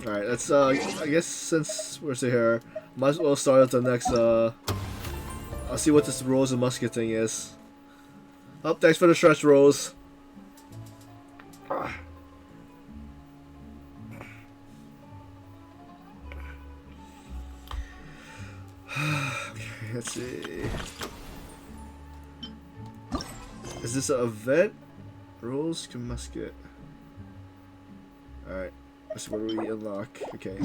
Alright, let's, I guess since we're still here, might as well start at the next, I'll see what this Rose and Musket thing is. Oh, thanks for the stretch, Rose. Okay, let's see. Is this an event? Rose and Musket. Alright, that's where we unlock. Okay.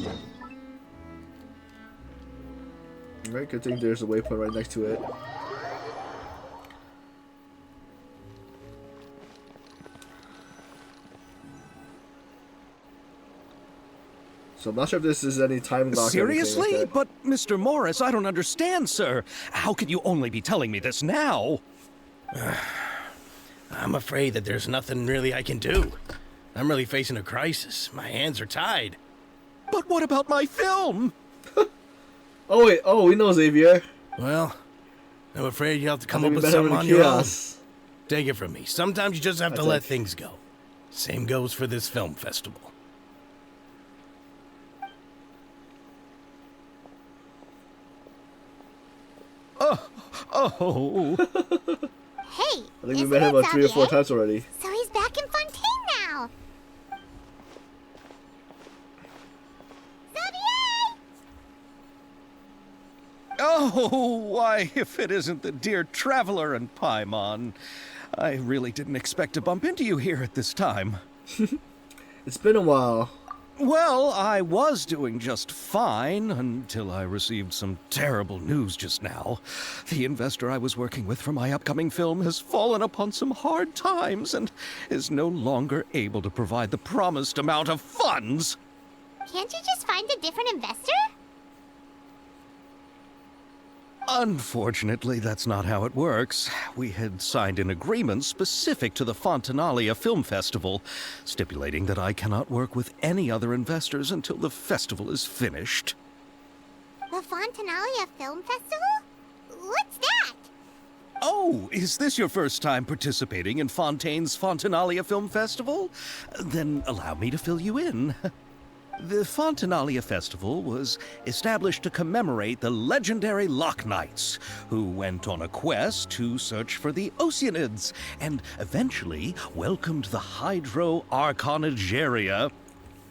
Alright, good thing there's a waypoint right next to it. So I'm not sure if this is any time lock. Seriously? Like but Mr. Morris, I don't understand, sir. How could you only be telling me this now? I'm afraid that there's nothing really I can do. I'm really facing a crisis. My hands are tied. But what about my film? Oh wait, oh we know Xavier. Well, I'm afraid you'll have to come up with something on your own. Take it from me. Sometimes you just have to let things go. Same goes for this film festival. Oh. Hey, I think we met him about 3 or 4 times already. So he's back in Fontaine now. Xavier! Oh, why, if it isn't the dear Traveler and Paimon. I really didn't expect to bump into you here at this time. It's been a while. Well, I was doing just fine until I received some terrible news just now. The investor I was working with for my upcoming film has fallen upon some hard times and is no longer able to provide the promised amount of funds. Can't you just find a different investor? Unfortunately, that's not how it works. We had signed an agreement specific to the Fontanalia Film Festival, stipulating that I cannot work with any other investors until the festival is finished. The Fontanalia Film Festival? What's that? Oh, is this your first time participating in Fontaine's Fontanalia Film Festival? Then allow me to fill you in. The Fontanalia Festival was established to commemorate the legendary Loch Knights, who went on a quest to search for the Oceanids, and eventually welcomed the Hydro Arconageria.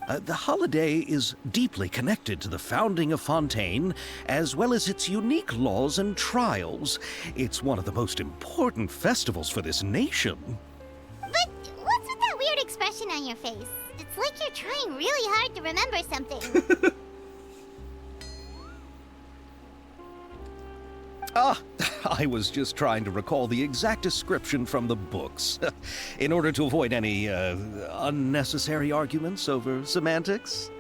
The holiday is deeply connected to the founding of Fontaine, as well as its unique laws and trials. It's one of the most important festivals for this nation. But what's with that weird expression on your face? It's like you're trying really hard to remember something. I was just trying to recall the exact description from the books, in order to avoid any unnecessary arguments over semantics.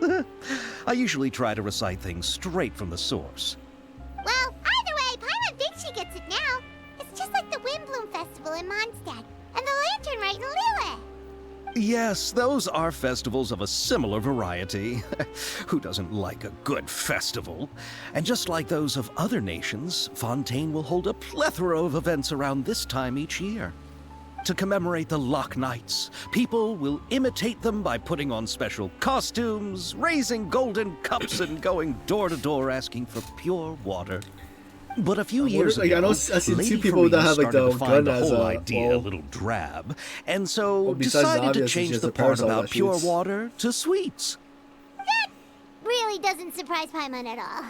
I usually try to recite things straight from the source. Well, either way, Paimon thinks she gets it now. It's just like the Windbloom Festival in Mondstadt, and the Lantern Rite in Lille. Yes, those are festivals of a similar variety. Who doesn't like a good festival? And just like those of other nations, Fontaine will hold a plethora of events around this time each year. To commemorate the Loch Knights, people will imitate them by putting on special costumes, raising golden cups, and going door to door asking for pure water. But a few years ago, I know I've seen Lady 2 people that Farina have like started the to find gun the as whole a idea a little drab, and so decided to change the part about pure water to sweets. That really doesn't surprise Paimon at all.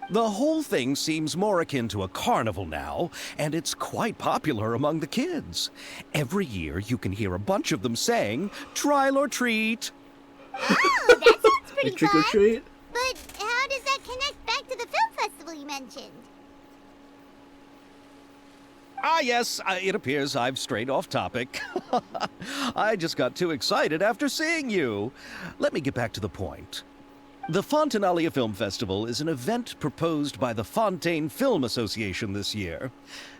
The whole thing seems more akin to a carnival now, and it's quite popular among the kids. Every year you can hear a bunch of them saying, "Trial or treat." Oh, that sounds pretty trick fun. or treat? But how does that connect back to the film festival you mentioned? Ah, yes, it appears I've strayed off topic. I just got too excited after seeing you. Let me get back to the point. The Fontanalia Film Festival is an event proposed by the Fontaine Film Association this year.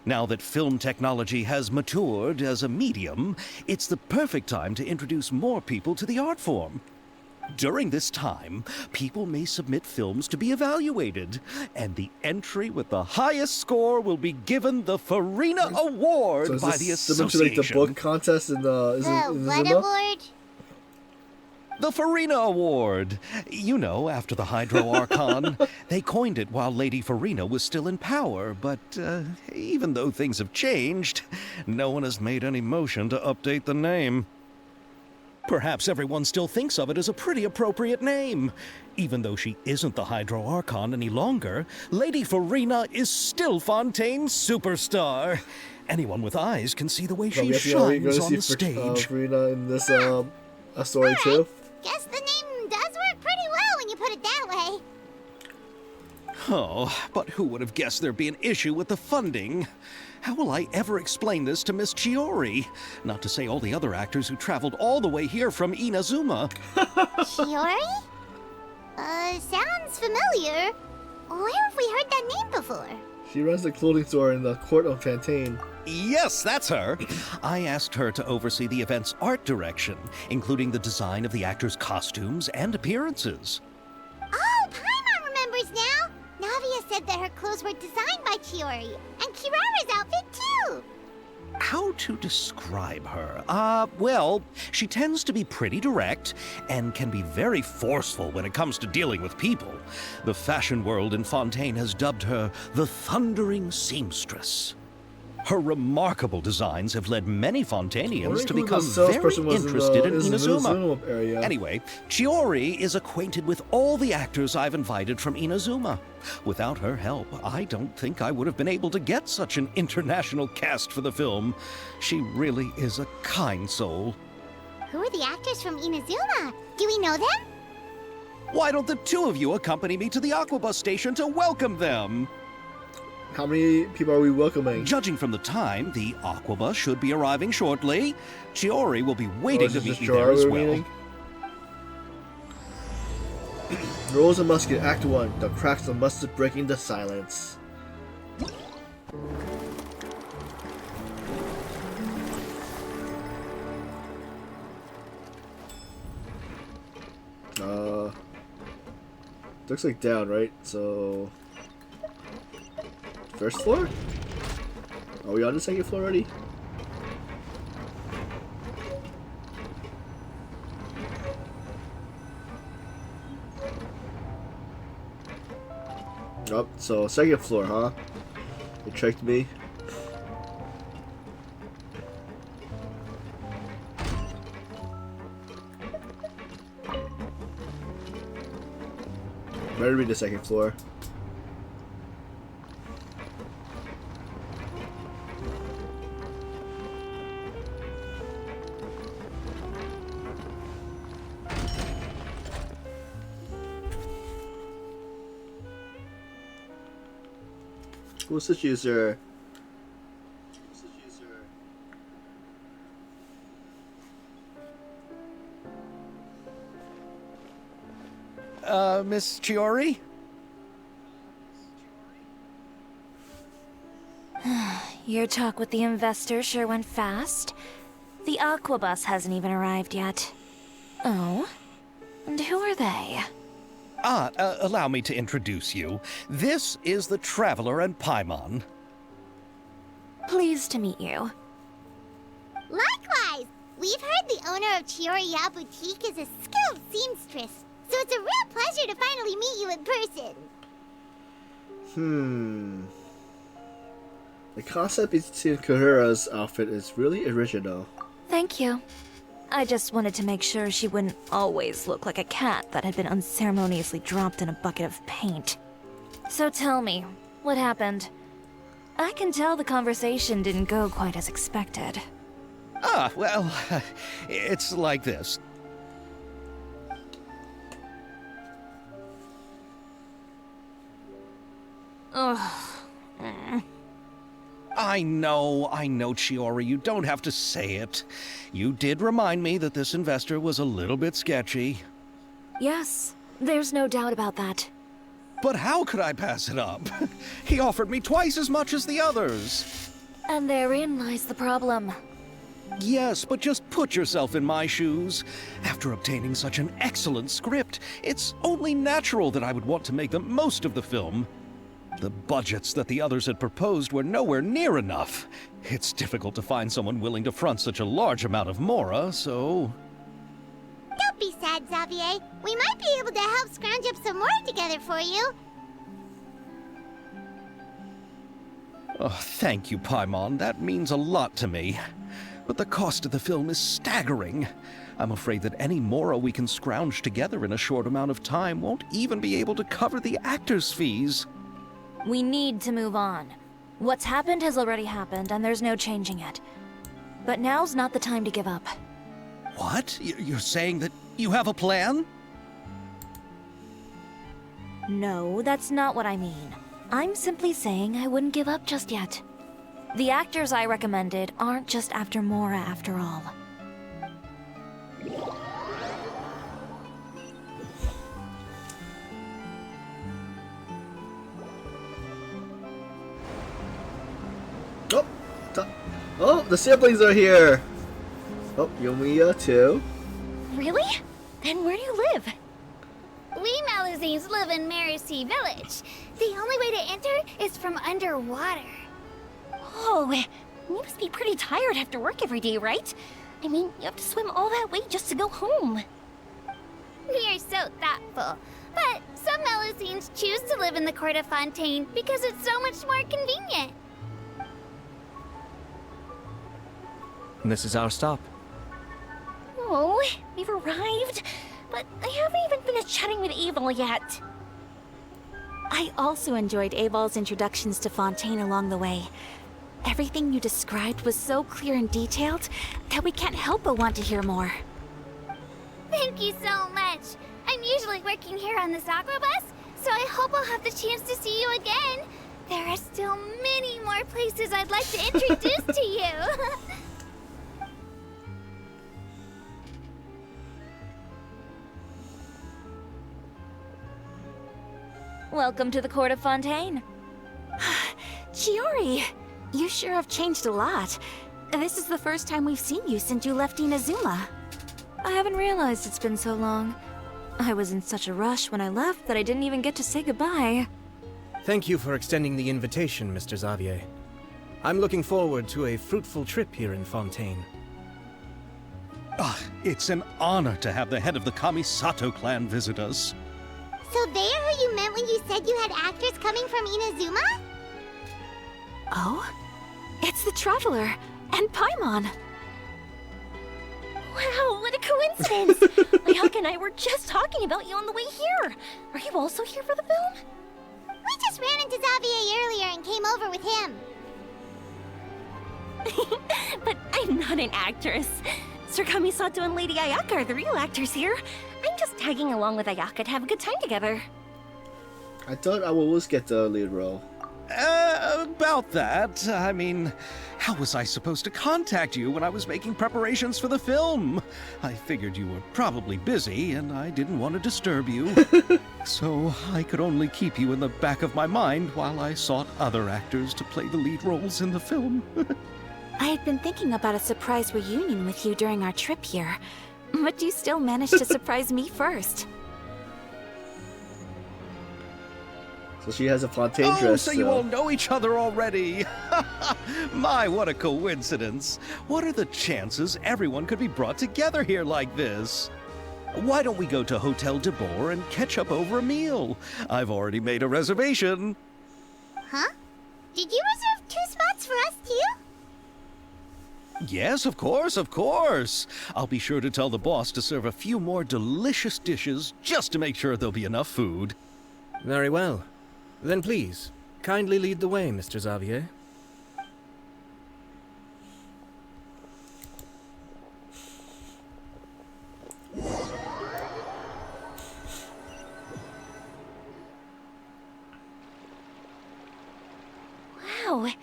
Now that film technology has matured as a medium, it's the perfect time to introduce more people to the art form. During this time, people may submit films to be evaluated, and the entry with the highest score will be given the Farina Award by the association. Similar to like the book contest in the What award? The Farina Award! You know, after the Hydro Archon. They coined it while Lady Farina was still in power, but even though things have changed, no one has made any motion to update the name. Perhaps everyone still thinks of it as a pretty appropriate name. Even though she isn't the Hydro Archon any longer, Lady Farina is still Fontaine's superstar. Anyone with eyes can see the way she shines on the stage. Farina in this story too. Guess the name does work pretty well when you put it that way. Oh, but who would have guessed there'd be an issue with the funding? How will I ever explain this to Miss Chiori? Not to say all the other actors who traveled all the way here from Inazuma. Chiori? Sounds familiar. Where have we heard that name before? She runs the clothing store in the court of Fontaine. Yes, that's her. I asked her to oversee the event's art direction, including the design of the actors' costumes and appearances. Oh, Paimon remembers now. Navia said that her clothes were designed by Chiori, and Kirara's outfit too. How to describe her? Well, she tends to be pretty direct and can be very forceful when it comes to dealing with people. The fashion world in Fontaine has dubbed her the Thundering Seamstress. Her remarkable designs have led many Fontainians to become very interested in Inazuma. Area. Anyway, Chiori is acquainted with all the actors I've invited from Inazuma. Without her help, I don't think I would have been able to get such an international cast for the film. She really is a kind soul. Who are the actors from Inazuma? Do we know them? Why don't the two of you accompany me to the Aquabus station to welcome them? How many people are we welcoming? Judging from the time, the Aquabus should be arriving shortly. Chiori will be waiting to meet you there as well. Rose and Musket, Act 1. The cracks of mustard breaking the silence. Looks like down, right? So... First floor? Are we on the second floor already? Oh, so second floor, huh? It tricked me. Better be the second floor. Who's the user? Miss Chiori? Your talk with the investor sure went fast. The Aquabus hasn't even arrived yet. Oh? And who are they? Allow me to introduce you. This is the Traveler and Paimon. Pleased to meet you. Likewise! We've heard the owner of Chioriya Boutique is a skilled seamstress, so it's a real pleasure to finally meet you in person. The concept between Kohira's outfit is really original. Thank you. I just wanted to make sure she wouldn't always look like a cat that had been unceremoniously dropped in a bucket of paint. So tell me, what happened? I can tell the conversation didn't go quite as expected. Well, it's like this. Ugh. I know, Chiori, you don't have to say it. You did remind me that this investor was a little bit sketchy. Yes, there's no doubt about that. But how could I pass it up? He offered me twice as much as the others. And therein lies the problem. Yes, but just put yourself in my shoes. After obtaining such an excellent script, it's only natural that I would want to make the most of the film. The budgets that the others had proposed were nowhere near enough. It's difficult to find someone willing to front such a large amount of mora, so... Don't Don't be sad, Xavier. We might be able to help scrounge up some more together for you. Oh, thank you, Paimon. That means a lot to me. But the cost of the film is staggering. I'm afraid that any mora we can scrounge together in a short amount of time won't even be able to cover the actors' fees. We need to move on. What's happened has already happened, and there's no changing it. But now's not the time to give up. What? You're saying that you have a plan? No, that's not what I mean. I'm simply saying I wouldn't give up just yet. The actors I recommended aren't just after Mora after all. Oh, the siblings are here! Oh, Yomiya too. Really? Then where do you live? We Melusines live in Mercy Village. The only way to enter is from underwater. Oh, you must be pretty tired after work every day, right? I mean, you have to swim all that way just to go home. We are so thoughtful. But some Melusines choose to live in the Court of Fontaine because it's so much more convenient. This is our stop. Oh, we've arrived, but I haven't even finished chatting with Abel yet. I also enjoyed Abel's introductions to Fontaine along the way. Everything you described was so clear and detailed that we can't help but want to hear more. Thank you so much. I'm usually working here on the Sakura bus, so I hope I'll have the chance to see you again. There are still many more places I'd like to introduce to you. Welcome to the Court of Fontaine. Chiori, you sure have changed a lot. This is the first time we've seen you since you left Inazuma. I haven't realized it's been so long. I was in such a rush when I left that I didn't even get to say goodbye. Thank you for extending the invitation, Mr. Xavier. I'm looking forward to a fruitful trip here in Fontaine. It's an honor to have the head of the Kamisato clan visit us. So they are who you meant when you said you had actors coming from Inazuma? Oh? It's the Traveler and Paimon. Wow, what a coincidence! Ayaka and I were just talking about you on the way here. Are you also here for the film? We just ran into Xavier earlier and came over with him. But I'm not an actress. Sir Kamisato and Lady Ayaka are the real actors here. I'm just tagging along with Ayaka to have a good time together. I thought I would always get the lead role. About that, I mean, how was I supposed to contact you when I was making preparations for the film? I figured you were probably busy, and I didn't want to disturb you. So I could only keep you in the back of my mind while I sought other actors to play the lead roles in the film. I had been thinking about a surprise reunion with you during our trip here, but you still managed to surprise me first. So she has a Fontaine dress. So you all know each other already. My, what a coincidence. What are the chances everyone could be brought together here like this? Why don't we go to Hotel de Boer and catch up over a meal? I've already made a reservation. Huh? Did you reserve 2 spots for us too? Yes, of course, of course. I'll be sure to tell the boss to serve a few more delicious dishes just to make sure there'll be enough food. Very well. Then please, kindly lead the way, Mr. Xavier. Wow, the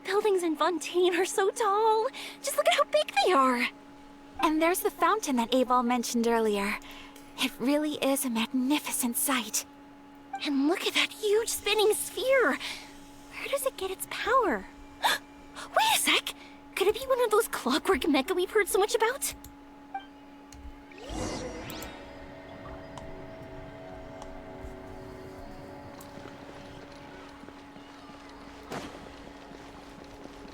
buildings in Fontaine are so tall. Just look at how big they are. And there's the fountain that Abel mentioned earlier. It really is a magnificent sight. And look at that huge spinning sphere. Where does it get its power? Wait a sec! Could it be one of those clockwork mecha we've heard so much about?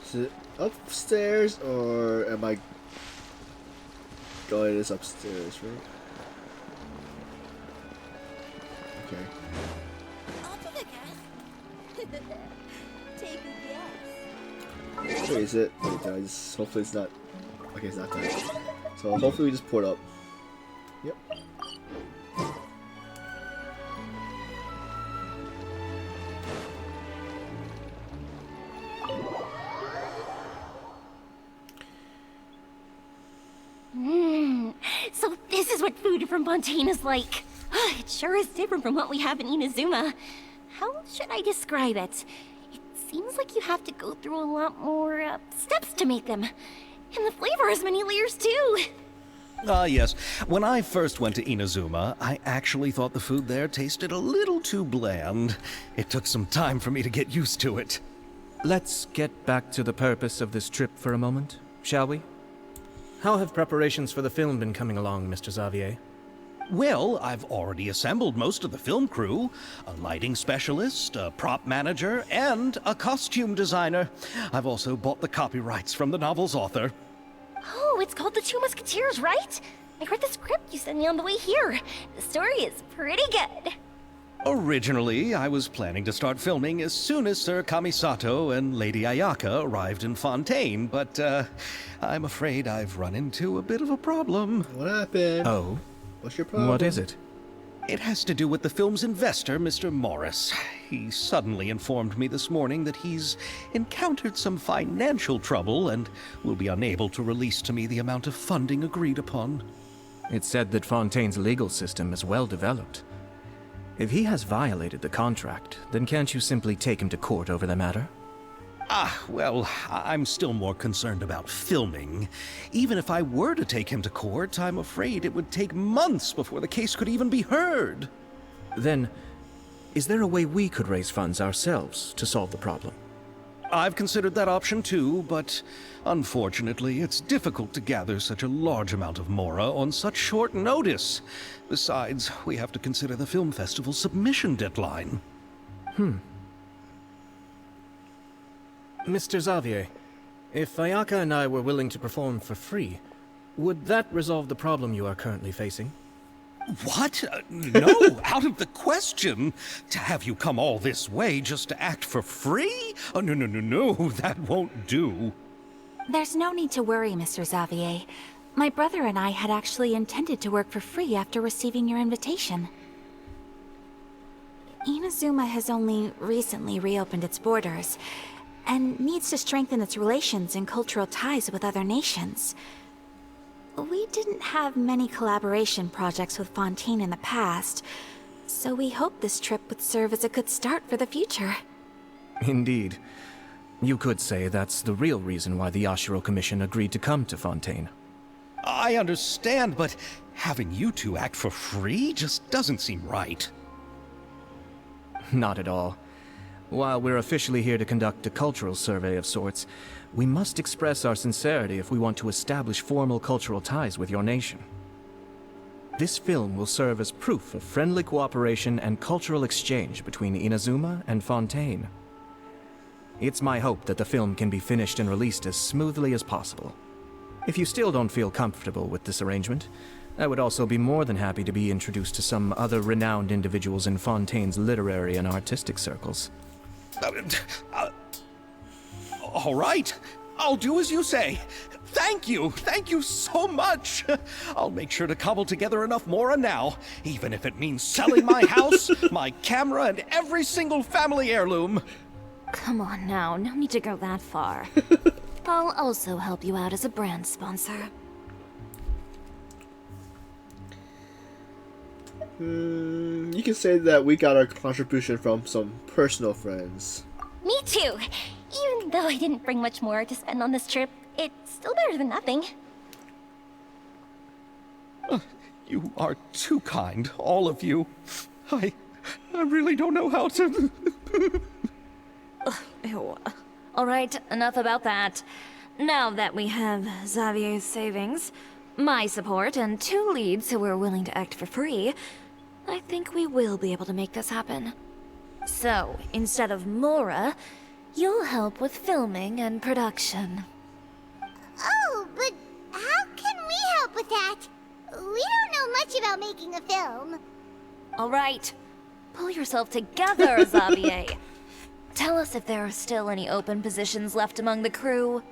Is it upstairs or am I going this upstairs, right? Okay. I'll take a guess. Take a guess. Wait, is it? Wait, did I just... Hopefully it's not... Okay, it's not that. So hopefully we just port up. Yep. So this is what food from Fontaine is like. It sure is different from what we have in Inazuma. How should I describe it? It seems like you have to go through a lot more steps to make them. And the flavor has many layers too. Yes. When I first went to Inazuma, I actually thought the food there tasted a little too bland. It took some time for me to get used to it. Let's get back to the purpose of this trip for a moment, shall we? How have preparations for the film been coming along, Mr. Xavier? Well, I've already assembled most of the film crew. A lighting specialist, a prop manager, and a costume designer. I've also bought the copyrights from the novel's author. Oh, it's called The Two Musketeers, right? I read the script you sent me on the way here. The story is pretty good. Originally, I was planning to start filming as soon as Sir Kamisato and Lady Ayaka arrived in Fontaine, but I'm afraid I've run into a bit of a problem. What happened? Oh? What's your problem? What is it? It has to do with the film's investor, Mr. Morris. He suddenly informed me this morning that he's encountered some financial trouble and will be unable to release to me the amount of funding agreed upon. It's said that Fontaine's legal system is well developed. If he has violated the contract, then can't you simply take him to court over the matter? Well, I'm still more concerned about filming. Even if I were to take him to court, I'm afraid it would take months before the case could even be heard. Then, is there a way we could raise funds ourselves to solve the problem? I've considered that option too, but unfortunately, it's difficult to gather such a large amount of mora on such short notice. Besides, we have to consider the film festival's submission deadline. Mr. Xavier, if Ayaka and I were willing to perform for free, would that resolve the problem you are currently facing? What? No, out of the question. To have you come all this way just to act for free? Oh, no, that won't do. There's no need to worry, Mr. Xavier. My brother and I had actually intended to work for free after receiving your invitation. Inazuma has only recently reopened its borders, and needs to strengthen its relations and cultural ties with other nations. We didn't have many collaboration projects with Fontaine in the past, so we hoped this trip would serve as a good start for the future. Indeed. You could say that's the real reason why the Yashiro Commission agreed to come to Fontaine. I understand, but having you two act for free just doesn't seem right. Not at all. While we're officially here to conduct a cultural survey of sorts, we must express our sincerity if we want to establish formal cultural ties with your nation. This film will serve as proof of friendly cooperation and cultural exchange between Inazuma and Fontaine. It's my hope that the film can be finished and released as smoothly as possible. If you still don't feel comfortable with this arrangement, I would also be more than happy to be introduced to some other renowned individuals in Fontaine's literary and artistic circles. All right, I'll do as you say. Thank you so much. I'll make sure to cobble together enough mora now, even if it means selling my house, my camera, and every single family heirloom. Come on now, no need to go that far. I'll also help you out as a brand sponsor. You can say that we got our contribution from some personal friends. Me too! Even though I didn't bring much more to spend on this trip, it's still better than nothing. You are too kind, all of you. I really don't know how to... Ew. Alright, enough about that. Now that we have Xavier's savings, my support, and 2 leads who are willing to act for free, I think we will be able to make this happen. So, instead of Mora, you'll help with filming and production. Oh, but how can we help with that? We don't know much about making a film. Alright, Pull yourself together, Xavier. Tell us if there are still any open positions left among the crew.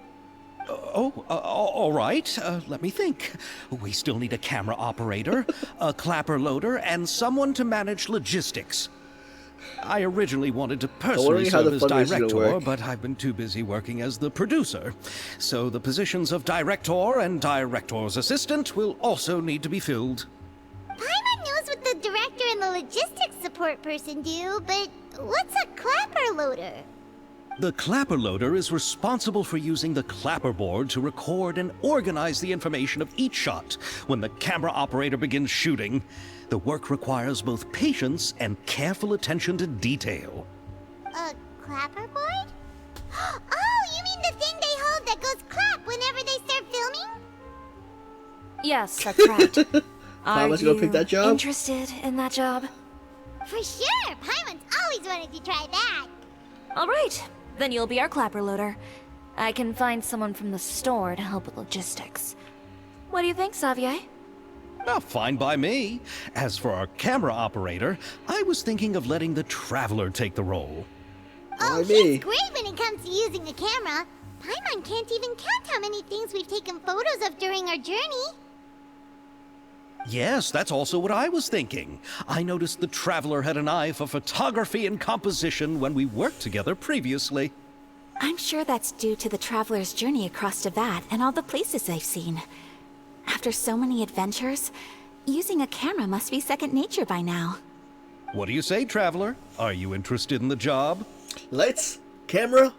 All right. Let me think. We still need a camera operator, a clapper loader, and someone to manage logistics. I originally wanted to personally serve as director, but I've been too busy working as the producer. So the positions of director and director's assistant will also need to be filled. Paimon knows what the director and the logistics support person do, but what's a clapper loader? The clapper loader is responsible for using the clapper board to record and organize the information of each shot when the camera operator begins shooting. The work requires both patience and careful attention to detail. A clapper board? Oh, you mean the thing they hold that goes clap whenever they start filming? Yes, that's right. Are Paimon's gonna pick that job? interested in that job? For sure! Paimon's always wanted to try that. All right, then you'll be our clapper loader. I can find someone from the store to help with logistics. What do you think, Xavier? Well, fine by me. As for our camera operator, I was thinking of letting the Traveler take the role. Oh, Why me? he's great when it comes to using a camera. Paimon can't even count how many things we've taken photos of during our journey. Yes, that's also what I was thinking. I noticed the Traveler had an eye for photography and composition when we worked together previously. I'm sure that's due to the traveler's journey across Devat and all the places they've seen. After so many adventures, using a camera must be second nature by now. What do you say, Traveler? Are you interested in the job? Lights, camera,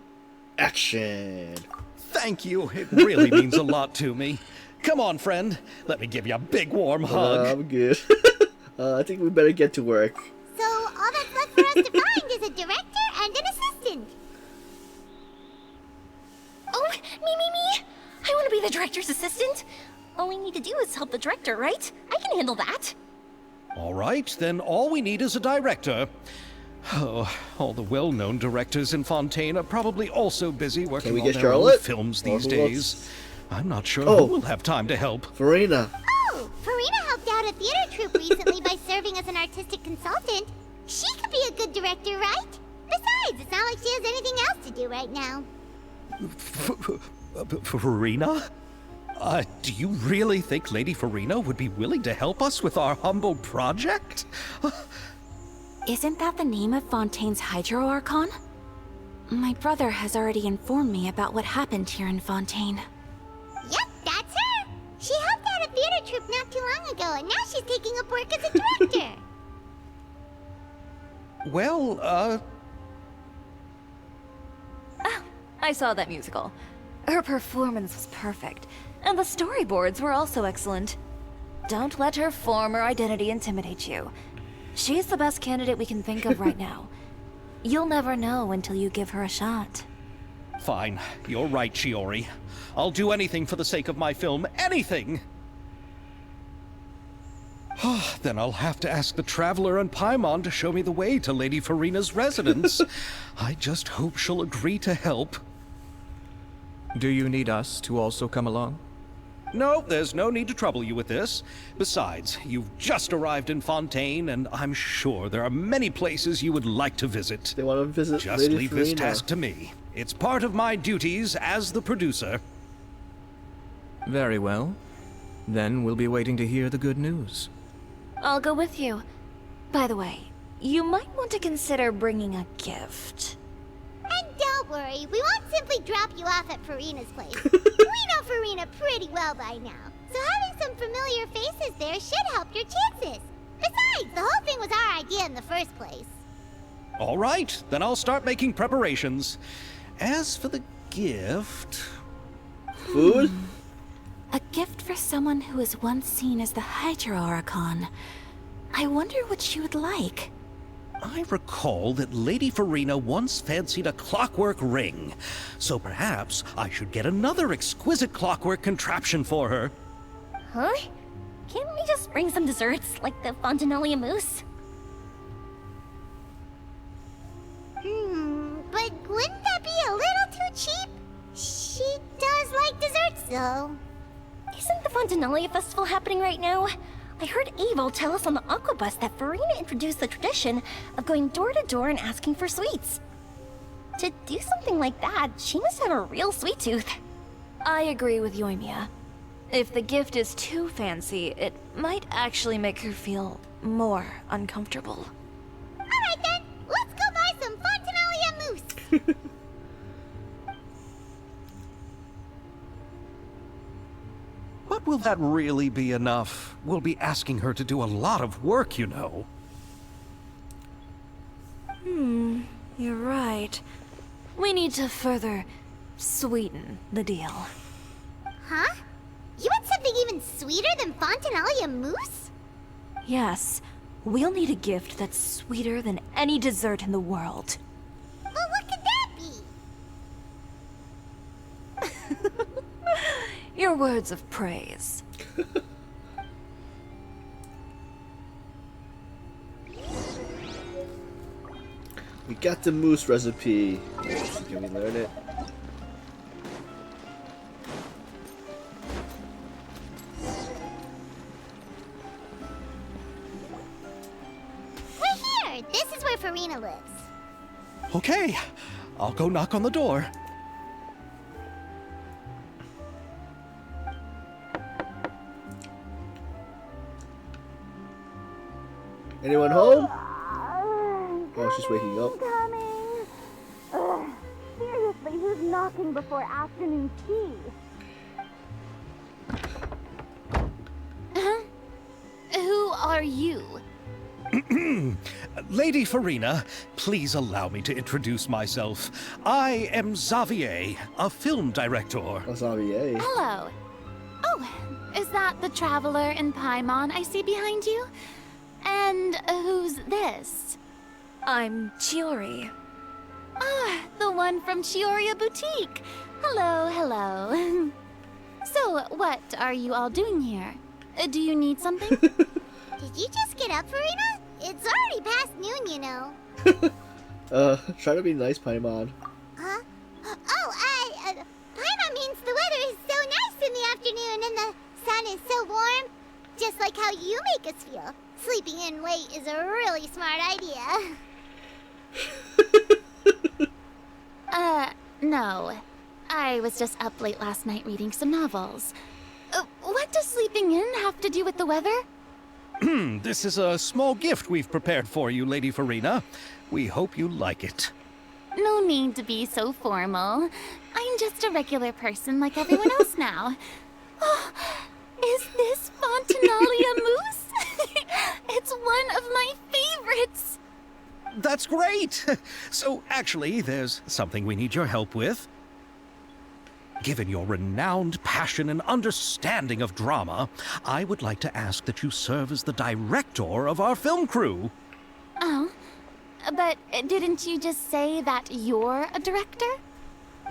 action. Thank you. It really means a lot to me. Come on, friend. Let me give you a big warm hug. I'm good. I think we better get to work. So all that's left for us to find is a director and an assistant. Oh, me! I want to be the director's assistant. All we need to do is help the director, right? I can handle that. All right, then all we need is a director. Oh, all the well-known directors in Fontaine are probably also busy working we on get their own Charlotte? films Or these who days. else? I'm not sure Oh. who will have time to help. Farina. Oh, Farina helped out a theater troupe recently by serving as an artistic consultant. She could be a good director, right? Besides, it's not like she has anything else to do right now. Farina? Do you really think Lady Farina would be willing to help us with our humble project? Isn't that the name of Fontaine's Hydro Archon? My brother has already informed me about what happened here in Fontaine. Yep, that's her. She helped out a theater troupe not too long ago, and now she's taking up work as a director. Well, Oh, I saw that musical. Her performance was perfect, and the storyboards were also excellent. Don't let her former identity intimidate you. She's the best candidate we can think of right now. You'll never know until you give her a shot. fine. You're right, Shiori. I'll do anything for the sake of my film. Anything! Then I'll have to ask the Traveler and Paimon to show me the way to Lady Farina's residence. I just hope she'll agree to help. Do you need us to also come along? No, there's no need to trouble you with this. Besides, you've just arrived in Fontaine, and I'm sure there are many places you would like to visit. They want to visit Just Lady leave Farina. this task to me. It's part of my duties as the producer. Very well. Then we'll be waiting to hear the good news. I'll go with you. By the way, you might want to consider bringing a gift. And don't worry, we won't simply drop you off at Farina's place. We know Farina pretty well by now, so having some familiar faces there should help your chances. Besides, the whole thing was our idea in the first place. All right, then I'll start making preparations. As for the gift... Food? A gift for someone who was once seen as the Hydro Archon. I wonder what she would like. I recall that Lady Farina once fancied a clockwork ring, so perhaps I should get another exquisite clockwork contraption for her. Huh? Can't we just bring some desserts, like the Fontinalia mousse? But wouldn't that be a little too cheap? She does like desserts, though. Isn't the Fontinalia festival happening right now? I heard Abel tell us on the Aquabus that Farina introduced the tradition of going door to door and asking for sweets. To do something like that, she must have a real sweet tooth. I agree with Yoimiya. If the gift is too fancy, it might actually make her feel more uncomfortable. Alright then, let's go buy some Fontinalia mousse. But will that really be enough? We'll be asking her to do a lot of work, you know. You're right. We need to further sweeten the deal. Huh? You want something even sweeter than Fontinalia mousse? Yes, we'll need a gift that's sweeter than any dessert in the world. But what could that be? Your words of praise. We got the mousse recipe. Can we learn it? We're here! This is where Farina lives. Okay, I'll go knock on the door. Anyone home? Oh, she's waking up. Seriously, who's knocking before afternoon tea? Who are you? Lady Farina, please allow me to introduce myself. I am Xavier, a film director. Xavier. Hello. Oh, is that the traveler in Paimon I see behind you? And who's this? I'm Chiori. Ah, the one from Chioria Boutique. Hello, hello. So, what are you all doing here? Do you need something? Did you just get up, Farina? It's already past noon, you know. Try to be nice, Paimon. Huh? Paimon means the weather is so nice in the afternoon and the sun is so warm. Just like how you make us feel. Sleeping in late is a really smart idea. No. I was just up late last night reading some novels. What does sleeping in have to do with the weather? This is a small gift we've prepared for you, Lady Farina. We hope you like it. No need to be so formal. I'm just a regular person like everyone else now. Oh, is this Fontinalia mousse? It's one of my favorites. That's great! So, actually, there's something we need your help with. Given your renowned passion and understanding of drama, I would like to ask that you serve as the director of our film crew. Oh, but didn't you just say that you're a director?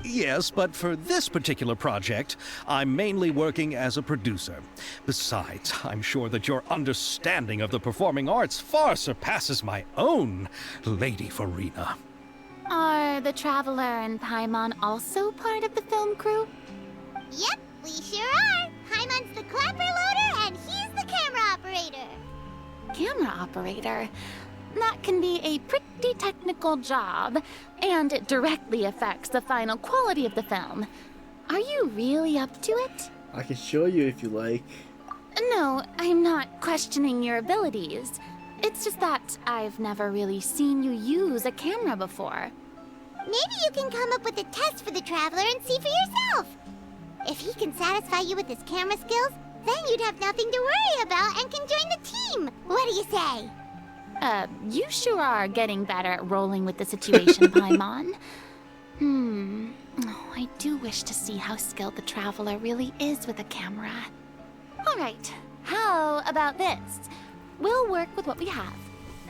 Yes, but for this particular project, I'm mainly working as a producer. Besides, I'm sure that your understanding of the performing arts far surpasses my own, Lady Farina. Are the Traveler and Paimon also part of the film crew? Yep, we sure are. Paimon's the clapper loader and he's the camera operator. Camera operator? That can be a pretty technical job, and it directly affects the final quality of the film. Are you really up to it? I can show you if you like. No, I'm not questioning your abilities. It's just that I've never really seen you use a camera before. Maybe you can come up with a test for the Traveler and see for yourself. If he can satisfy you with his camera skills, then you'd have nothing to worry about and can join the team. What do you say? You sure are getting better at rolling with the situation, Paimon. Oh, I do wish to see how skilled the Traveler really is with a camera. Alright, how about this? We'll work with what we have.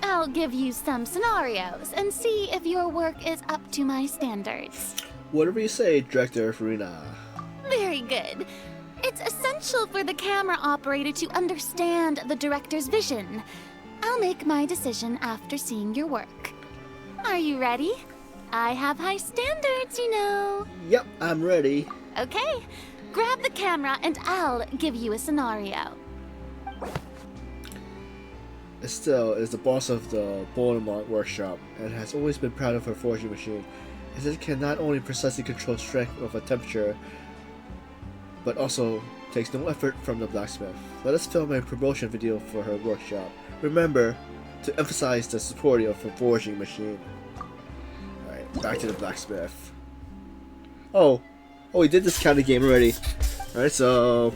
I'll give you some scenarios and see if your work is up to my standards. Whatever you say, Director Farina. Very good. It's essential for the camera operator to understand the director's vision. I'll make my decision after seeing your work. Are you ready? I have high standards, you know. Yep, I'm ready. Okay, grab the camera and I'll give you a scenario. Estelle is the boss of the Beaumont workshop and has always been proud of her forging machine, as it can not only precisely control strength of a temperature, but also takes no effort from the blacksmith. Let us film a promotion video for her workshop. Remember to emphasize the superiority of her forging machine. Alright, back to the blacksmith. Oh, we did this kind of game already. Alright, so...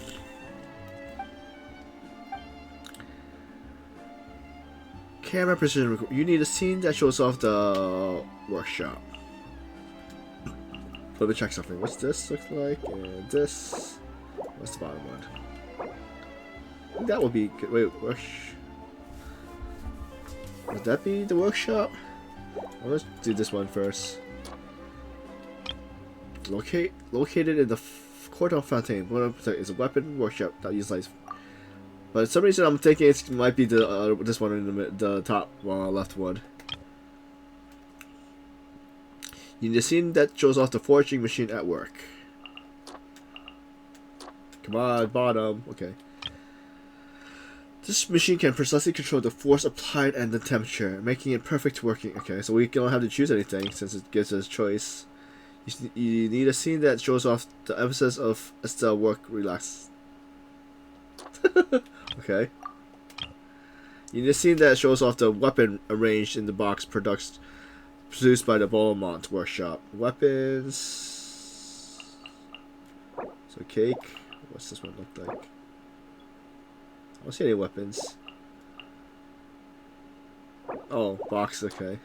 Camera precision. You need a scene that shows off the workshop. Let me check something. What's this look like? And this. What's the bottom one? That would be good. Wait, would that be the workshop? Well, let's do this one first. Located in the Cordon Fontaine. One is a weapon workshop that utilizes. But for some reason, I'm thinking it might be the this one in the top left one. You need a scene that shows off the forging machine at work. Come on, bottom. Okay. This machine can precisely control the force applied and the temperature, making it perfect working. Okay, so we don't have to choose anything since it gives us choice. You need a scene that shows off the emphasis of Estelle work relax. Okay. You need a scene that shows off the weapon arranged in the box produced by the Beaumont workshop. Weapons. So cake. What's this one look like? I don't see any weapons. Oh, box. Okay.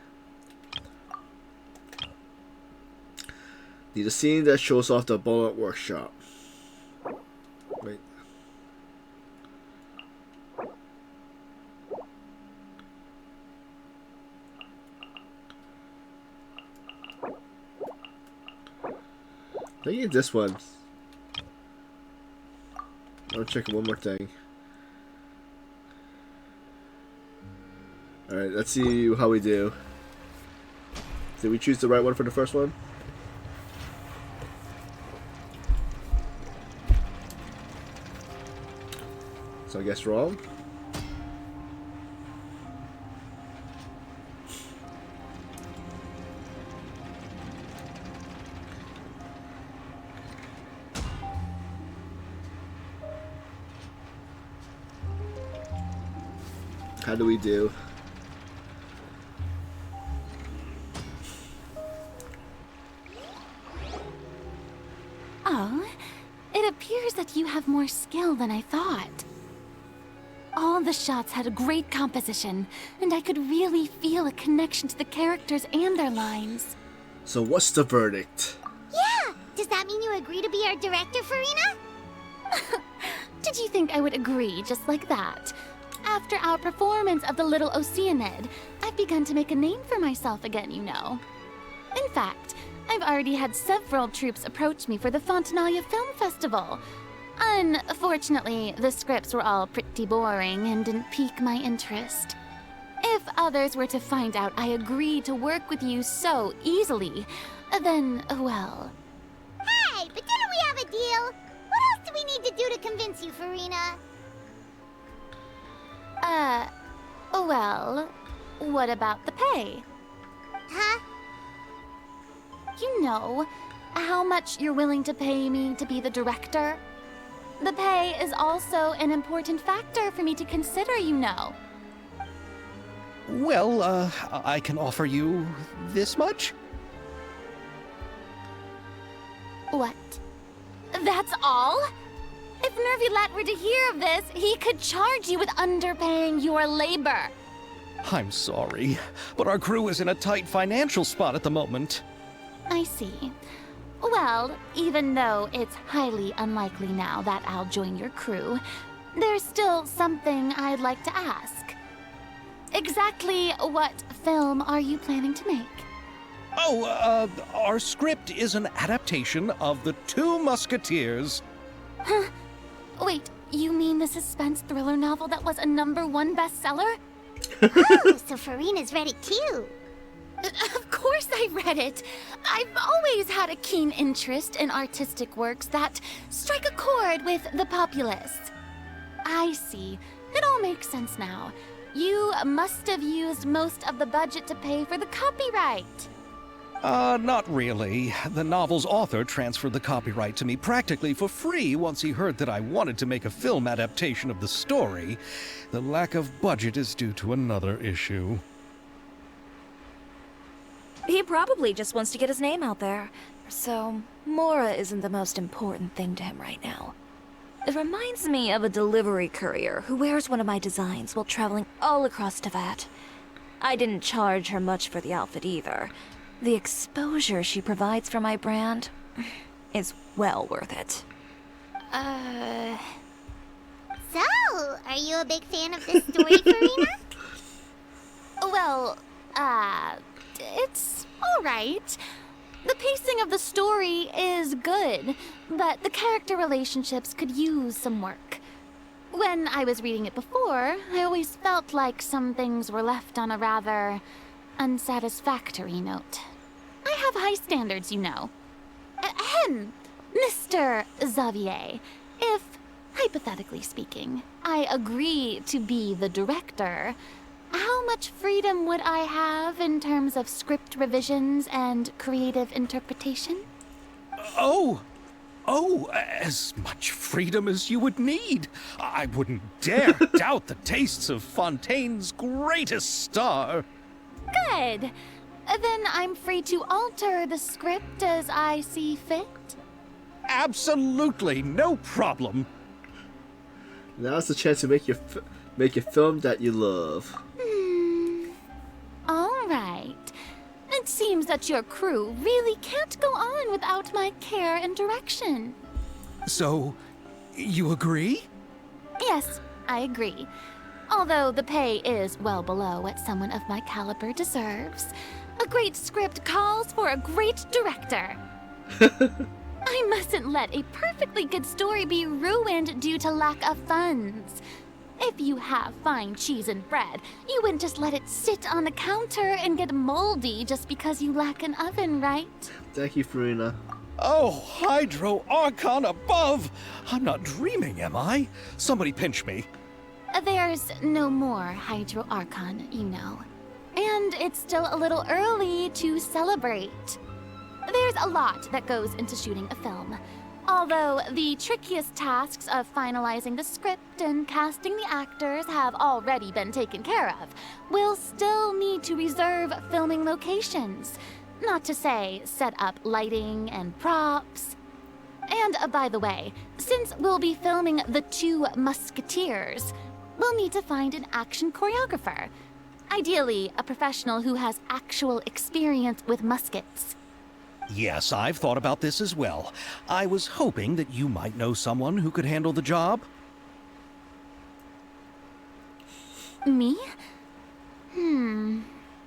Need a scene that shows off the Beaumont workshop. Wait. I need this one. I'll check one more thing. Alright, let's see how we do. Did we choose the right one for the first one? So I guess wrong. How do we do? Oh, it appears that you have more skill than I thought. All the shots had a great composition, and I could really feel a connection to the characters and their lines. So what's the verdict? Yeah! Does that mean you agree to be our director, Farina? Did you think I would agree just like that? After our performance of the Little Oceanid, I've begun to make a name for myself again, you know. In fact, I've already had several troops approach me for the Fontanalia Film Festival. Unfortunately, the scripts were all pretty boring and didn't pique my interest. If others were to find out I agreed to work with you so easily, then, well... Hey, but didn't we have a deal? What else do we need to do to convince you, Farina? Well, what about the pay? Huh? You know, how much you're willing to pay me to be the director? The pay is also an important factor for me to consider, you know. Well, I can offer you this much? What? That's all? If Nervulat were to hear of this, he could charge you with underpaying your labor. I'm sorry, but our crew is in a tight financial spot at the moment. I see. Well, even though it's highly unlikely now that I'll join your crew, there's still something I'd like to ask. Exactly what film are you planning to make? Oh, our script is an adaptation of The Two Musketeers. Huh? Wait, you mean the suspense thriller novel that was a #1 bestseller? Oh, so Farina's read it too. Of course I read it. I've always had a keen interest in artistic works that strike a chord with the populace. I see. It all makes sense now. You must have used most of the budget to pay for the copyright. Not really. The novel's author transferred the copyright to me practically for free once he heard that I wanted to make a film adaptation of the story. The lack of budget is due to another issue. He probably just wants to get his name out there. So, Mora isn't the most important thing to him right now. It reminds me of a delivery courier who wears one of my designs while traveling all across Teyvat. I didn't charge her much for the outfit either. The exposure she provides for my brand is well worth it. So, are you a big fan of this story, Farina? Well, it's alright. The pacing of the story is good, but the character relationships could use some work. When I was reading it before, I always felt like some things were left on a rather unsatisfactory note. I have high standards, you know. Ahem, Mr. Xavier, if, hypothetically speaking, I agree to be the director, how much freedom would I have in terms of script revisions and creative interpretation? Oh, as much freedom as you would need. I wouldn't dare doubt the tastes of Fontaine's greatest star. Good. Then I'm free to alter the script as I see fit. Absolutely, no problem. Now's the chance to make your film that you love. All right. It seems that your crew really can't go on without my care and direction. So, you agree? Yes, I agree. Although the pay is well below what someone of my caliber deserves. A great script calls for a great director. I mustn't let a perfectly good story be ruined due to lack of funds. If you have fine cheese and bread, you wouldn't just let it sit on the counter and get moldy just because you lack an oven, right? Thank you, Farina. Oh, Hydro Archon above! I'm not dreaming, am I? Somebody pinch me. There's no more Hydro Archon, you know. And it's still a little early to celebrate. There's a lot that goes into shooting a film. Although the trickiest tasks of finalizing the script and casting the actors have already been taken care of, we'll still need to reserve filming locations. Not to say set up lighting and props. And by the way, since we'll be filming the 2 Musketeers, we'll need to find an action choreographer. Ideally, a professional who has actual experience with muskets. Yes, I've thought about this as well. I was hoping that you might know someone who could handle the job. Me?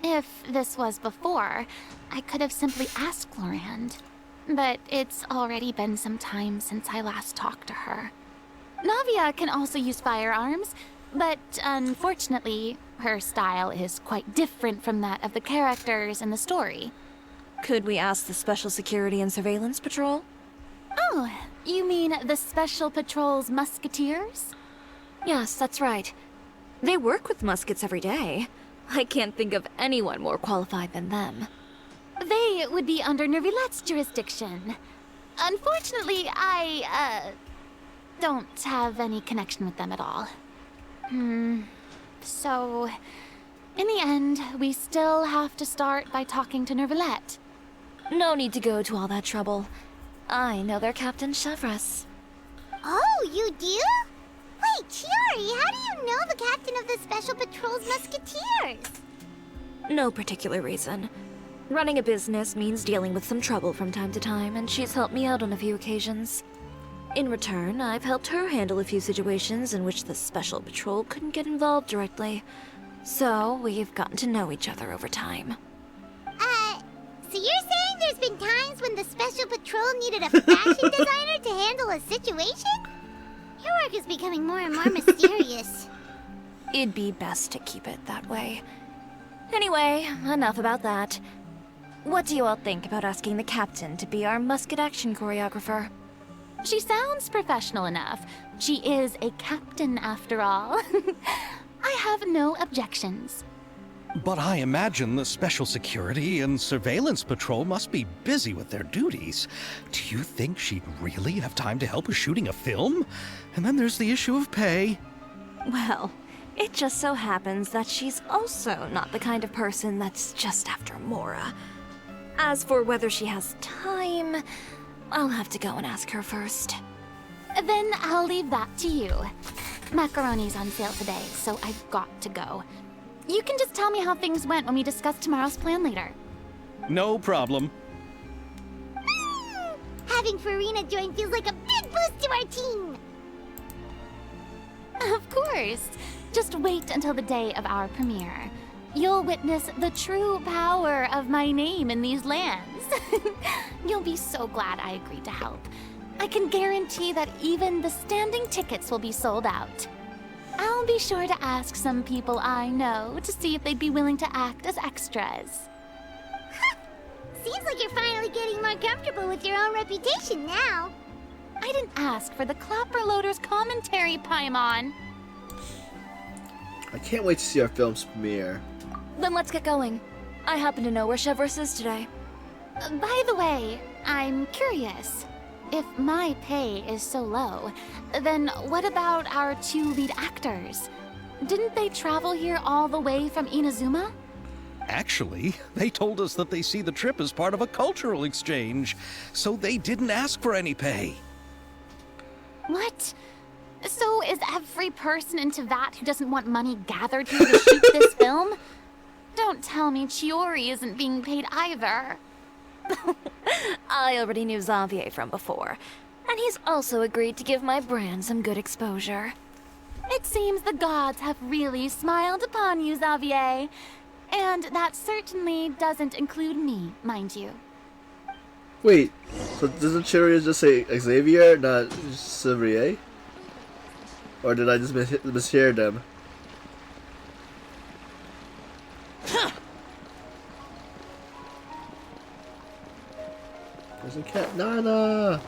If this was before, I could have simply asked Florand. But it's already been some time since I last talked to her. Navia can also use firearms, but unfortunately, her style is quite different from that of the characters in the story. Could we ask the Special Security and Surveillance Patrol? Oh, you mean the Special Patrol's Musketeers? Yes, that's right. They work with muskets every day. I can't think of anyone more qualified than them. They would be under Nervilette's jurisdiction. Unfortunately, I, don't have any connection with them at all. So, in the end, we still have to start by talking to Nervilette. No need to go to all that trouble. I know their Captain Chevres. Oh, you do? Wait, Chiari, how do you know the captain of the Special Patrol's Musketeers? No particular reason. Running a business means dealing with some trouble from time to time, and she's helped me out on a few occasions. In return, I've helped her handle a few situations in which the Special Patrol couldn't get involved directly. So, we've gotten to know each other over time. So you're saying there's been times when the Special Patrol needed a fashion designer to handle a situation? Your work is becoming more and more mysterious. It'd be best to keep it that way. Anyway, enough about that. What do you all think about asking the captain to be our musket action choreographer? She sounds professional enough. She is a captain, after all. I I have no objections. But I imagine the Special Security and Surveillance Patrol must be busy with their duties. Do you think she'd really have time to help with shooting a film? And then there's the issue of pay. Well, it just so happens that she's also not the kind of person that's just after Mora. As for whether she has time, I'll have to go and ask her first. Then I'll leave that to you. Macaroni's on sale today, so I've got to go. You can just tell me how things went when we discuss tomorrow's plan later. No problem. Having Farina join feels like a big boost to our team. Of course. Just wait until the day of our premiere. You'll witness the true power of my name in these lands. You'll be so glad I agreed to help. I can guarantee that even the standing tickets will be sold out. I'll be sure to ask some people I know to see if they'd be willing to act as extras. Seems like you're finally getting more comfortable with your own reputation now. I didn't ask for the Clapper Loader's commentary, Paimon. I can't wait to see our film's premiere. Then let's get going. I happen to know where Chevreuse is today. By the way, I'm curious. If my pay is so low, then what about our 2 lead actors? Didn't they travel here all the way from Inazuma? Actually, they told us that they see the trip as part of a cultural exchange, so they didn't ask for any pay. What? So is every person in Tevat who doesn't want money gathered here to shoot this film? Don't tell me Chiori isn't being paid either. I already knew Xavier from before, and he's also agreed to give my brand some good exposure. It seems the gods have really smiled upon you, Xavier. And that certainly doesn't include me, mind you. Wait, so doesn't Cheerios just say Xavier, not Xavier? Or did I just mishear them? There's a cat. Nana!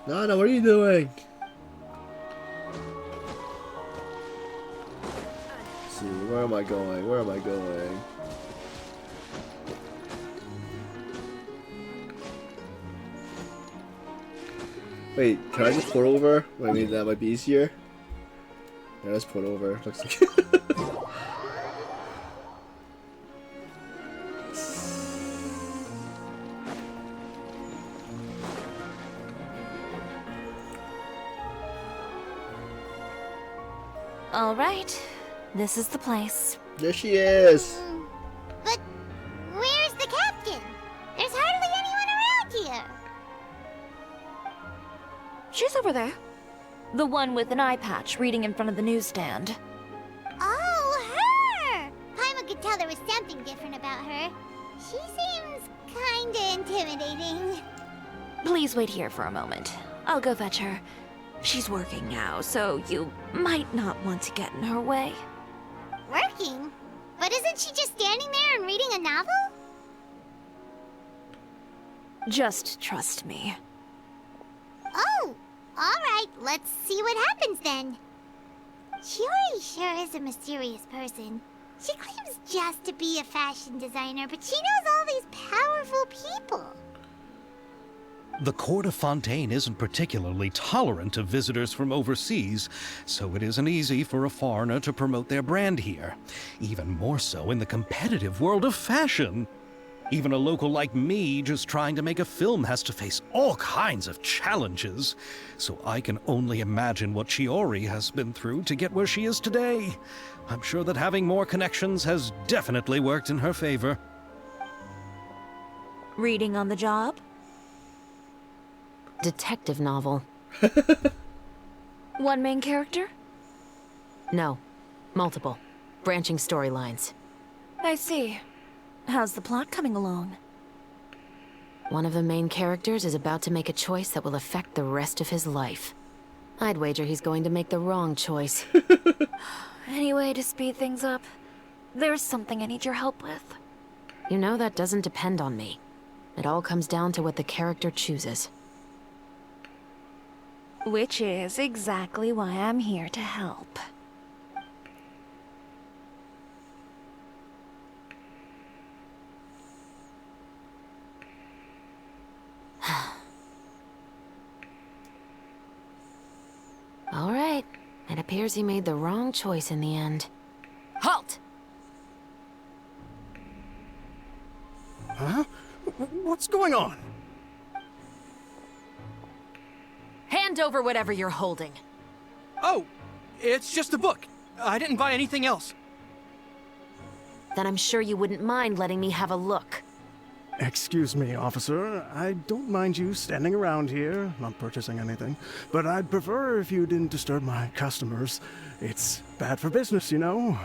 Nana, what are you doing? Let's see, where am I going? Where am I going? Wait, can I just put over? I mean, that might be easier. Yeah, let's put over. Looks like. All right, this is the place. There she is. But where's the captain? There's hardly anyone around here. She's over there. The one with an eye patch reading in front of the newsstand. Oh, her! Paimon could tell there was something different about her. She seems kinda intimidating. Please wait here for a moment. I'll go fetch her. She's working now, so you might not want to get in her way. Working? But isn't she just standing there and reading a novel? Just trust me. Oh, alright, let's see what happens then. Chiori sure is a mysterious person. She claims just to be a fashion designer, but she knows all these powerful people. The court of Fontaine isn't particularly tolerant of visitors from overseas, so it isn't easy for a foreigner to promote their brand here. Even more so in the competitive world of fashion. Even a local like me just trying to make a film has to face all kinds of challenges. So I can only imagine what Chiori has been through to get where she is today. I'm sure that having more connections has definitely worked in her favor. Reading on the job? Detective novel. One main character? No. Multiple. Branching storylines. I see. How's the plot coming along? One of the main characters is about to make a choice that will affect the rest of his life. I'd wager he's going to make the wrong choice. Any way to speed things up? There's something I need your help with. You know that doesn't depend on me. It all comes down to what the character chooses. Which is exactly why I'm here to help. appears he made the wrong choice in the end. Halt! Huh? What's going on? Hand over whatever you're holding. Oh, it's just a book. I didn't buy anything else. Then I'm sure you wouldn't mind letting me have a look. Excuse me, officer. I don't mind you standing around here, not purchasing anything, but I'd prefer if you didn't disturb my customers. It's bad for business, you know.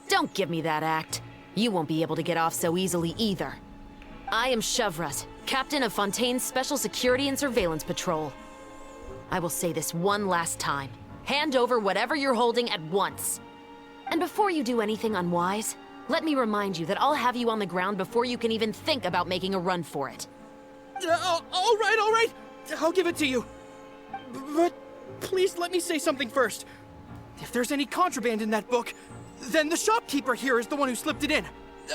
Don't give me that act. You won't be able to get off so easily either. I am Chevraz, captain of Fontaine's Special Security and Surveillance Patrol. I will say this one last time. Hand over whatever you're holding at once. And before you do anything unwise, let me remind you that I'll have you on the ground before you can even think about making a run for it. All right. I'll give it to you. But please let me say something first. If there's any contraband in that book, then the shopkeeper here is the one who slipped it in.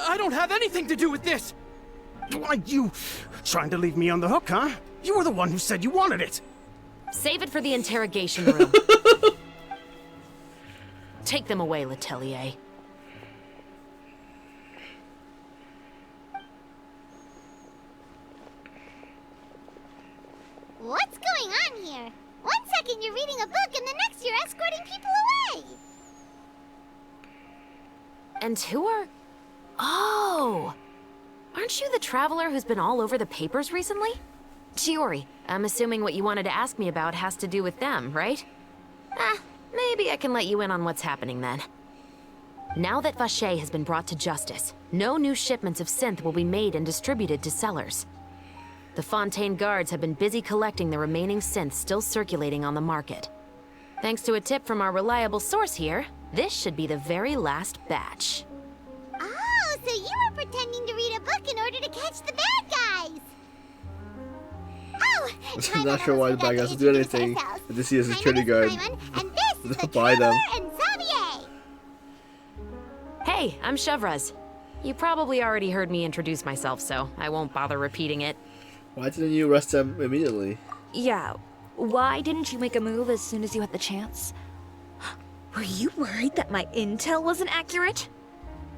I don't have anything to do with this. Why, you trying to leave me on the hook, huh? You were the one who said you wanted it. Save it for the interrogation room. Take them away, Letelier. What's going on here? 1 second you're reading a book and the next you're escorting people away. And who are... Oh! Aren't you the traveler who's been all over the papers recently? Chiori, I'm assuming what you wanted to ask me about has to do with them, right? Maybe I can let you in on what's happening then. Now that Vacher has been brought to justice, no new shipments of synth will be made and distributed to sellers. The Fontaine guards have been busy collecting the remaining synths still circulating on the market. Thanks to a tip from our reliable source here, this should be the very last batch. Oh, so you were pretending to read a book in order to catch the bad guys. Oh, I'm not sure why the bad guys do anything. But this is a security guard. And this is the Buy them. and Xavier. Hey, I'm Chevraz. You probably already heard me introduce myself, so I won't bother repeating it. Why didn't you arrest them immediately? Yeah, why didn't you make a move as soon as you had the chance? Were you worried that my intel wasn't accurate?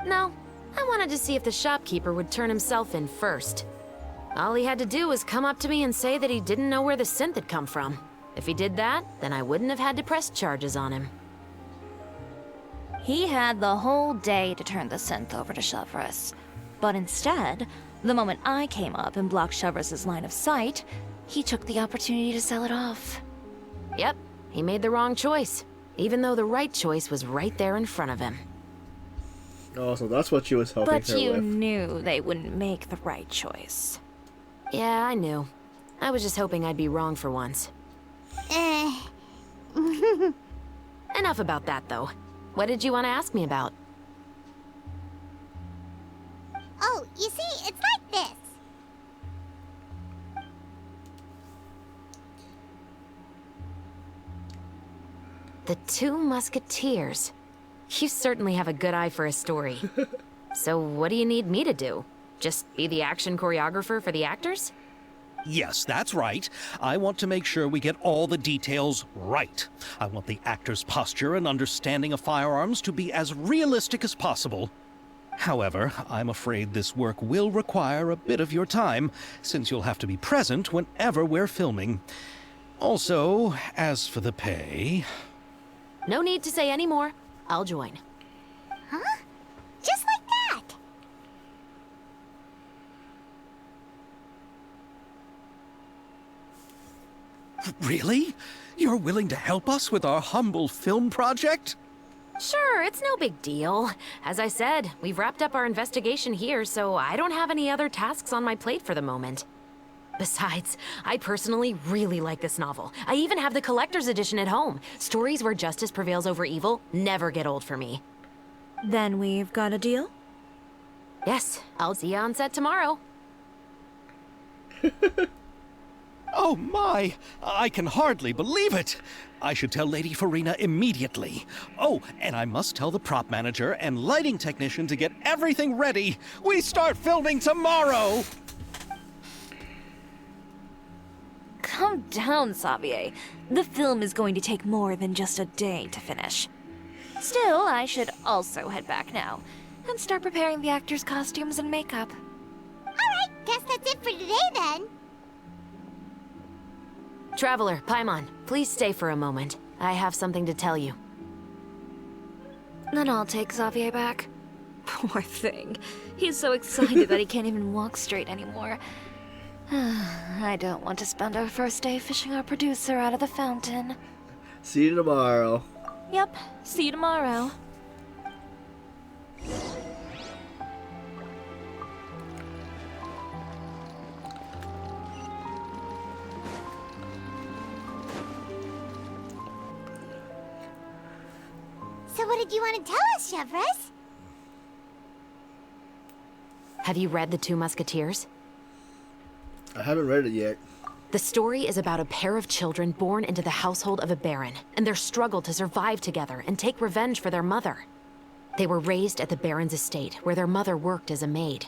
No, I wanted to see if the shopkeeper would turn himself in first. All he had to do was come up to me and say that he didn't know where the synth had come from. If he did that, then I wouldn't have had to press charges on him. He had the whole day to turn the synth over to Chevraz. But instead, the moment I came up and blocked Chevraz's line of sight, he took the opportunity to sell it off. Yep, he made the wrong choice, even though the right choice was right there in front of him. Oh, so that's what she was helping But her you with. knew they wouldn't make the right choice. Yeah, I knew. I was just hoping I'd be wrong for once. Enough about that, though. What did you want to ask me about? Oh, you see, it's like this. The Two Musketeers. You certainly have a good eye for a story. So what do you need me to do? Just be the action choreographer for the actors? Yes, that's right. I want to make sure we get all the details right. I want the actor's posture and understanding of firearms to be as realistic as possible. However, I'm afraid this work will require a bit of your time, since you'll have to be present whenever we're filming. Also, as for the pay... No need to say any more. I'll join. Huh? Just like that. Really? You're willing to help us with our humble film project? Sure, it's no big deal. As I said, we've wrapped up our investigation here, so I don't have any other tasks on my plate for the moment. Besides, I personally really like this novel. I even have the collector's edition at home. Stories where justice prevails over evil never get old for me. Then we've got a deal? Yes, I'll see you on set tomorrow. Oh my! I can hardly believe it! I should tell Lady Farina immediately. Oh, and I must tell the prop manager and lighting technician to get everything ready. We start filming tomorrow! Come Calm down, Xavier. The film is going to take more than just a day to finish. Still, I should also head back now and start preparing the actors' costumes and makeup. Alright, guess that's it for today then. Traveler, Paimon, please stay for a moment. I have something to tell you. Then I'll take Xavier back. Poor thing. He's so excited that he can't even walk straight anymore. I don't want to spend our first day fishing our producer out of the fountain. See you tomorrow. Yep, see you tomorrow. So what did you want to tell us, Chevres? Have you read The Two Musketeers? I haven't read it yet. The story is about a pair of children born into the household of a baron, and their struggle to survive together and take revenge for their mother. They were raised at the baron's estate, where their mother worked as a maid.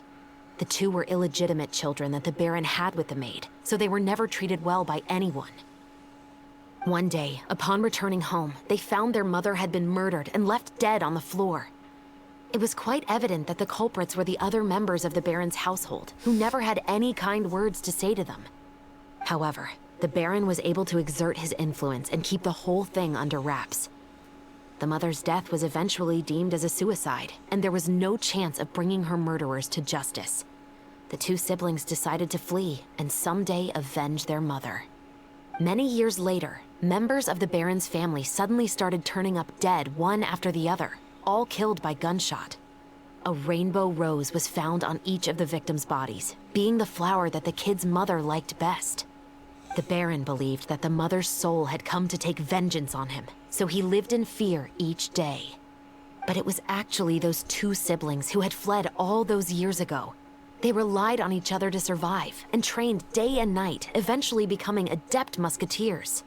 The two were illegitimate children that the baron had with the maid, so they were never treated well by anyone. One day, upon returning home, they found their mother had been murdered and left dead on the floor. It was quite evident that the culprits were the other members of the baron's household, who never had any kind words to say to them. However, the baron was able to exert his influence and keep the whole thing under wraps. The mother's death was eventually deemed as a suicide, and there was no chance of bringing her murderers to justice. The two siblings decided to flee and someday avenge their mother. Many years later, members of the baron's family suddenly started turning up dead one after the other, all killed by gunshot. A rainbow rose was found on each of the victims' bodies, being the flower that the kid's mother liked best. The baron believed that the mother's soul had come to take vengeance on him, so he lived in fear each day. But it was actually those two siblings who had fled all those years ago. They relied on each other to survive, and trained day and night, eventually becoming adept musketeers.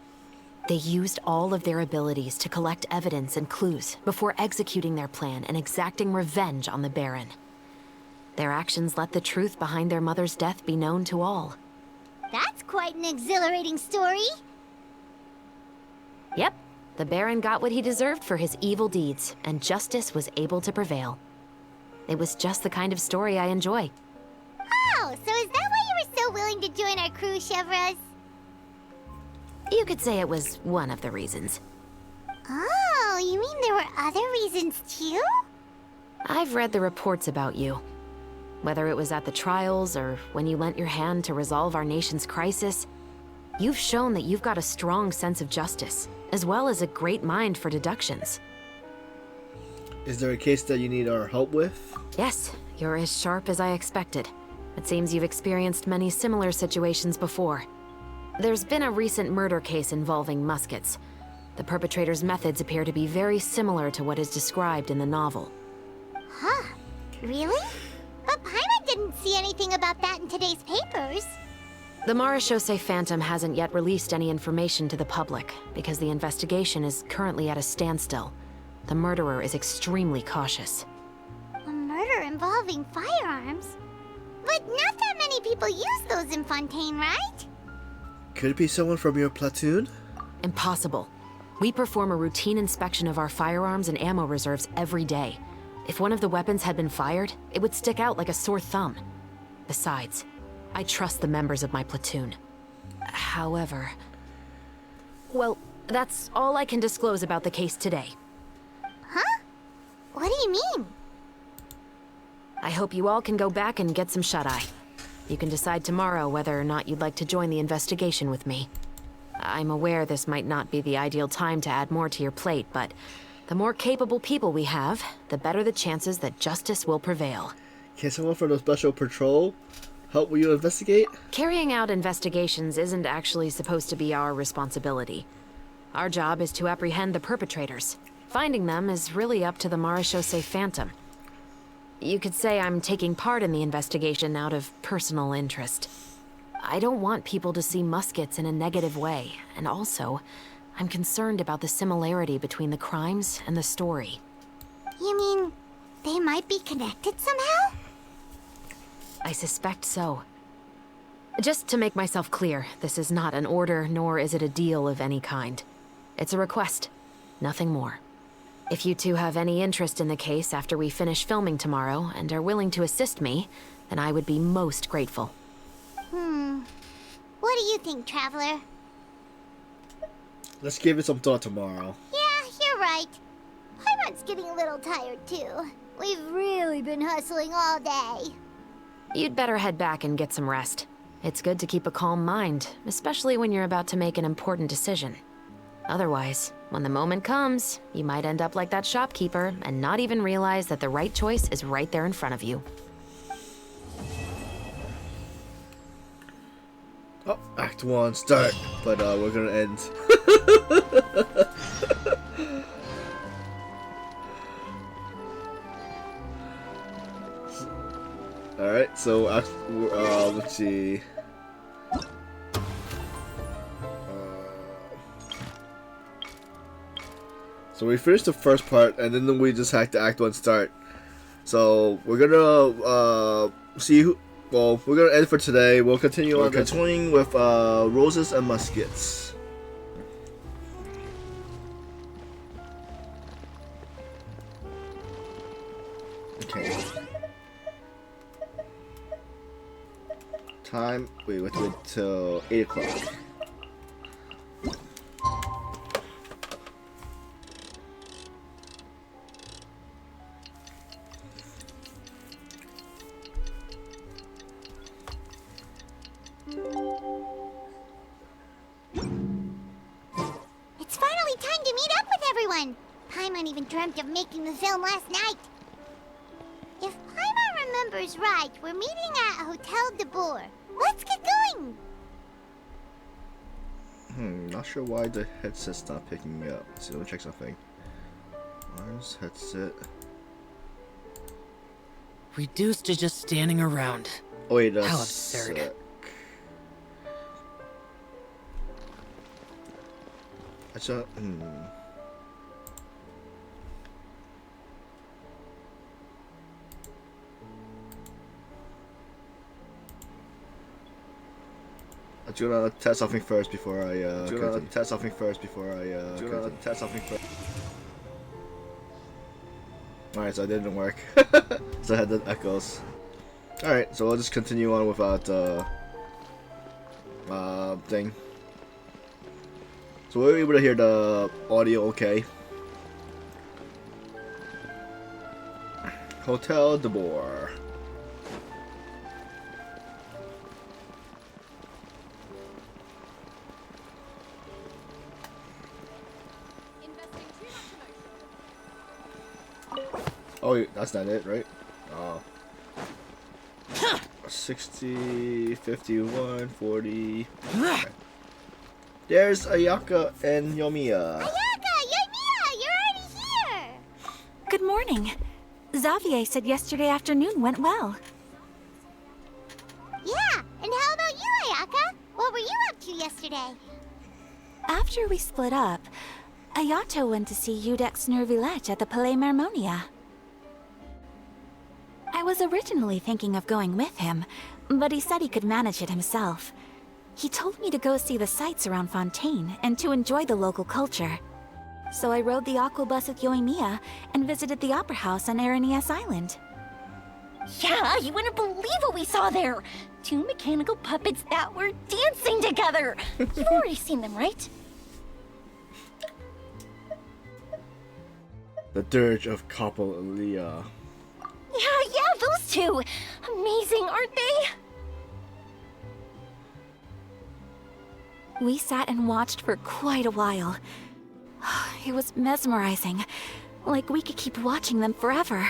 They used all of their abilities to collect evidence and clues before executing their plan and exacting revenge on the baron. Their actions let the truth behind their mother's death be known to all. That's quite an exhilarating story. Yep, the baron got what he deserved for his evil deeds, and justice was able to prevail. It was just the kind of story I enjoy. Oh, so is that why you were so willing to join our crew, Chevres? You could say it was one of the reasons. Oh, you mean there were other reasons too? I've read the reports about you. Whether it was at the trials or when you lent your hand to resolve our nation's crisis, you've shown that you've got a strong sense of justice, as well as a great mind for deductions. Is there a case that you need our help with? Yes, you're as sharp as I expected. It seems you've experienced many similar situations before. There's been a recent murder case involving Muskets. The perpetrator's methods appear to be very similar to what is described in the novel. Huh, really? But Paimon didn't see anything about that in today's papers. The Marechaussee Phantom hasn't yet released any information to the public because the investigation is currently at a standstill. The murderer is extremely cautious. A murder involving firearms? But not that many people use those in Fontaine, right? Could it be someone from your platoon? Impossible. We perform a routine inspection of our firearms and ammo reserves every day. If one of the weapons had been fired, it would stick out like a sore thumb. Besides, I trust the members of my platoon. However... Well, that's all I can disclose about the case today. Huh? What do you mean? I hope you all can go back and get some shut-eye. You can decide tomorrow whether or not you'd like to join the investigation with me. I'm aware this might not be the ideal time to add more to your plate, but the more capable people we have, the better the chances that justice will prevail. Can someone from the Special Patrol help you investigate? Carrying out investigations isn't actually supposed to be our responsibility. Our job is to apprehend the perpetrators. Finding them is really up to the Marechaussee Phantom. You could say I'm taking part in the investigation out of personal interest. I don't want people to see Muskets in a negative way, and also, I'm concerned about the similarity between the crimes and the story. You mean they might be connected somehow? I suspect so. Just to make myself clear, this is not an order, nor is it a deal of any kind. It's a request, nothing more. If you two have any interest in the case after we finish filming tomorrow and are willing to assist me, then I would be most grateful. What do you think, Traveler? Let's give it some thought tomorrow. Yeah, you're right. Paimon's getting a little tired too. We've really been hustling all day. You'd better head back and get some rest. It's good to keep a calm mind, especially when you're about to make an important decision. Otherwise, when the moment comes, you might end up like that shopkeeper and not even realize that the right choice is right there in front of you. Oh, Act 1, start. But we're gonna end. Alright, so let's see. So we finished the first part, and then we just had to Act 1 start. So we're gonna see who. Well, we're gonna end for today. We'll continue on continuing with Roses and Muskets. Okay. Time. We have to wait till 8 o'clock. It's finally time to meet up with everyone. Paimon even dreamt of making the film last night. If Paimon remembers right, we're meeting at Hotel de Boer. Let's get going. Not sure why the headset's not picking me up. So let me check something. Where's headset? Reduced to just standing around. Oh wait, that's How absurd. I saw. I'm gonna test something first before I test something first. Alright, so it didn't work. So I had the echoes. Alright, so we'll just continue on without thing. So we're able to hear the audio okay. Hotel de Boer. Oh, that's not it, right? 60, 51, 40. Okay. There's Ayaka and Yomiya. Ayaka, Yoimiya, you're already here. Good morning. Xavier said yesterday afternoon went well. Yeah, and how about you, Ayaka? What were you up to yesterday? After we split up, Ayato went to see Udex Nervillette at the Palais Mermonia. I was originally thinking of going with him, but he said he could manage it himself. He told me to go see the sights around Fontaine and to enjoy the local culture. So I rode the aqua bus with Yoimiya and visited the opera house on Aranias Island. Yeah, you wouldn't believe what we saw there! 2 mechanical puppets that were dancing together! You've already seen them, right? The Dirge of Copalia. Yeah, those two! Amazing, aren't they? We sat and watched for quite a while. It was mesmerizing. Like we could keep watching them forever.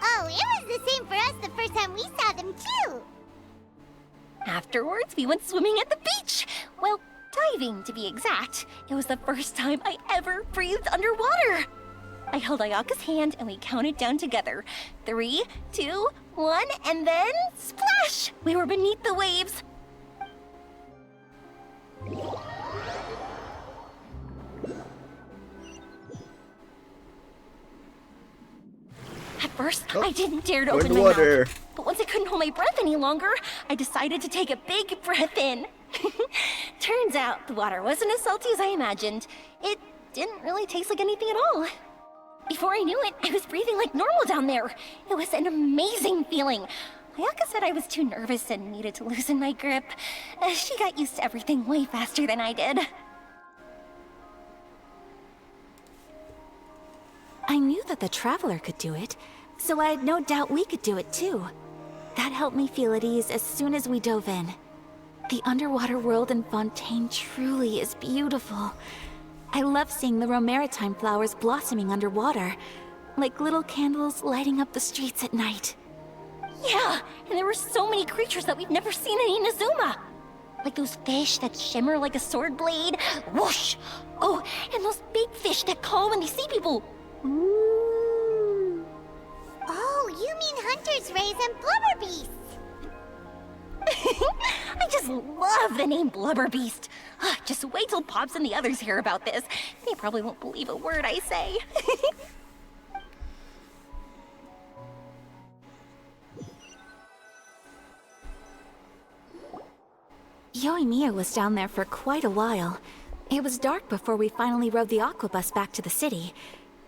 Oh, it was the same for us the first time we saw them too. Afterwards, we went swimming at the beach! Well, diving, to be exact. It was the first time I ever breathed underwater! I held Ayaka's hand and we counted down together. 3, 2, 1, and then splash! We were beneath the waves. At first, Oh, I didn't dare to we're in open the my water. mouth. But once I couldn't hold my breath any longer, I decided to take a big breath in. Turns out the water wasn't as salty as I imagined. It didn't really taste like anything at all. Before I knew it, I was breathing like normal down there. It was an amazing feeling. Ayaka said I was too nervous and needed to loosen my grip. She got used to everything way faster than I did. I knew that the Traveler could do it, so I had no doubt we could do it too. That helped me feel at ease as soon as we dove in. The underwater world in Fontaine truly is beautiful. I love seeing the Romaritime flowers blossoming underwater, like little candles lighting up the streets at night. Yeah, and there were so many creatures that we've never seen in Inazuma. Like those fish that shimmer like a sword blade. Whoosh! Oh, and those big fish that call when they see people. Ooh. Oh, you mean Hunter's Rays and Blubber Beasts. I just love the name Blubber Beast. Just wait till Pops and the others hear about this. They probably won't believe a word I say. Yoimiya was down there for quite a while. It was dark before we finally rode the aquabus back to the city.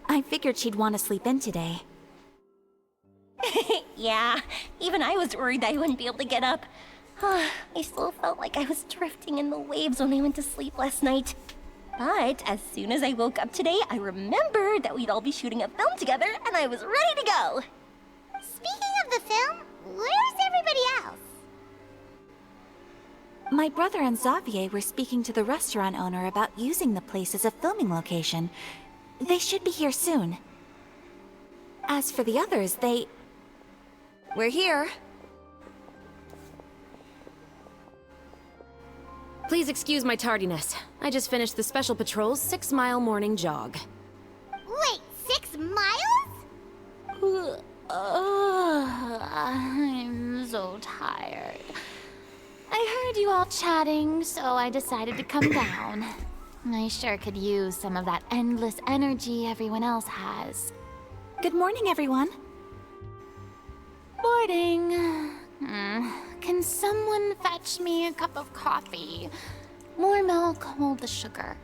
I figured she'd want to sleep in today. Yeah, even I was worried that I wouldn't be able to get up. I still felt like I was drifting in the waves when I went to sleep last night. But as soon as I woke up today, I remembered that we'd all be shooting a film together, and I was ready to go. Speaking of the film, where's everybody else? My brother and Xavier were speaking to the restaurant owner about using the place as a filming location. They should be here soon. As for the others, We're here. Please excuse my tardiness. I just finished the Special Patrol's 6-mile morning jog. Wait, 6 miles? I'm so tired. I heard you all chatting, so I decided to come down. I sure could use some of that endless energy everyone else has. good morning, everyone. Morning. Can someone fetch me a cup of coffee? More milk, hold the sugar.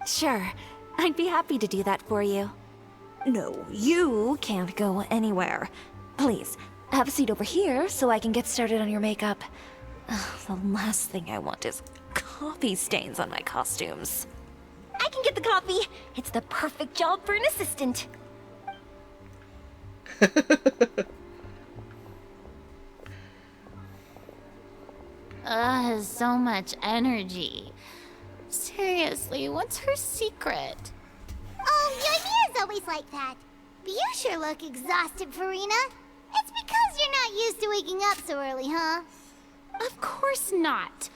Sure, I'd be happy to do that for you. No, you can't go anywhere. Please, have a seat over here so I can get started on your makeup. The last thing I want is coffee stains on my costumes. I can get the coffee. It's the perfect job for an assistant. So much energy. Seriously, what's her secret? Oh, Yoimiya's always like that. But you sure look exhausted, Farina. It's because you're not used to waking up so early, huh? Of course not.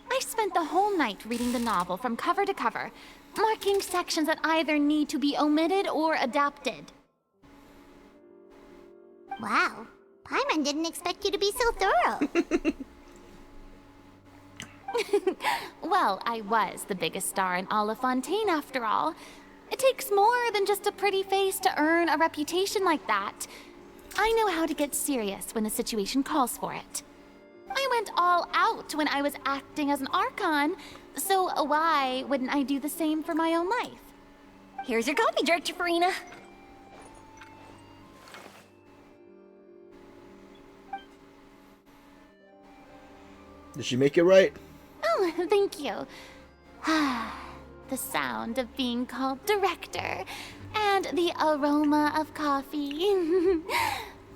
I spent the whole night reading the novel from cover to cover, marking sections that either need to be omitted or adapted. Wow, Paimon didn't expect you to be so thorough. Well, I was the biggest star in all of Fontaine after all. It takes more than just a pretty face to earn a reputation like that. I know how to get serious when the situation calls for it. I went all out when I was acting as an Archon, so why wouldn't I do the same for my own life? Here's your coffee, Director Farina. Did she make it right? Oh, thank you. The sound of being called director and the aroma of coffee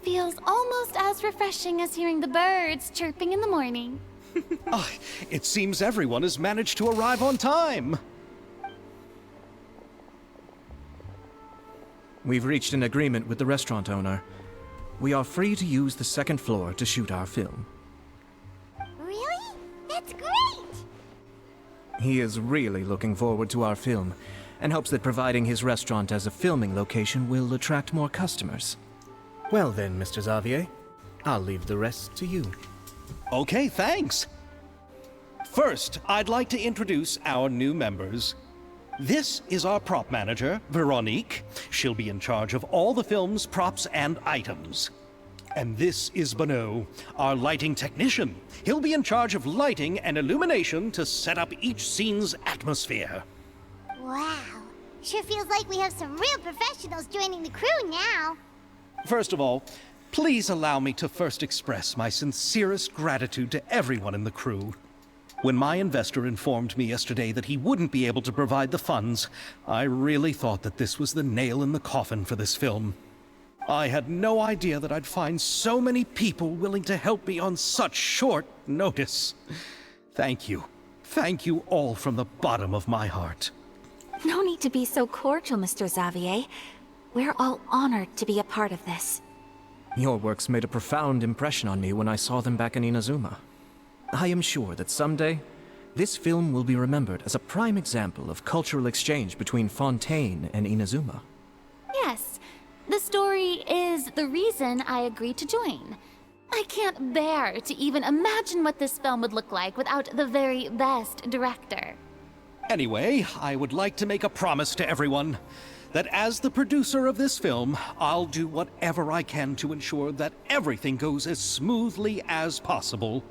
feels almost as refreshing as hearing the birds chirping in the morning. It seems everyone has managed to arrive on time. We've reached an agreement with the restaurant owner. We are free to use the second floor to shoot our film. Really? That's great! He is really looking forward to our film, and hopes that providing his restaurant as a filming location will attract more customers. Well then, Mr. Xavier, I'll leave the rest to you. Okay, thanks. First, I'd like to introduce our new members. This is our prop manager, Veronique. She'll be in charge of all the film's props and items. And this is Bonneau, our lighting technician. He'll be in charge of lighting and illumination to set up each scene's atmosphere. Wow. Sure feels like we have some real professionals joining the crew now. First of all, please allow me to first express my sincerest gratitude to everyone in the crew. When my investor informed me yesterday that he wouldn't be able to provide the funds, I really thought that this was the nail in the coffin for this film. I had no idea that I'd find so many people willing to help me on such short notice. Thank you. Thank you all from the bottom of my heart. No need to be so cordial, Mr. Xavier. We're all honored to be a part of this. Your works made a profound impression on me when I saw them back in Inazuma. I am sure that someday, this film will be remembered as a prime example of cultural exchange between Fontaine and Inazuma. Yes, the story is the reason I agreed to join. I can't bear to even imagine what this film would look like without the very best director. Anyway, I would like to make a promise to everyone that as the producer of this film, I'll do whatever I can to ensure that everything goes as smoothly as possible.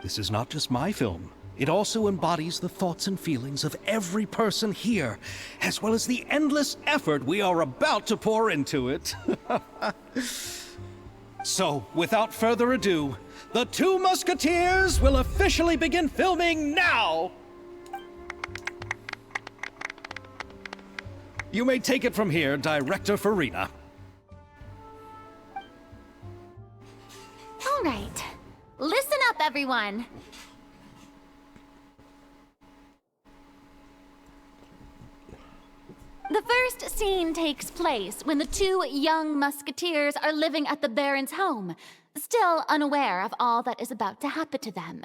This is not just my film. It also embodies the thoughts and feelings of every person here, as well as the endless effort we are about to pour into it. So, without further ado, the Two Musketeers will officially begin filming now! You may take it from here, Director Farina. All right. Listen up, everyone. The first scene takes place when the two young musketeers are living at the Baron's home, still unaware of all that is about to happen to them.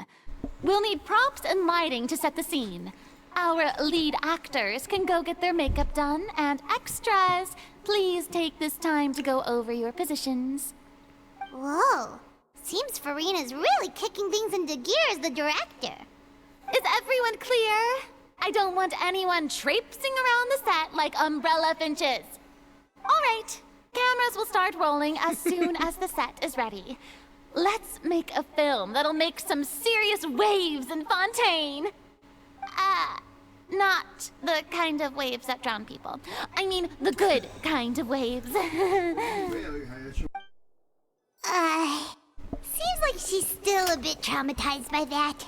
We'll need props and lighting to set the scene. Our lead actors can go get their makeup done, and extras, please take this time to go over your positions. Whoa. Seems Farina's really kicking things into gear as the director. Is everyone clear? I don't want anyone traipsing around the set like umbrella finches. All right, cameras will start rolling as soon as the set is ready. Let's make a film that'll make some serious waves in Fontaine. Not the kind of waves that drown people. I mean, the good kind of waves. Seems like she's still a bit traumatized by that.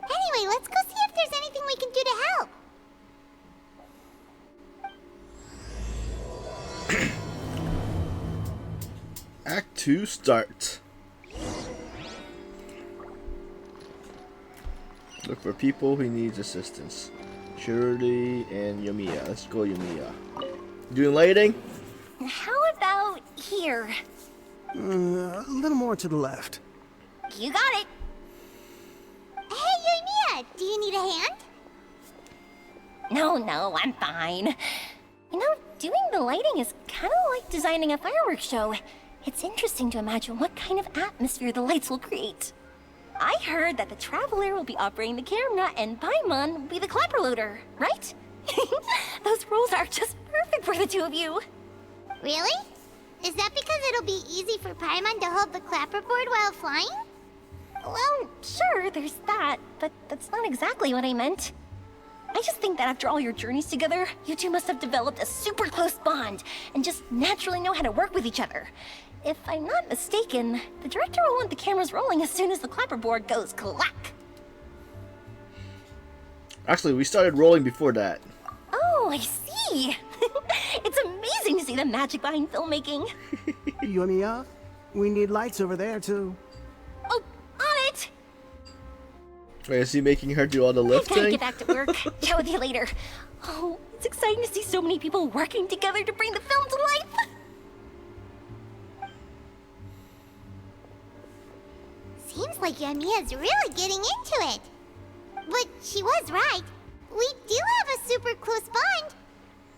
Anyway, let's go see if there's anything we can do to help. Act 2 start. Look for people who needs assistance. Shirley and Yomiya. Let's go, Yomiya. Doing lighting? How about here? A little more to the left. You got it. Hey, Yoimiya, do you need a hand? No, I'm fine. You know, doing the lighting is kind of like designing a fireworks show. It's interesting to imagine what kind of atmosphere the lights will create. I heard that the Traveler will be operating the camera and Paimon will be the clapper loader, right? Those roles are just perfect for the two of you. Really? Is that because it'll be easy for Paimon to hold the clapperboard while flying? Well, sure, there's that, but that's not exactly what I meant. I just think that after all your journeys together, you two must have developed a super close bond and just naturally know how to work with each other. If I'm not mistaken, the director will want the cameras rolling as soon as the clapperboard goes clack. Actually, we started rolling before that. Oh, I see. It's amazing to see the magic behind filmmaking. Yomiya, we need lights over there too. Oh, on it! Wait, is he making her do all the I gotta lifting? get back to work. Chat with you later. Oh, it's exciting to see so many people working together to bring the film to life. Seems like Yoimiya's really getting into it. But she was right. We do have a super close bond,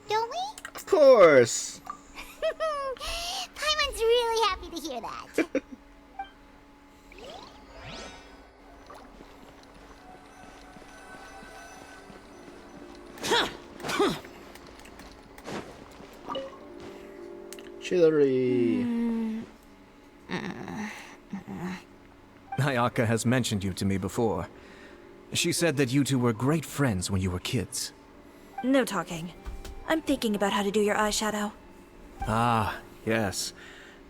don't we? Of course. Paimon's really happy to hear that. Chillery. Ayaka has mentioned you to me before. She said that you two were great friends when you were kids. No talking. I'm thinking about how to do your eyeshadow. Ah, yes.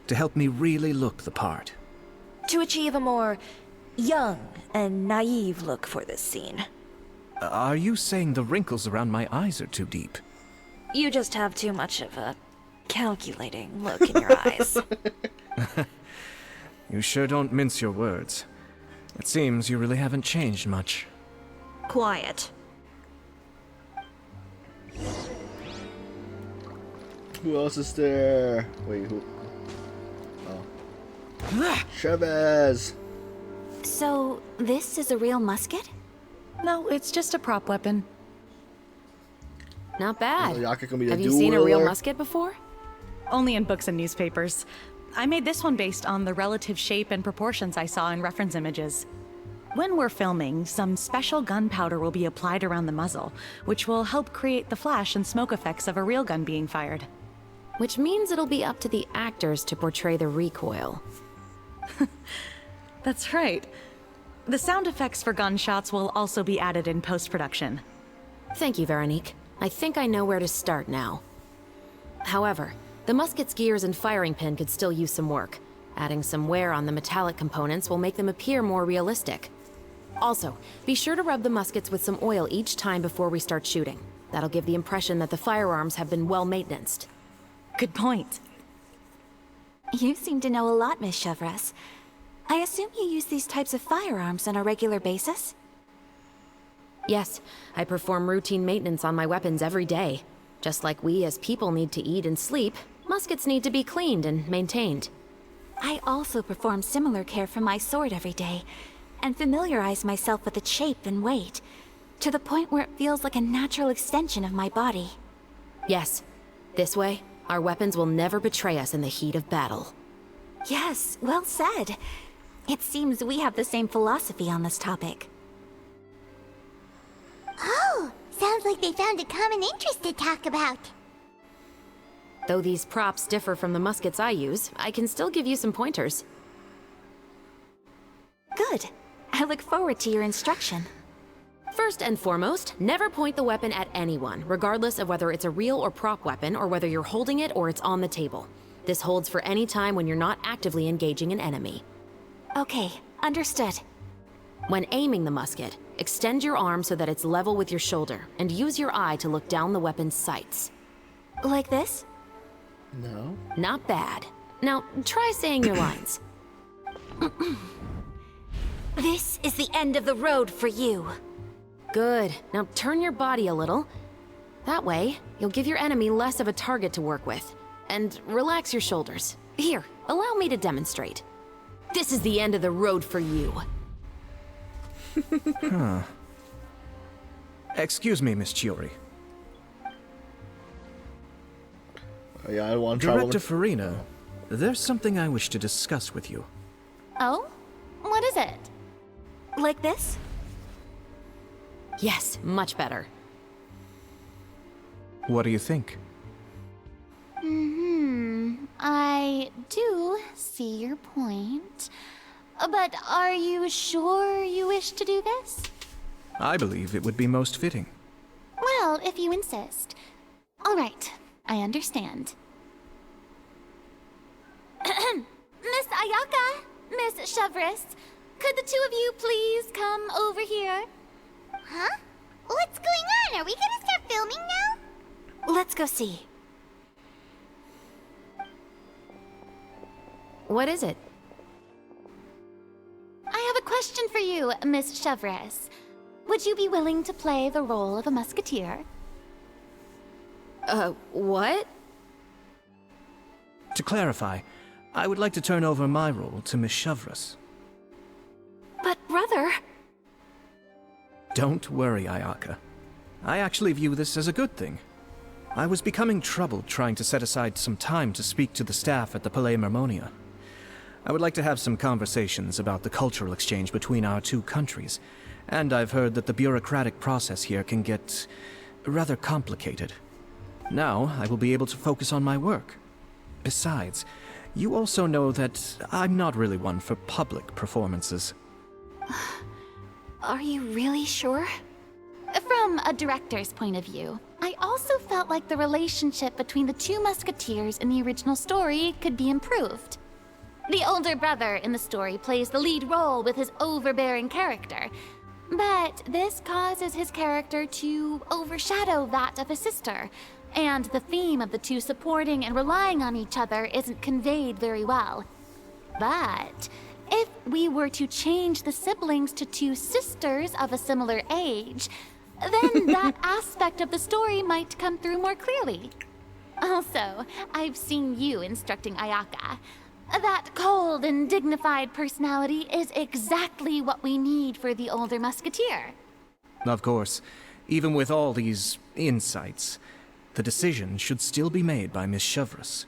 To help me really look the part. To achieve a more young and naive look for this scene. Are you saying the wrinkles around my eyes are too deep? You just have too much of a calculating look in your eyes. You sure don't mince your words. It seems you really haven't changed much. Quiet. Who else is there? Wait, who? Oh. Chavez! So, this is a real musket? No, it's just a prop weapon. Not bad. Ayaka can be a Have you seen a real dueler. musket before? Only in books and newspapers. I made this one based on the relative shape and proportions I saw in reference images. When we're filming, some special gunpowder will be applied around the muzzle, which will help create the flash and smoke effects of a real gun being fired. Which means it'll be up to the actors to portray the recoil. That's right. The sound effects for gunshots will also be added in post-production. Thank you, Veronique. I think I know where to start now. However, the musket's gears and firing pin could still use some work. Adding some wear on the metallic components will make them appear more realistic. Also, be sure to rub the muskets with some oil each time before we start shooting. That'll give the impression that the firearms have been well maintained. Good point. You seem to know a lot, Miss Chevres. I assume you use these types of firearms on a regular basis? Yes, I perform routine maintenance on my weapons every day. Just like we as people need to eat and sleep, muskets need to be cleaned and maintained. I also perform similar care for my sword every day, and familiarize myself with its shape and weight, to the point where it feels like a natural extension of my body. Yes, this way, our weapons will never betray us in the heat of battle. Yes, well said. It seems we have the same philosophy on this topic. Oh, sounds like they found a common interest to talk about. Though these props differ from the muskets I use, I can still give you some pointers. Good. I look forward to your instruction. First and foremost, never point the weapon at anyone, regardless of whether it's a real or prop weapon, or whether you're holding it or it's on the table. This holds for any time when you're not actively engaging an enemy. Okay, understood. When aiming the musket, extend your arm so that it's level with your shoulder, and use your eye to look down the weapon's sights. Like this? No. Not bad. Now, try saying your lines. This is the end of the road for you. Good. Now turn your body a little. That way, you'll give your enemy less of a target to work with. And relax your shoulders. Here, allow me to demonstrate. This is the end of the road for you. Huh. Excuse me, Miss Chiori. Yeah, I want to try Director Farina, there's something I wish to discuss with you. Oh? What is it? Like this? Yes, much better. What do you think? I do see your point. But are you sure you wish to do this? I believe it would be most fitting. Well, if you insist. All right, I understand. Miss Ayaka, Miss Chevres, could the two of you please come over here? Huh? What's going on? Are we gonna start filming now? Let's go see. What is it? I have a question for you, Miss Chevres. Would you be willing to play the role of a musketeer? What? To clarify, I would like to turn over my role to Miss Chevres. But brother... Don't worry, Ayaka. I actually view this as a good thing. I was becoming troubled trying to set aside some time to speak to the staff at the Palais Mermonia. I would like to have some conversations about the cultural exchange between our two countries, and I've heard that the bureaucratic process here can get rather complicated. Now, I will be able to focus on my work. Besides, you also know that I'm not really one for public performances. Are you really sure? From a director's point of view, I also felt like the relationship between the two musketeers in the original story could be improved. The older brother in the story plays the lead role with his overbearing character, but this causes his character to overshadow that of his sister, and the theme of the two supporting and relying on each other isn't conveyed very well. But if we were to change the siblings to two sisters of a similar age, then that aspect of the story might come through more clearly. Also, I've seen you instructing Ayaka. That cold and dignified personality is exactly what we need for the older musketeer. Of course, even with all these insights, the decision should still be made by Miss Chevreuse.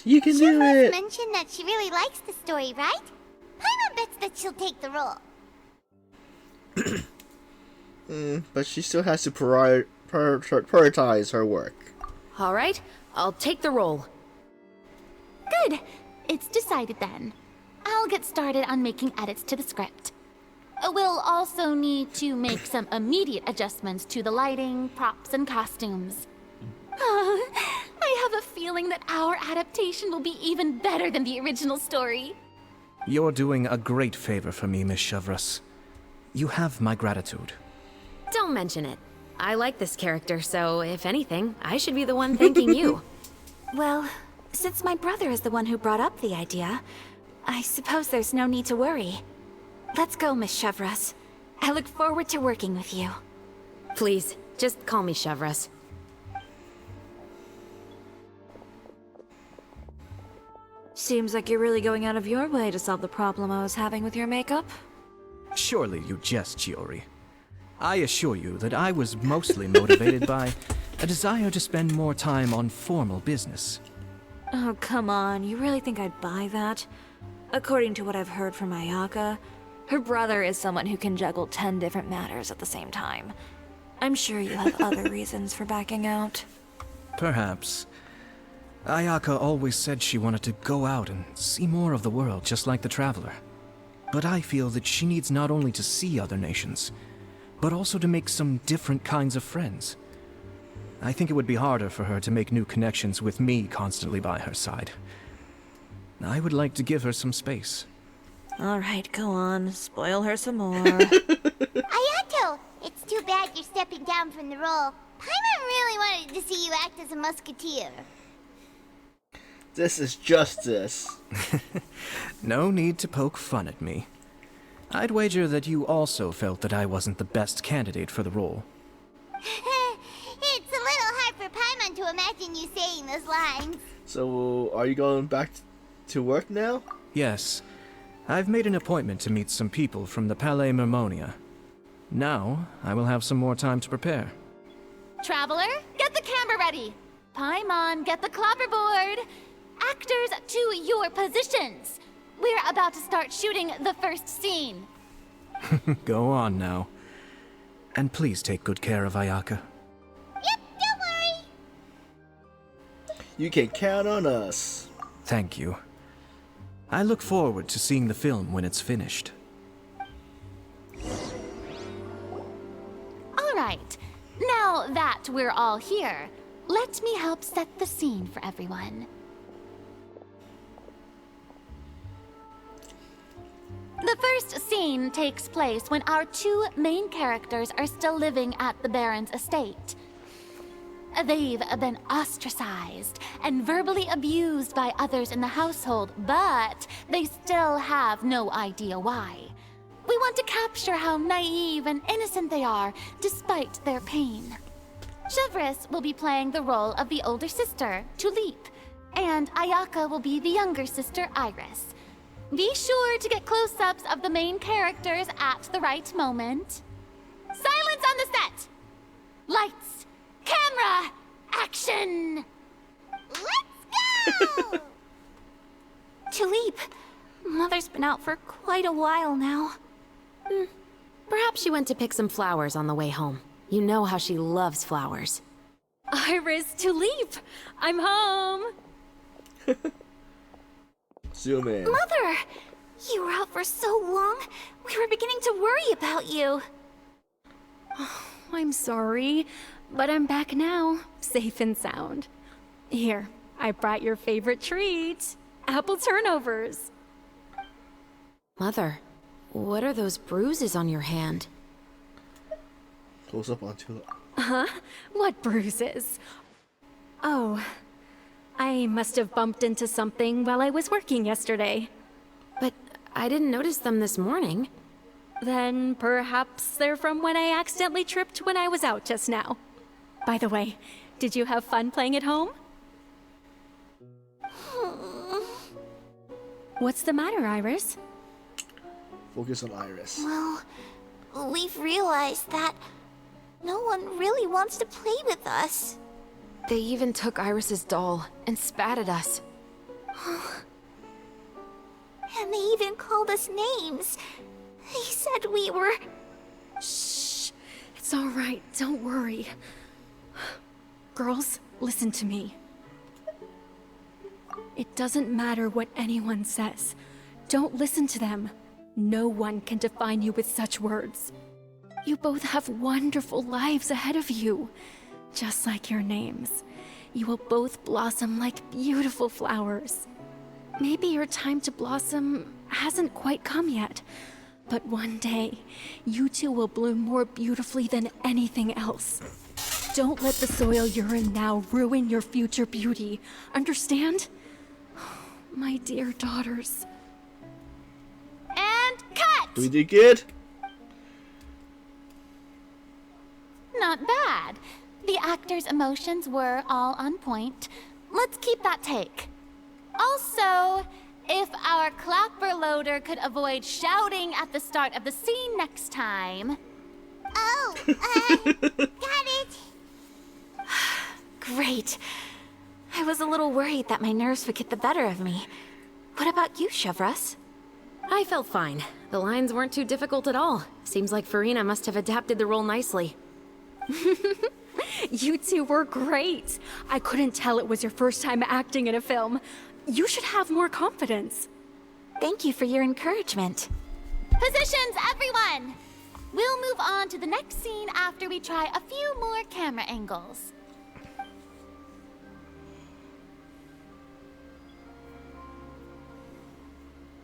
You can do it! mentioned that she really likes the story, right? Paimon bets that she'll take the role. But she still has to prioritize her work. All right, I'll take the role. Good. It's decided then. I'll get started on making edits to the script. We'll also need to make some immediate adjustments to the lighting, props, and costumes. I have a feeling that our adaptation will be even better than the original story. You're doing a great favor for me, Miss Chevreuse. You have my gratitude. Don't mention it. I like this character, so if anything, I should be the one thanking you. Well, since my brother is the one who brought up the idea, I suppose there's no need to worry. Let's go, Miss Chevreuse. I look forward to working with you. Please, just call me Chevreuse. Seems like you're really going out of your way to solve the problem I was having with your makeup. Surely you jest, Chiori. I assure you that I was mostly motivated by a desire to spend more time on formal business. Oh, come on. You really think I'd buy that? According to what I've heard from Ayaka, her brother is someone who can juggle 10 different matters at the same time. I'm sure you have other reasons for backing out. Perhaps. Ayaka always said she wanted to go out and see more of the world, just like the Traveler. But I feel that she needs not only to see other nations, but also to make some different kinds of friends. I think it would be harder for her to make new connections with me constantly by her side. I would like to give her some space. Alright, go on. Spoil her some more. Ayato, it's too bad you're stepping down from the role. Paimon really wanted to see you act as a musketeer. This is justice. No need to poke fun at me. I'd wager that you also felt that I wasn't the best candidate for the role. It's a little hard for Paimon to imagine you saying those lines. So, are you going back to work now? Yes. I've made an appointment to meet some people from the Palais Mermonia. Now, I will have some more time to prepare. Traveler, get the camera ready. Paimon, get the clapperboard. Actors, to your positions. We're about to start shooting the first scene. Go on now. And please take good care of Ayaka. Yep, don't worry. You can count on us. Thank you. I look forward to seeing the film when it's finished. All right. Now that we're all here, let me help set the scene for everyone. The first scene takes place when our two main characters are still living at the Baron's estate. They've been ostracized and verbally abused by others in the household, but they still have no idea why. We want to capture how naive and innocent they are, despite their pain. Chevreuse will be playing the role of the older sister, Tulip, and Ayaka will be the younger sister, Iris. Be sure to get close-ups of the main characters at the right moment. Silence on the set! Lights, camera, action! Let's go! Tulip, Mother's been out for quite a while now. Perhaps she went to pick some flowers on the way home. You know how she loves flowers. Iris, Tulip! I'm home! Zoom in. Mother! You were out for so long, we were beginning to worry about you. I'm sorry, but I'm back now, safe and sound. Here, I brought your favorite treat, apple turnovers. Mother, what are those bruises on your hand? Close up on Tulip. Huh? What bruises? Oh, I must have bumped into something while I was working yesterday. But I didn't notice them this morning. Then perhaps they're from when I accidentally tripped when I was out just now. By the way, did you have fun playing at home? What's the matter, Iris? Focus on Iris. Well, we've realized that no one really wants to play with us. They even took Iris's doll and spat at us. And they even called us names. They said we were... Shh. It's all right. Don't worry. Girls, listen to me. It doesn't matter what anyone says. Don't listen to them. No one can define you with such words. You both have wonderful lives ahead of you. Just like your names. You will both blossom like beautiful flowers. Maybe your time to blossom hasn't quite come yet. But one day, you two will bloom more beautifully than anything else. Don't let the soil you're in now ruin your future beauty. Understand? My dear daughters. And cut! 3D kid? Not bad. The actor's emotions were all on point. Let's keep that take. Also, if our clapper loader could avoid shouting at the start of the scene next time. Oh, got it. Great. I was a little worried that my nerves would get the better of me. What about you, Chevros? I felt fine. The lines weren't too difficult at all. Seems like Farina must have adapted the role nicely. You two were great. I couldn't tell it was your first time acting in a film. You should have more confidence. Thank you for your encouragement. Positions, everyone! We'll move on to the next scene after we try a few more camera angles.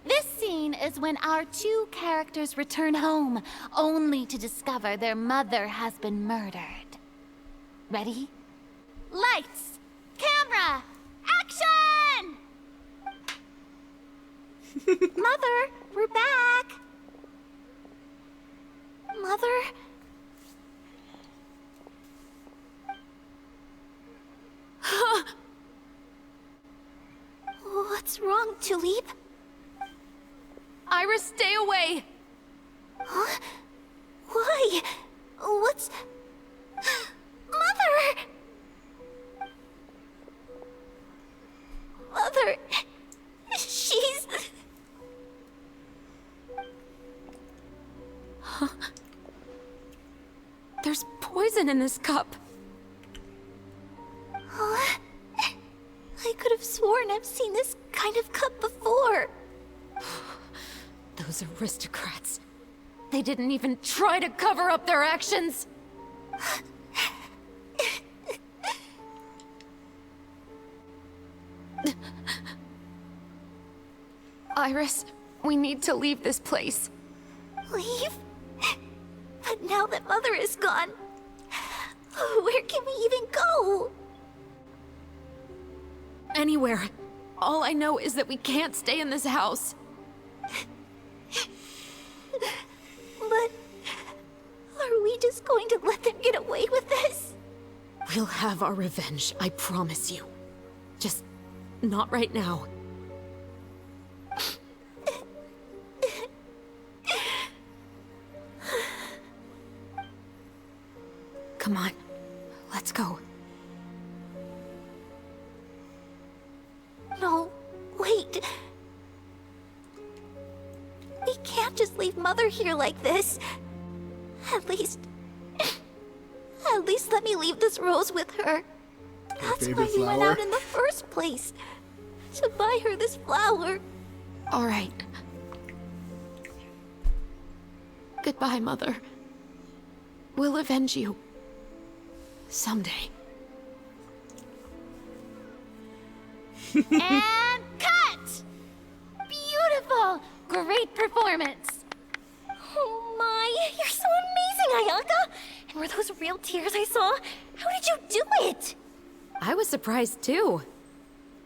This scene is when our two characters return home, only to discover their mother has been murdered. Ready? Lights! Camera! Action! Mother, we're back! Mother? What's wrong, Tulip? Iris, stay away! Huh? Why? What's... Mother! Mother... She's... Huh? There's poison in this cup. Huh? I could have sworn I've seen this kind of cup before. Those aristocrats. They didn't even try to cover up their actions. Iris, we need to leave this place. Leave? But now that Mother is gone, where can we even go? Anywhere. All I know is that we can't stay in this house. But are we just going to let them get away with this? We'll have our revenge, I promise you. Just not right now. Come on, let's go. No, wait. We can't just leave Mother here like this. At least let me leave this rose with her. That's why we went out in the first place. To buy her this flower. All right. Goodbye, Mother. We'll avenge you. Someday. And cut! Beautiful! Great performance! Oh my, you're so amazing, Ayaka! And were those real tears I saw? How did you do it? I was surprised too.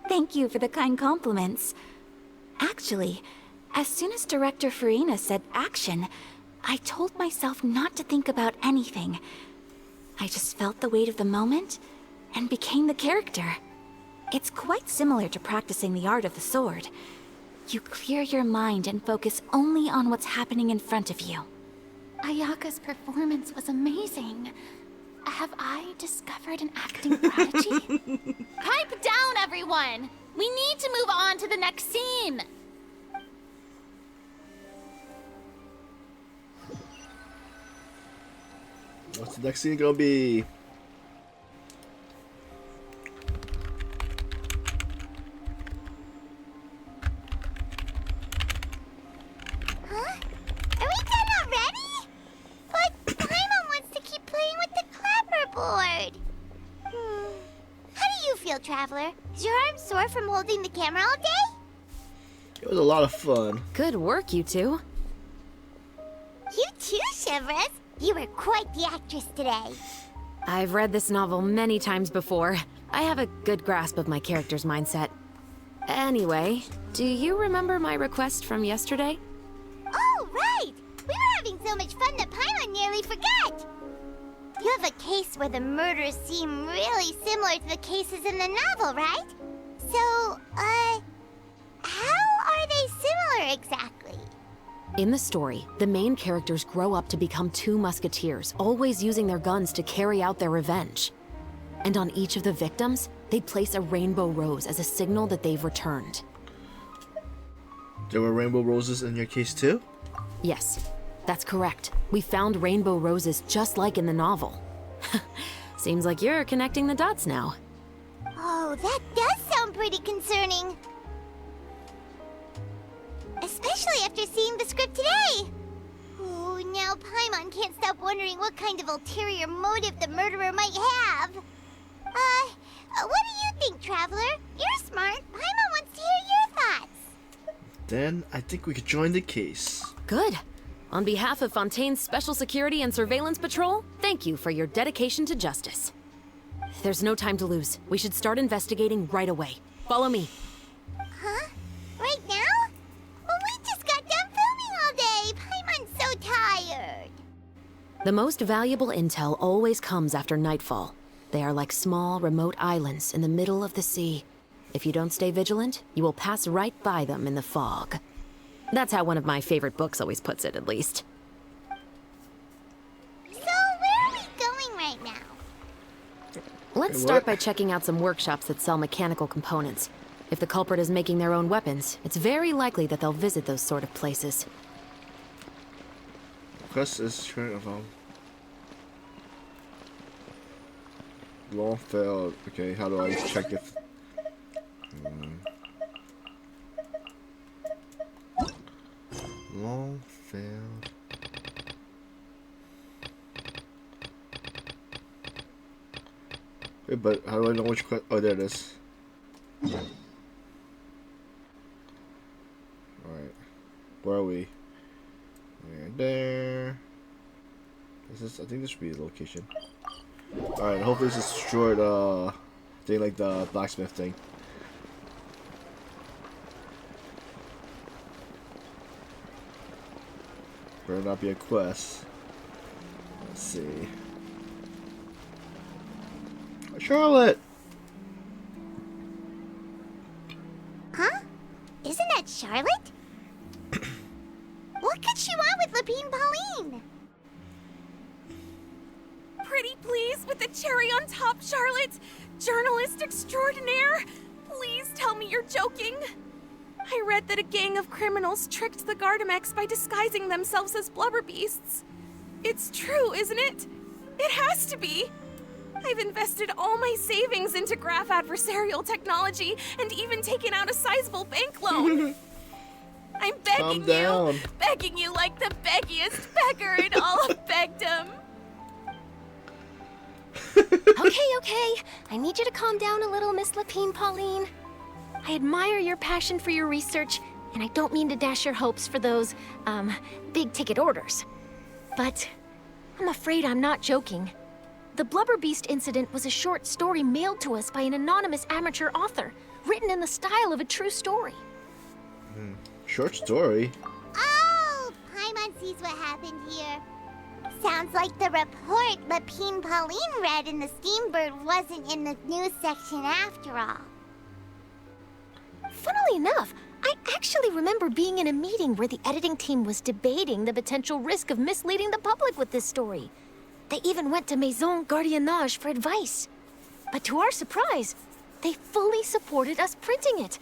Thank you for the kind compliments. Actually, as soon as Director Farina said action, I told myself not to think about anything. I just felt the weight of the moment and became the character. It's quite similar to practicing the art of the sword. You clear your mind and focus only on what's happening in front of you. Ayaka's performance was amazing. Have I discovered an acting prodigy? Pipe down, everyone! We need to move on to the next scene! What's the next scene gonna be? Huh? Are we done already? But Paimon wants to keep playing with the clapperboard. How do you feel, Traveler? Is your arm sore from holding the camera all day? It was a lot of fun. Good work, you two. You too, Shivers. You were quite the actress today. I've read this novel many times before. I have a good grasp of my character's mindset. Anyway, do you remember my request from yesterday? Oh, right! We were having so much fun that Paimon nearly forgot! You have a case where the murders seem really similar to the cases in the novel, right? So, how are they similar exactly? In the story, the main characters grow up to become two musketeers, always using their guns to carry out their revenge. And on each of the victims, they place a rainbow rose as a signal that they've returned. There were rainbow roses in your case too? Yes, that's correct. We found rainbow roses just like in the novel. Seems like you're connecting the dots now. Oh, that does sound pretty concerning. Especially after seeing the script today. Oh, now Paimon can't stop wondering what kind of ulterior motive the murderer might have. What do you think, Traveler? You're smart. Paimon wants to hear your thoughts. Then I think we could join the case. Good. On behalf of Fontaine's Special Security and Surveillance Patrol, thank you for your dedication to justice. There's no time to lose. We should start investigating right away. Follow me. Huh? Right now? Well, we just got done filming all day. Paimon's so tired. The most valuable intel always comes after nightfall. They are like small, remote islands in the middle of the sea. If you don't stay vigilant, you will pass right by them in the fog. That's how one of my favorite books always puts it, at least. So, where are we going right now? Let's start by checking out some workshops that sell mechanical components. If the culprit is making their own weapons, it's very likely that they'll visit those sort of places. Quest is short of long failed. Okay, how do I check if long failed? Wait, but how do I know which quest? Oh, there it is. Alright. Where are we? We're there. This is, I think this should be the location. Alright, hopefully this is short thing like the blacksmith thing. Better not be a quest. Let's see. Charlotte! Huh? Isn't that Charlotte? What could she want with Lapine Pauline? Pretty please with the cherry on top, Charlotte. Journalist extraordinaire. Please tell me you're joking. I read that a gang of criminals tricked the Gardamex by disguising themselves as blubber beasts. It's true, isn't it? It has to be. I've invested all my savings into graph adversarial technology and even taken out a sizable bank loan. I'm begging you like the beggiest beggar in all of begdom. Okay. I need you to calm down a little, Miss Lapine Pauline. I admire your passion for your research, and I don't mean to dash your hopes for those, big-ticket orders. But I'm afraid I'm not joking. The Blubber Beast incident was a short story mailed to us by an anonymous amateur author, written in the style of a true story. Short story? Oh, Paimon sees what happened here. Sounds like the report Lapine Pauline read in the Steambird wasn't in the news section after all. Funnily enough, I actually remember being in a meeting where the editing team was debating the potential risk of misleading the public with this story. They even went to Maison Gardiennage for advice. But to our surprise, they fully supported us printing it.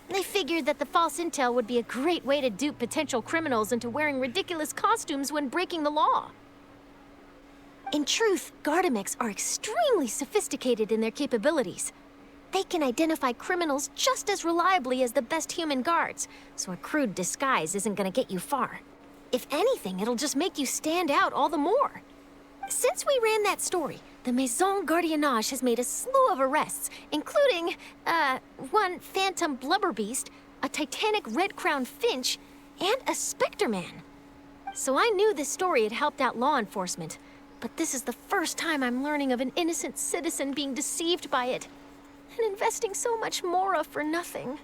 They figured that the false intel would be a great way to dupe potential criminals into wearing ridiculous costumes when breaking the law. In truth, Gardamex are extremely sophisticated in their capabilities. They can identify criminals just as reliably as the best human guards, so a crude disguise isn't gonna get you far. If anything, it'll just make you stand out all the more. Since we ran that story, the Maison Gardiennage has made a slew of arrests, including, one phantom blubber beast, a titanic red-crowned finch, and a specter man. So I knew this story had helped out law enforcement, but this is the first time I'm learning of an innocent citizen being deceived by it, and investing so much mora for nothing.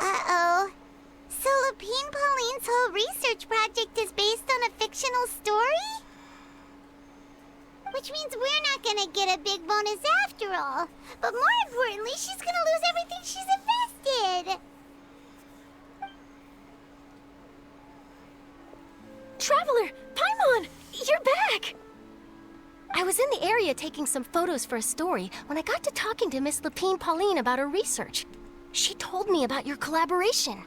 Uh-oh. So Lapine Pauline's whole research project is based on a fictional story? Which means we're not gonna get a big bonus after all. But more importantly, she's gonna lose everything she's invested. Traveler! Paimon! You're back! I was in the area taking some photos for a story when I got to talking to Miss Lapine Pauline about her research. She told me about your collaboration.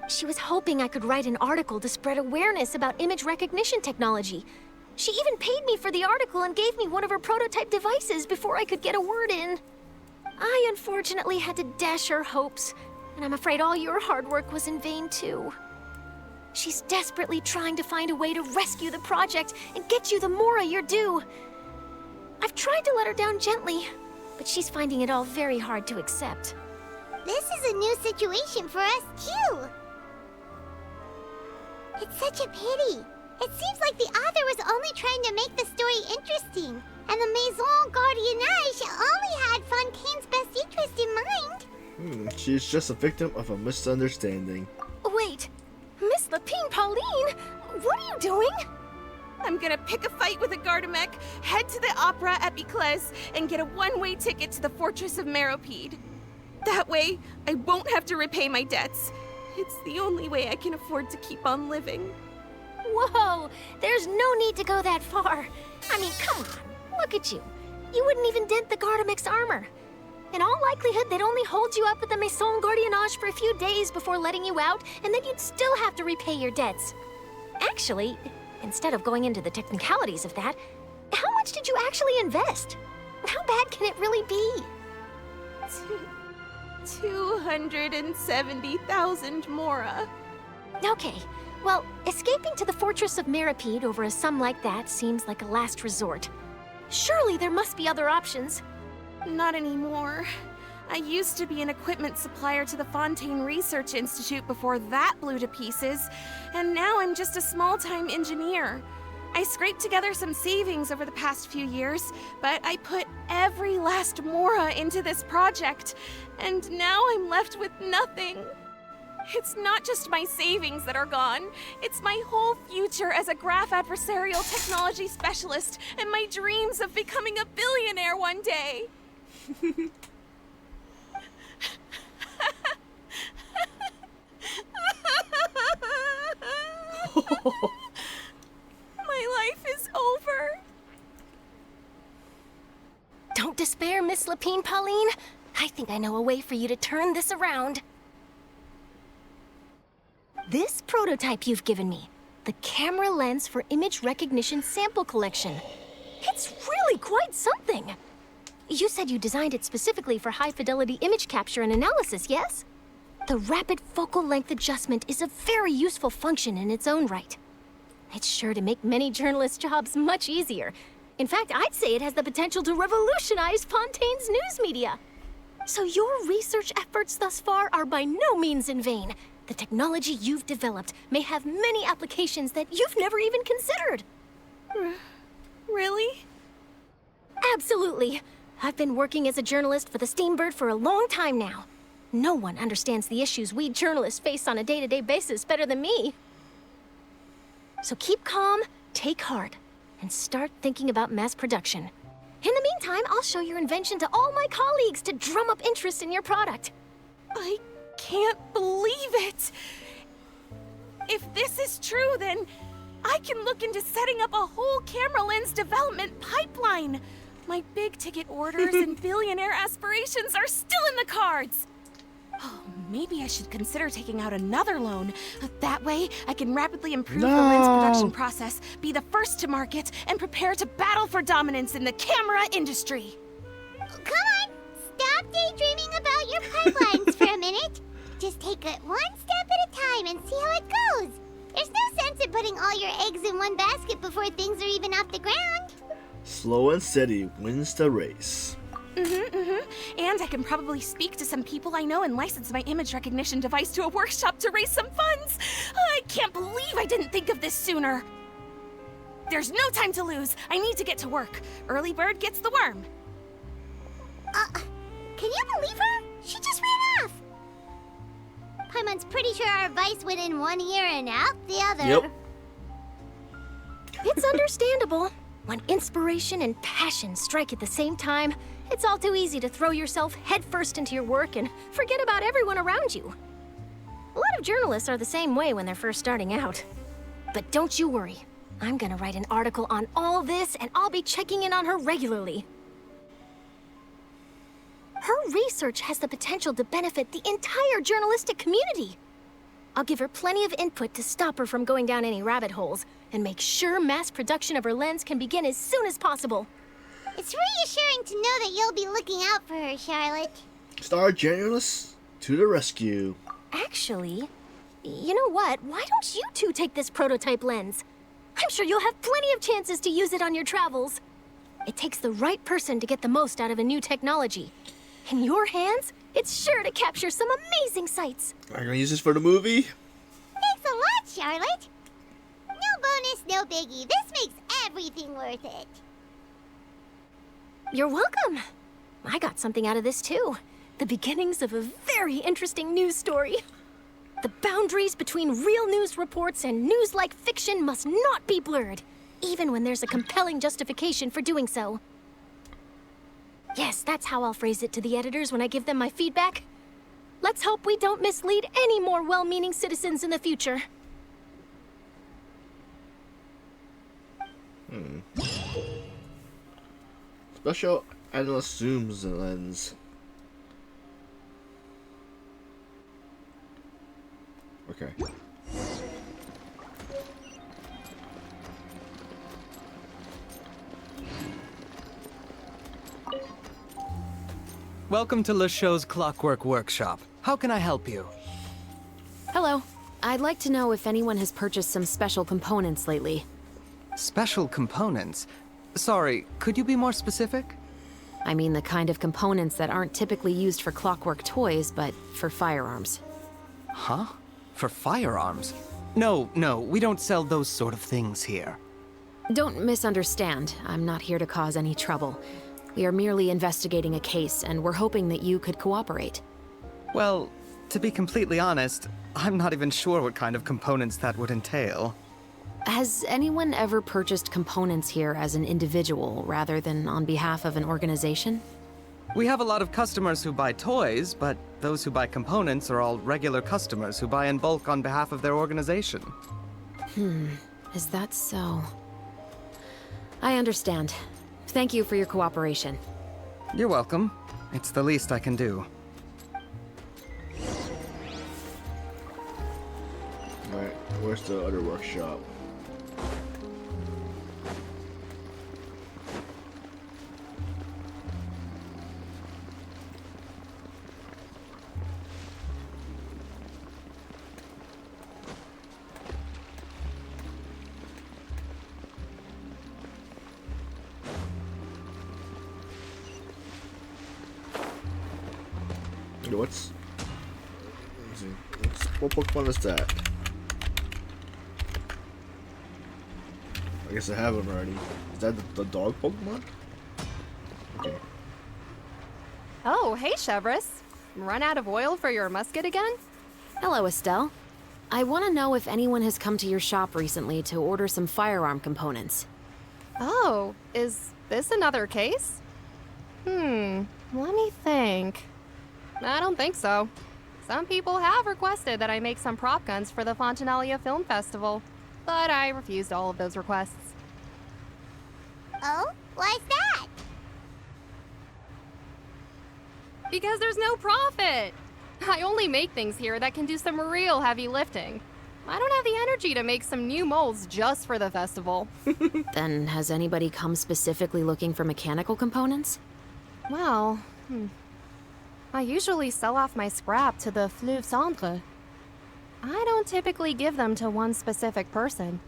She was hoping I could write an article to spread awareness about image recognition technology. She even paid me for the article and gave me one of her prototype devices before I could get a word in. I unfortunately had to dash her hopes, and I'm afraid all your hard work was in vain too. She's desperately trying to find a way to rescue the project and get you the mora you're due. I've tried to let her down gently, but she's finding it all very hard to accept. This is a new situation for us too. It's such a pity. It seems like the author was only trying to make the story interesting, and the Maison Gardiennage only had Fontaine's best interest in mind. She's just a victim of a misunderstanding. Wait, Miss Lapine Pauline, what are you doing? I'm gonna pick a fight with a Gardamek, head to the opera at Biclès, and get a one-way ticket to the Fortress of Meropide. That way, I won't have to repay my debts. It's the only way I can afford to keep on living. Whoa, there's no need to go that far. I mean, come on, look at you. You wouldn't even dent the Gardamex armor. In all likelihood, they'd only hold you up at the Maison Gardiennage for a few days before letting you out, and then you'd still have to repay your debts. Actually, instead of going into the technicalities of that, how much did you actually invest? How bad can it really be? 270,000 mora. Okay, well, escaping to the Fortress of Meropide over a sum like that seems like a last resort. Surely there must be other options. Not anymore. I used to be an equipment supplier to the Fontaine Research Institute before that blew to pieces, and now I'm just a small-time engineer. I scraped together some savings over the past few years, but I put every last mora into this project, and now I'm left with nothing. It's not just my savings that are gone. It's my whole future as a graph adversarial technology specialist and my dreams of becoming a billionaire one day. My life is over. Don't despair, Miss Lapine Pauline. I think I know a way for you to turn this around. This prototype you've given me, The camera lens for image recognition sample collection. It's really quite something. You said you designed it specifically for high-fidelity image capture and analysis, yes? The rapid focal length adjustment is a very useful function in its own right. It's sure to make many journalists' jobs much easier. In fact, I'd say it has the potential to revolutionize Fontaine's news media. So your research efforts thus far are by no means in vain. The technology you've developed may have many applications that you've never even considered. Really? Absolutely. I've been working as a journalist for the Steambird for a long time now. No one understands the issues we journalists face on a day-to-day basis better than me. So keep calm, take heart, and start thinking about mass production. In the meantime, I'll show your invention to all my colleagues to drum up interest in your product. I can't believe it! If this is true, then I can look into setting up a whole camera lens development pipeline. My big-ticket orders and billionaire aspirations are still in the cards. Oh, maybe I should consider taking out another loan. That way, I can rapidly improve the lens production process, be the first to market, and prepare to battle for dominance in the camera industry. Come on! Stop daydreaming about your pipelines for a minute. Just take it one step at a time and see how it goes. There's no sense in putting all your eggs in one basket before things are even off the ground. Slow and steady wins the race. And I can probably speak to some people I know and license my image recognition device to a workshop to raise some funds. I can't believe I didn't think of this sooner. There's no time to lose. I need to get to work. Early bird gets the worm. Can you believe her? She just ran off. Paimon's pretty sure our advice went in one ear and out the other. Yep. It's understandable. When inspiration and passion strike at the same time, it's all too easy to throw yourself headfirst into your work and forget about everyone around you. A lot of journalists are the same way when they're first starting out. But don't you worry. I'm gonna write an article on all this, and I'll be checking in on her regularly. Her research has the potential to benefit the entire journalistic community. I'll give her plenty of input to stop her from going down any rabbit holes, and make sure mass production of her lens can begin as soon as possible. It's reassuring to know that you'll be looking out for her, Charlotte. Star journalists to the rescue. Actually, you know what? Why don't you two take this prototype lens? I'm sure you'll have plenty of chances to use it on your travels. It takes the right person to get the most out of a new technology. In your hands, it's sure to capture some amazing sights. I'm gonna use this for the movie. Thanks a lot, Charlotte. No bonus, no biggie. This makes everything worth it. You're welcome. I got something out of this too. The beginnings of a very interesting news story. The boundaries between real news reports and news-like fiction must not be blurred, even when there's a compelling justification for doing so. Yes, that's how I'll phrase it to the editors when I give them my feedback. Let's hope we don't mislead any more well-meaning citizens in the future. Special analyst zooms the lens. Okay. Welcome to Le Show's Clockwork Workshop. How can I help you? Hello. I'd like to know if anyone has purchased some special components lately. Special components? Sorry, could you be more specific? I mean the kind of components that aren't typically used for clockwork toys, but for firearms. Huh? For firearms? No, we don't sell those sort of things here. Don't misunderstand. I'm not here to cause any trouble. We are merely investigating a case, and we're hoping that you could cooperate. Well, to be completely honest, I'm not even sure what kind of components that would entail. Has anyone ever purchased components here as an individual rather than on behalf of an organization? We have a lot of customers who buy toys, but those who buy components are all regular customers who buy in bulk on behalf of their organization. Is that so? I understand. Thank you for your cooperation. You're welcome. It's the least I can do. Alright, where's the other workshop? what's... Let's see. What Pokemon is that? I guess I have him already. Is that the dog Pokemon? Okay. Oh, hey, Chevris. Run out of oil for your musket again? Hello, Estelle. I want to know if anyone has come to your shop recently to order some firearm components. Oh, is this another case? Let me think. I don't think so. Some people have requested that I make some prop guns for the Fontinalia Film Festival, but I refused all of those requests. Oh? Why's that? Because there's no profit! I only make things here that can do some real heavy lifting. I don't have the energy to make some new molds just for the festival. Then has anybody come specifically looking for mechanical components? Well, I usually sell off my scrap to the Fleuve Cendre. I don't typically give them to one specific person.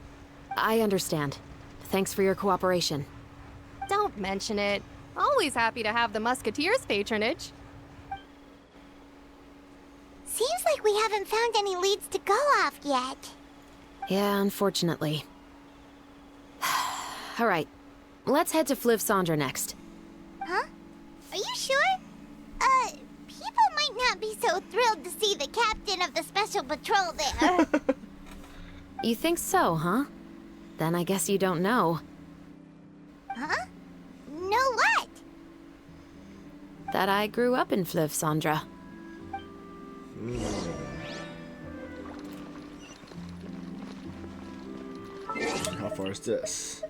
I understand. Thanks for your cooperation. Don't mention it. Always happy to have the Musketeers' patronage. Seems like we haven't found any leads to go off yet. Yeah, unfortunately. All right, let's head to Fleuve Cendre next. Huh? Are you sure? People might not be so thrilled to see the captain of the special patrol there. You think so, huh? Then I guess you don't know. Huh? Know what? That I grew up in Fleuve Cendre. How far is this?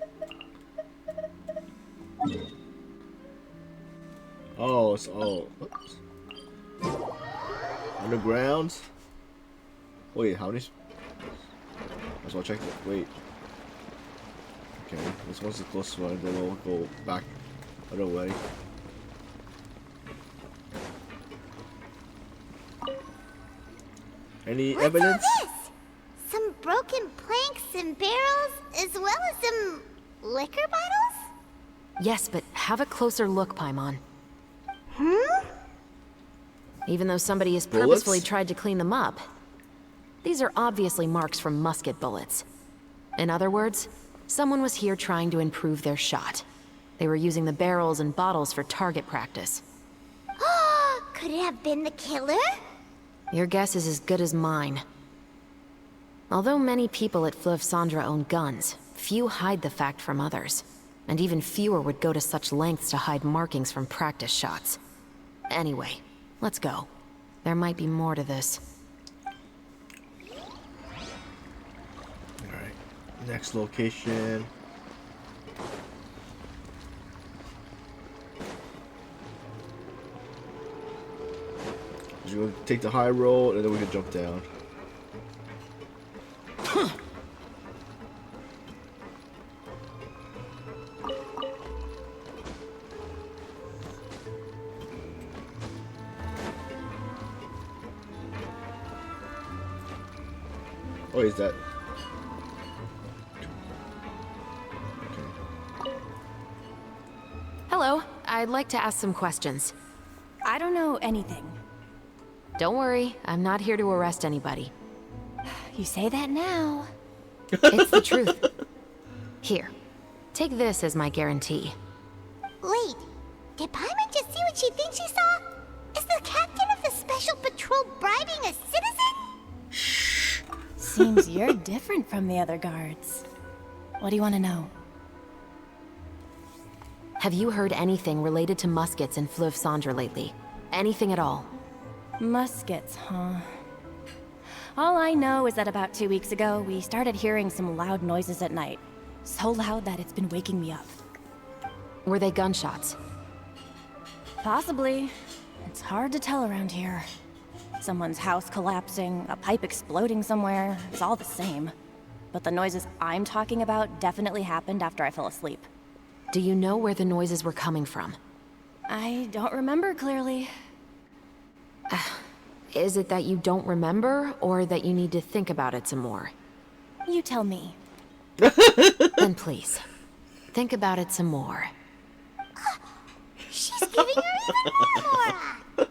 Oh, it's oops. Underground? Wait, how many? Let's all check it. Wait. Okay, this one's the closest one, then we'll go back other way. Any evidence? What's all this? Some broken planks and barrels, as well as some liquor bottles? Yes, but have a closer look, Paimon. Even though somebody has purposefully tried to clean them up, these are obviously marks from musket bullets. In other words, someone was here trying to improve their shot. They were using the barrels and bottles for target practice. Could it have been the killer? Your guess is as good as mine. Although many people at Fleuve Cendre own guns, few hide the fact from others. And even fewer would go to such lengths to hide markings from practice shots. Anyway, let's go. There might be more to this. Alright, next location. We'll take the high road and then we can jump down. Oh, is that? Hello, I'd like to ask some questions. I don't know anything. Don't worry, I'm not here to arrest anybody. You say that now. It's the truth. Here, take this as my guarantee. Wait, did Paimon just see what she thinks she saw? Is the captain of the special patrol bribing a citizen? Seems you're different from the other guards. What do you want to know? Have you heard anything related to muskets in Fleuve Cendre lately? Anything at all? Muskets, huh? All I know is that about 2 weeks ago, we started hearing some loud noises at night. So loud that it's been waking me up. Were they gunshots? Possibly. It's hard to tell around here. Someone's house collapsing, a pipe exploding somewhere, it's all the same. But the noises I'm talking about definitely happened after I fell asleep. Do you know where the noises were coming from? I don't remember clearly. Is it that you don't remember, or that you need to think about it some more? You tell me. Then please, think about it some more. She's giving her even more.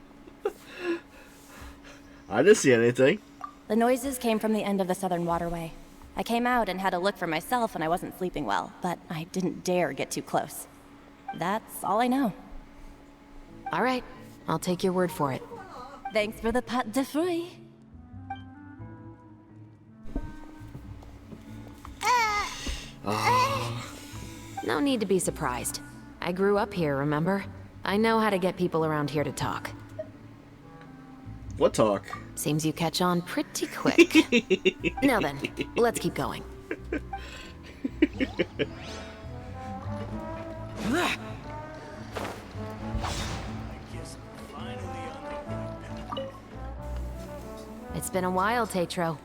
I didn't see anything. The noises came from the end of the southern waterway. I came out and had a look for myself when I wasn't sleeping well, but I didn't dare get too close. That's all I know. All right, I'll take your word for it. Thanks for the pâte de fruits. No need to be surprised. I grew up here, remember? I know how to get people around here to talk. What talk? Seems you catch on pretty quick. Now then, let's keep going. It's been a while, Tetro.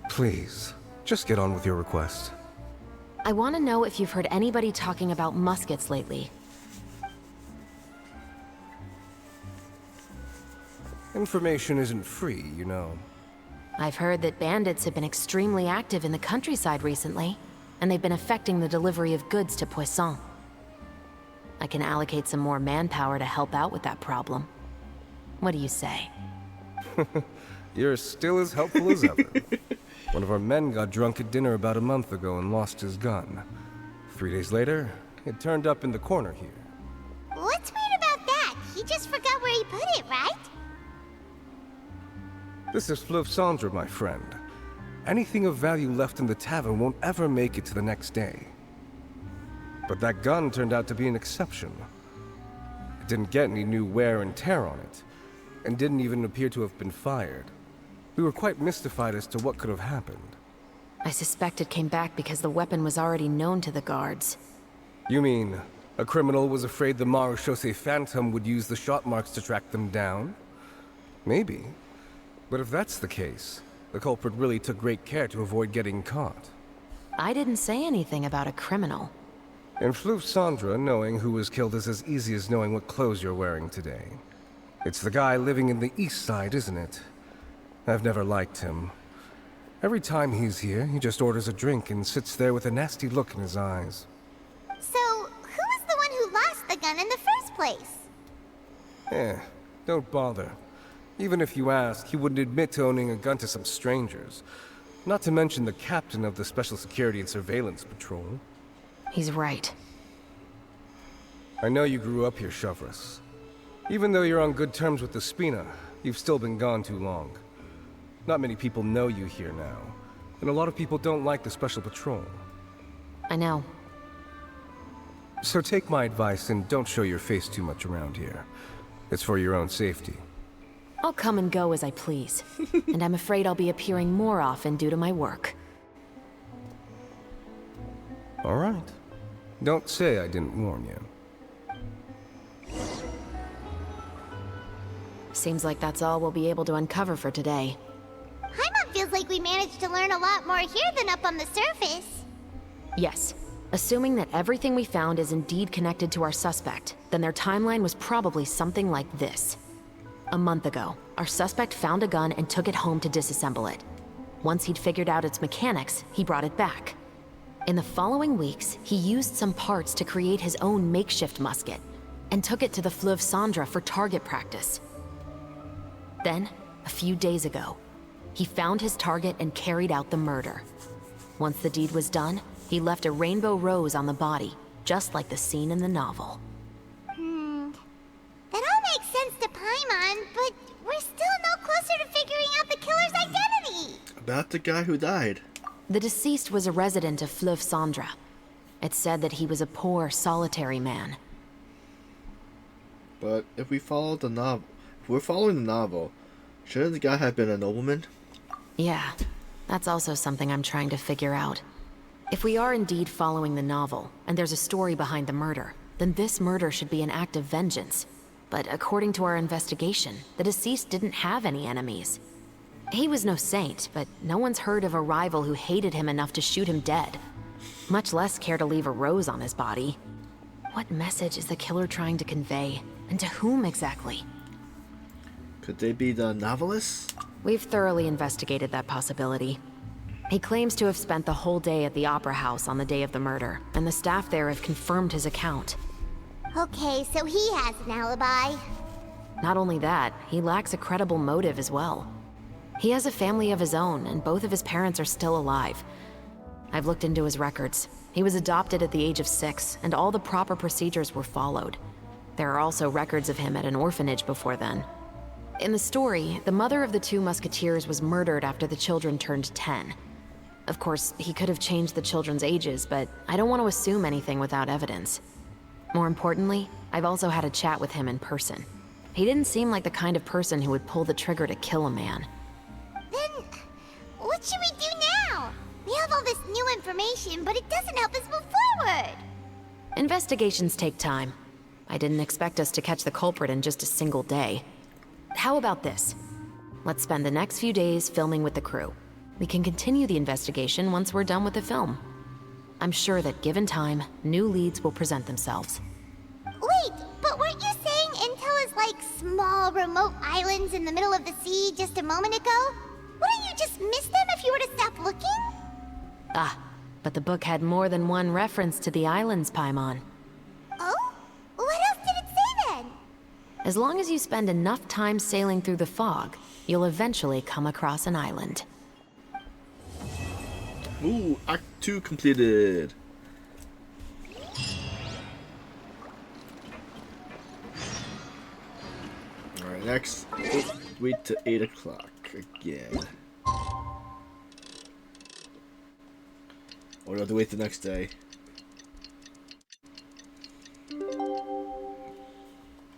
Please, just get on with your request. I want to know if you've heard anybody talking about muskets lately. Information isn't free, you know. I've heard that bandits have been extremely active in the countryside recently, and they've been affecting the delivery of goods to Poisson. I can allocate some more manpower to help out with that problem. What do you say? You're still as helpful as ever. One of our men got drunk at dinner about a month ago and lost his gun. 3 days later, it turned up in the corner here. What's weird about that? He just forgot where he put it, right? This is Fleuve Cendre, my friend. Anything of value left in the tavern won't ever make it to the next day. But that gun turned out to be an exception. It didn't get any new wear and tear on it, and didn't even appear to have been fired. We were quite mystified as to what could have happened. I suspect it came back because the weapon was already known to the guards. You mean, a criminal was afraid the Marechaussee Phantom would use the shot marks to track them down? Maybe. But if that's the case, the culprit really took great care to avoid getting caught. I didn't say anything about a criminal. In Fleuve Cendre, knowing who was killed is as easy as knowing what clothes you're wearing today. It's the guy living in the east side, isn't it? I've never liked him. Every time he's here, he just orders a drink and sits there with a nasty look in his eyes. So, who was the one who lost the gun in the first place? Don't bother. Even if you ask, he wouldn't admit to owning a gun to some strangers. Not to mention the captain of the Special Security and Surveillance Patrol. He's right. I know you grew up here, Chevres. Even though you're on good terms with the Spina, you've still been gone too long. Not many people know you here now, and a lot of people don't like the Special Patrol. I know. So take my advice and don't show your face too much around here. It's for your own safety. I'll come and go as I please, and I'm afraid I'll be appearing more often due to my work. All right. Don't say I didn't warn you. Seems like that's all we'll be able to uncover for today. Paimon feels like we managed to learn a lot more here than up on the surface. Yes. Assuming that everything we found is indeed connected to our suspect, then their timeline was probably something like this. A month ago, our suspect found a gun and took it home to disassemble it. Once he'd figured out its mechanics, he brought it back. In the following weeks, he used some parts to create his own makeshift musket, and took it to the Fleuve Cendre for target practice. Then, a few days ago, he found his target and carried out the murder. Once the deed was done, he left a rainbow rose on the body, just like the scene in the novel. That all makes sense to Paimon, but we're still no closer to figuring out the killer's identity. About the guy who died. The deceased was a resident of Fleuve Cendre. It's said that he was a poor, solitary man. But if we're following the novel, shouldn't the guy have been a nobleman? Yeah, that's also something I'm trying to figure out. If we are indeed following the novel, and there's a story behind the murder, then this murder should be an act of vengeance. But according to our investigation, the deceased didn't have any enemies. He was no saint, but no one's heard of a rival who hated him enough to shoot him dead. Much less care to leave a rose on his body. What message is the killer trying to convey? And to whom exactly? Could they be the novelists? We've thoroughly investigated that possibility. He claims to have spent the whole day at the Opera House on the day of the murder, and the staff there have confirmed his account. Okay, so he has an alibi. Not only that, he lacks a credible motive as well. He has a family of his own, and both of his parents are still alive. I've looked into his records. He was adopted at the age of 6, and all the proper procedures were followed. There are also records of him at an orphanage before then. In the story, the mother of the 2 musketeers was murdered after the children turned 10. Of course, he could have changed the children's ages, but I don't want to assume anything without evidence. More importantly, I've also had a chat with him in person. He didn't seem like the kind of person who would pull the trigger to kill a man. Then, what should we do now? We have all this new information, but it doesn't help us move forward. Investigations take time. I didn't expect us to catch the culprit in just a single day. How about this? Let's spend the next few days filming with the crew. We can continue the investigation once we're done with the film. I'm sure that given time, new leads will present themselves. Wait, but weren't you saying Intel is like small, remote islands in the middle of the sea just a moment ago? Wouldn't you just miss them if you were to stop looking? Ah, but the book had more than one reference to the islands, Paimon. Oh? What else did it say then? As long as you spend enough time sailing through the fog, you'll eventually come across an island. Ooh, Act 2 completed. Alright, next, wait to 8 o'clock again. Or do I have to wait the next day?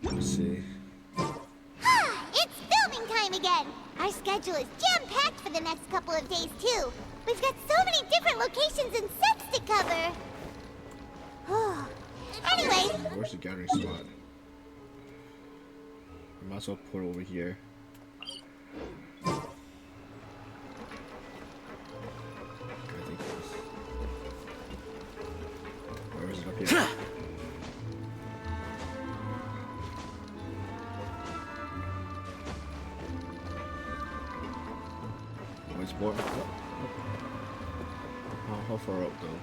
Let's see. It's filming time again! Our schedule is jam-packed for the next couple of days, too. We've got so many different locations and sets to cover. Anyway. Where's the gathering spot? I might as well put it over here. Where is it up here? Oh, it's more. How far up though?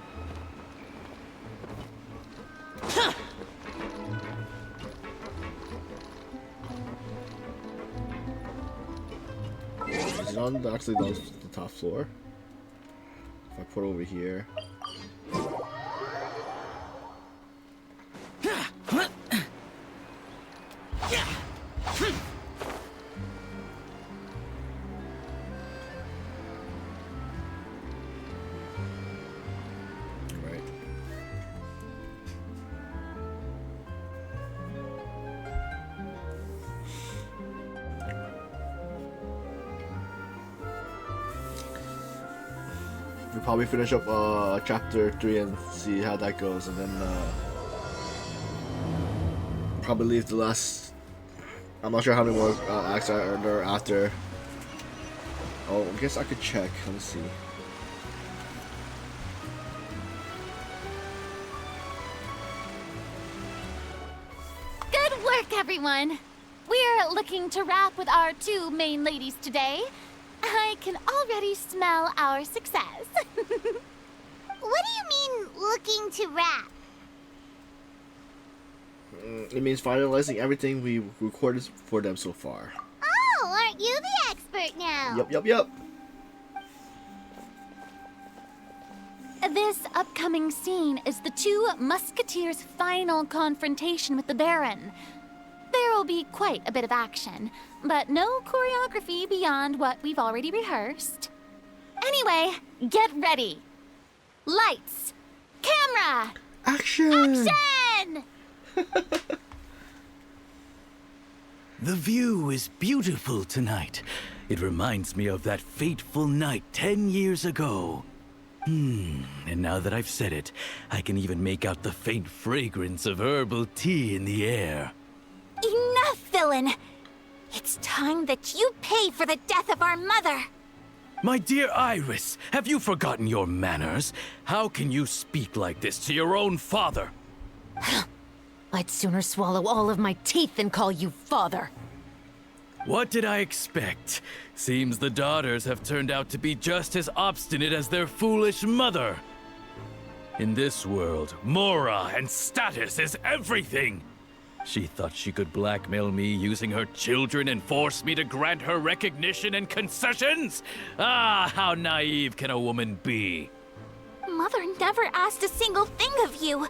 Is it on actually down the top floor? If I put it over here. We'll probably finish up chapter 3 and see how that goes, and then probably leave the last. I'm not sure how many more acts are there after. Oh, I guess I could check. Let me see. Good work, everyone! We're looking to wrap with our 2 main ladies today. I can already smell our success. What do you mean, looking to wrap? It means finalizing everything we recorded for them so far. Oh, aren't you the expert now? Yep. This upcoming scene is the 2 musketeers' final confrontation with the Baron. There will be quite a bit of action, but no choreography beyond what we've already rehearsed. Anyway, get ready. Lights, camera, action! The view is beautiful tonight. It reminds me of that fateful night 10 years ago. And now that I've said it, I can even make out the faint fragrance of herbal tea in the air. Enough, villain! It's time that you pay for the death of our mother! My dear Iris, have you forgotten your manners? How can you speak like this to your own father? I'd sooner swallow all of my teeth than call you father. What did I expect? Seems the daughters have turned out to be just as obstinate as their foolish mother. In this world, Mora and status is everything. She thought she could blackmail me using her children and force me to grant her recognition and concessions? Ah, how naive can a woman be? Mother never asked a single thing of you.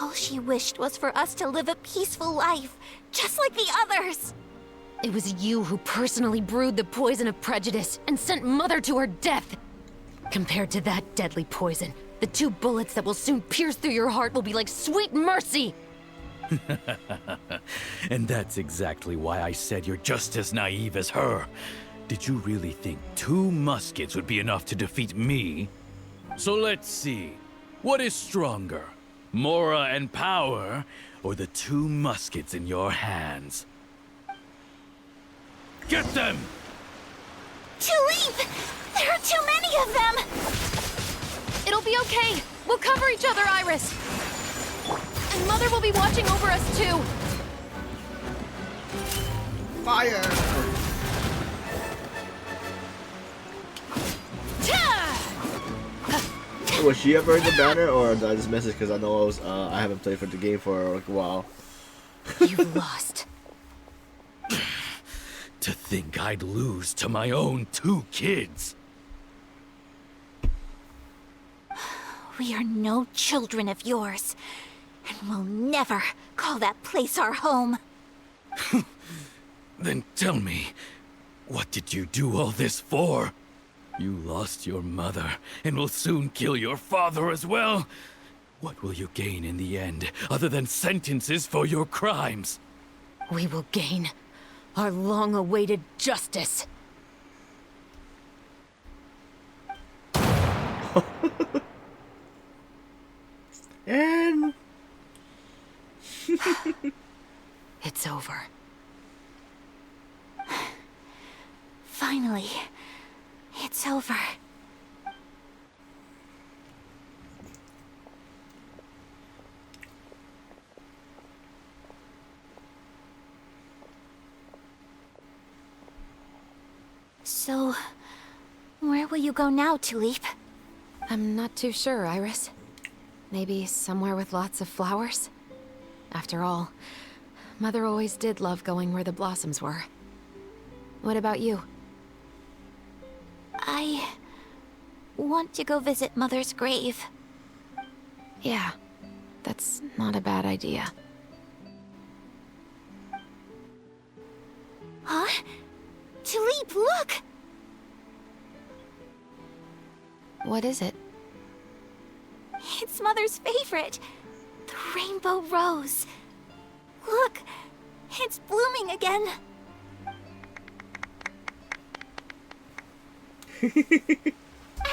All she wished was for us to live a peaceful life, just like the others. It was you who personally brewed the poison of prejudice and sent Mother to her death. Compared to that deadly poison, the 2 bullets that will soon pierce through your heart will be like sweet mercy. And that's exactly why I said you're just as naive as her. Did you really think 2 muskets would be enough to defeat me? So let's see. What is stronger? Mora and power, or the 2 muskets in your hands? Get them! Tulip! There are too many of them! It'll be okay. We'll cover each other, Iris. And Mother will be watching over us, too. Fire! Was she ever in the banner, or did I just miss it because I know I haven't played for the game for like a while? You lost. To think I'd lose to my own 2 kids. We are no children of yours, and we'll never call that place our home. Then tell me, what did you do all this for? You lost your mother, and will soon kill your father as well. What will you gain in the end, other than sentences for your crimes? We will gain our long-awaited justice. And... It's over. Finally, it's over. So, where will you go now, Tulip? I'm not too sure, Iris. Maybe somewhere with lots of flowers? After all, Mother always did love going where the blossoms were. What about you? I want to go visit Mother's grave. Yeah, that's not a bad idea. Huh? Tulip, look! What is it? It's Mother's favorite. The rainbow rose. Look, it's blooming again.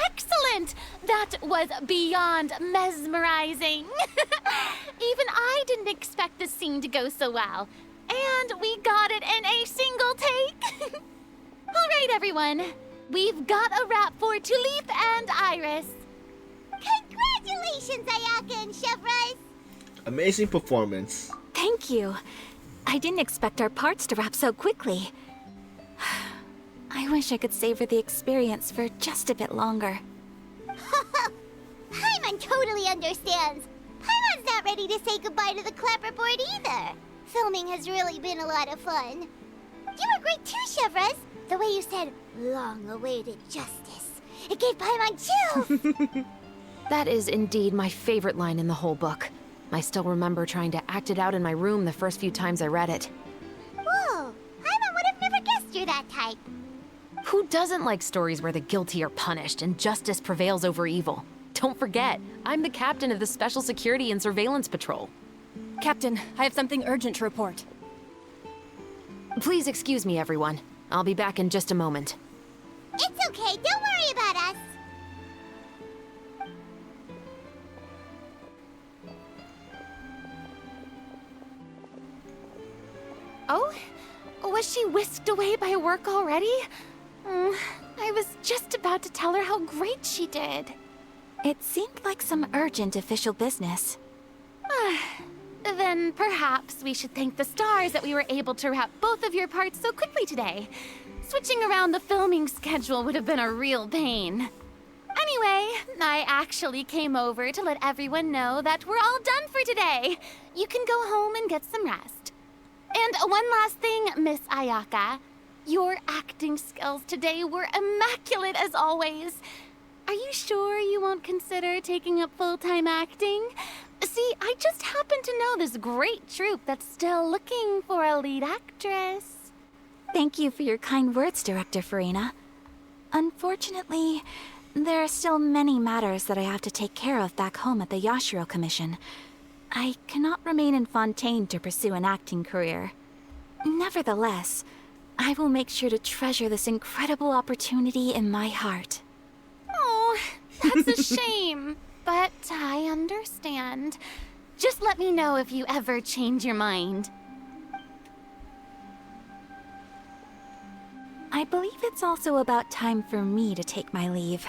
Excellent! That was beyond mesmerizing. Even I didn't expect this scene to go so well. And we got it in a single take. All right, everyone. We've got a wrap for Tulip and Iris. Congratulations, Ayaka and Chevrolet! Amazing performance. Thank you. I didn't expect our parts to wrap so quickly. I wish I could savor the experience for just a bit longer. Paimon totally understands. Paimon's not ready to say goodbye to the clapperboard either. Filming has really been a lot of fun. You were great too, Chevrolet. The way you said, long-awaited justice. It gave Paimon chills. That is indeed my favorite line in the whole book. I still remember trying to act it out in my room the first few times I read it. Whoa, Paimon would have never guessed you're that type. Who doesn't like stories where the guilty are punished and justice prevails over evil? Don't forget, I'm the captain of the Special Security and Surveillance Patrol. Captain, I have something urgent to report. Please excuse me, everyone. I'll be back in just a moment. It's okay, don't worry about us. Oh? Was she whisked away by work already? I was just about to tell her how great she did. It seemed like some urgent official business. Then perhaps we should thank the stars that we were able to wrap both of your parts so quickly today. Switching around the filming schedule would have been a real pain. Anyway, I actually came over to let everyone know that we're all done for today. You can go home and get some rest. And one last thing, Miss Ayaka. Your acting skills today were immaculate as always. Are you sure you won't consider taking up full-time acting? See, I just happen to know this great troupe that's still looking for a lead actress. Thank you for your kind words, Director Farina. Unfortunately, there are still many matters that I have to take care of back home at the Yashiro Commission. I cannot remain in Fontaine to pursue an acting career. Nevertheless, I will make sure to treasure this incredible opportunity in my heart. Oh, that's a shame. But I understand. Just let me know if you ever change your mind. I believe it's also about time for me to take my leave.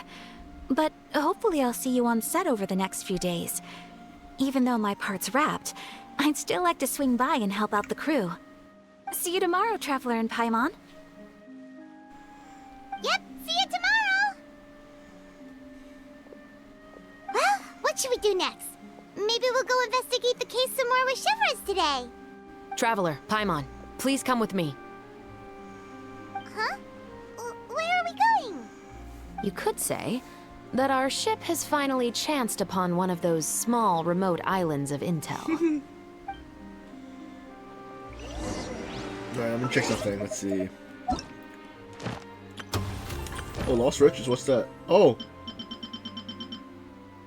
But hopefully I'll see you on set over the next few days. Even though my part's wrapped, I'd still like to swing by and help out the crew. See you tomorrow, Traveler and Paimon. Yep, see you tomorrow! Well, what should we do next? Maybe we'll go investigate the case some more with Shivers today. Traveler, Paimon, please come with me. Huh? Where are we going? You could say that our ship has finally chanced upon one of those small, remote islands of intel. Alright, I'm gonna check something. Let's see. Oh, Lost Riches, what's that? Oh!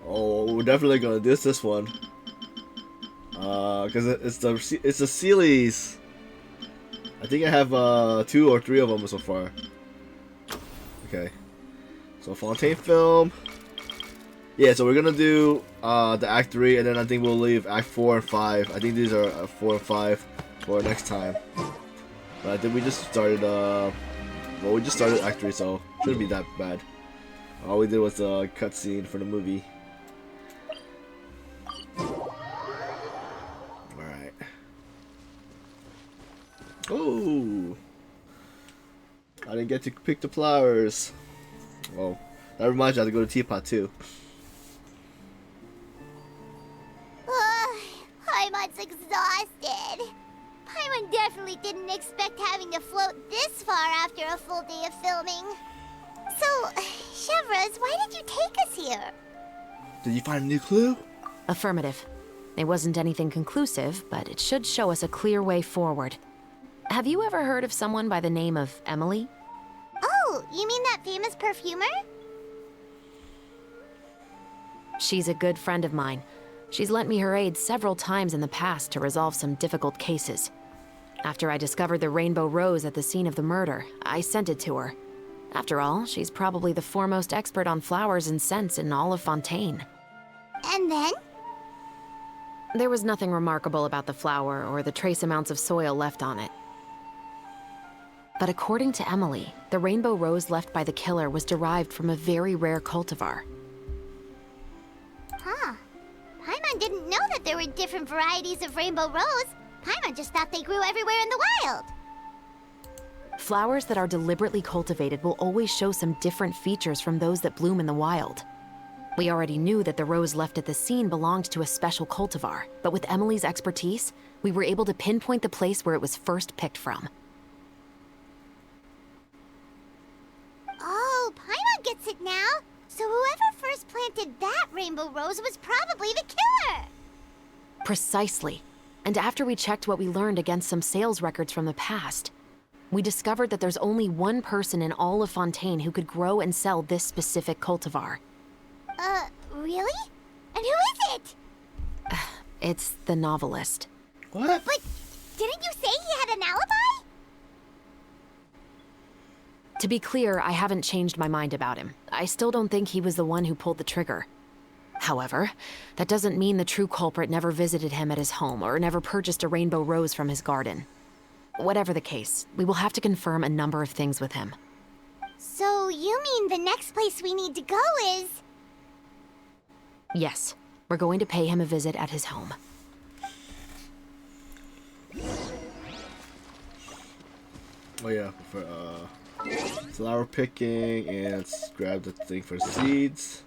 Oh, we're definitely gonna do this one. Cause it's the Sealies. I think I have 2 or 3 of them so far. Okay. So Fontaine film. Yeah, so we're gonna do the Act 3, and then I think we'll leave Act 4 and 5. I think these are 4 and 5 for next time. But I think we just started well, we just started Act 3, so shouldn't be that bad. All we did was a cutscene for the movie. Alright. Oh! I didn't get to pick the flowers. Oh, that reminds me I have to go to Teapot too. Paimon's exhausted. Paimon definitely didn't expect having to float this far after a full day of filming. So, Chevrolet, why did you take us here? Did you find a new clue? Affirmative. It wasn't anything conclusive, but it should show us a clear way forward. Have you ever heard of someone by the name of Emily? Oh, you mean that famous perfumer? She's a good friend of mine. She's lent me her aid several times in the past to resolve some difficult cases. After I discovered the rainbow rose at the scene of the murder, I sent it to her. After all, she's probably the foremost expert on flowers and scents in all of Fontaine. And then? There was nothing remarkable about the flower or the trace amounts of soil left on it. But according to Emily, the rainbow rose left by the killer was derived from a very rare cultivar. Huh. Paimon didn't know that there were different varieties of rainbow rose. Paimon just thought they grew everywhere in the wild. Flowers that are deliberately cultivated will always show some different features from those that bloom in the wild. We already knew that the rose left at the scene belonged to a special cultivar, but with Emily's expertise, we were able to pinpoint the place where it was first picked from. Oh, Paimon gets it now. So whoever first planted that rainbow rose was probably the killer. Precisely. And after we checked what we learned against some sales records from the past, we discovered that there's only one person in all of Fontaine who could grow and sell this specific cultivar. Really? And who is it? It's the novelist. What? But didn't you say he had an alibi? To be clear, I haven't changed my mind about him. I still don't think he was the one who pulled the trigger. However, that doesn't mean the true culprit never visited him at his home or never purchased a rainbow rose from his garden. Whatever the case, we will have to confirm a number of things with him. So you mean the next place we need to go is... Yes, we're going to pay him a visit at his home. Oh yeah, for Flower picking, and let's grab the thing for seeds.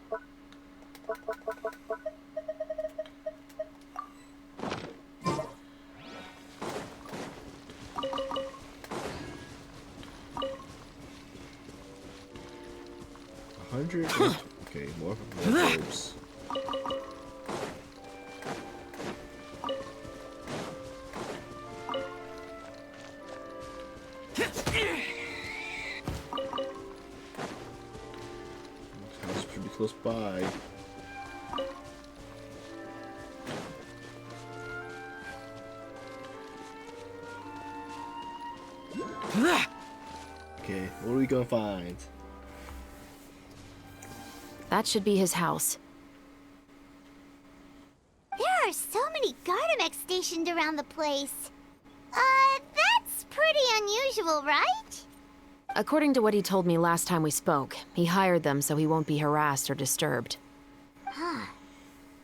Okay, more herbs. That's pretty close by. Okay, what are we gonna find? That should be his house. There are so many Gardamex stationed around the place. That's pretty unusual, right? According to what he told me last time we spoke, he hired them so he won't be harassed or disturbed. Huh.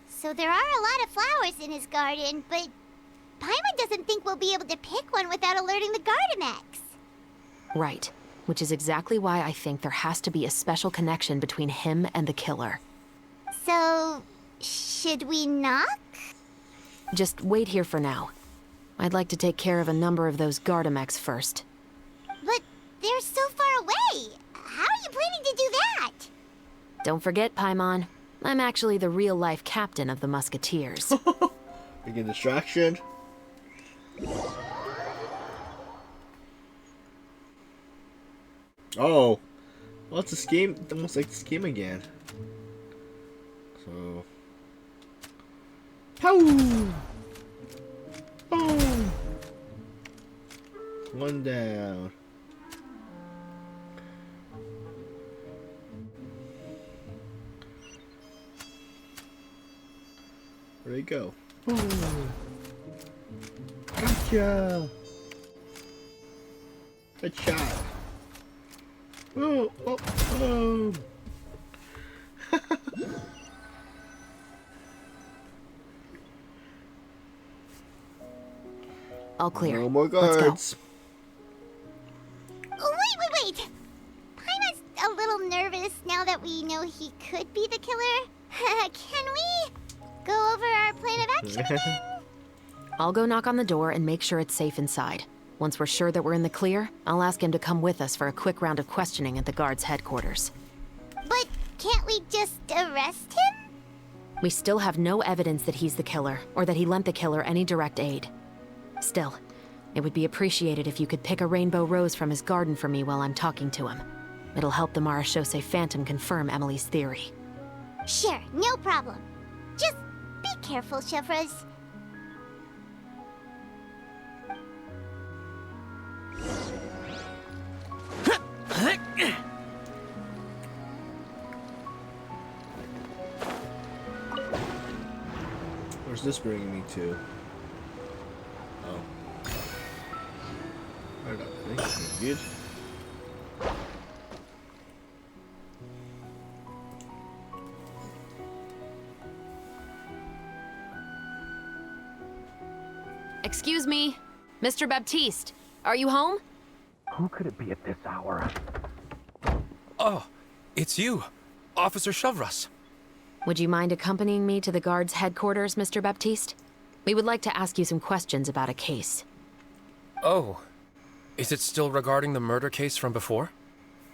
So there are a lot of flowers in his garden, but Paimon doesn't think we'll be able to pick one without alerting the Gardamex. Right. Which is exactly why I think there has to be a special connection between him and the killer. So, should we knock? Just wait here for now. I'd like to take care of a number of those Gardamex first. But they're so far away. How are you planning to do that? Don't forget, Paimon. I'm actually the real-life captain of the Musketeers. Big distraction. Oh, well, it's a scheme. Almost like the scheme again. So, pow! Boom! One down. Where'd he go? Boom! Gotcha! Good shot. Oh, oh, oh. All clear. No more guards. Oh, wait! Paimon's a little nervous now that we know he could be the killer. Can we go over our plan of action again? I'll go knock on the door and make sure it's safe inside. Once we're sure that we're in the clear, I'll ask him to come with us for a quick round of questioning at the guard's headquarters. But can't we just arrest him? We still have no evidence that he's the killer, or that he lent the killer any direct aid. Still, it would be appreciated if you could pick a rainbow rose from his garden for me while I'm talking to him. It'll help the Marachose Phantom confirm Emily's theory. Sure, no problem. Just be careful, Chevros. Where's this bringing me to? Oh. Right up, I think. Good. Excuse me, Mr. Baptiste, are you home? Who could it be at this hour? Oh, it's you, Officer Chevros. Would you mind accompanying me to the guard's headquarters, Mr. Baptiste? We would like to ask you some questions about a case. Oh, is it still regarding the murder case from before?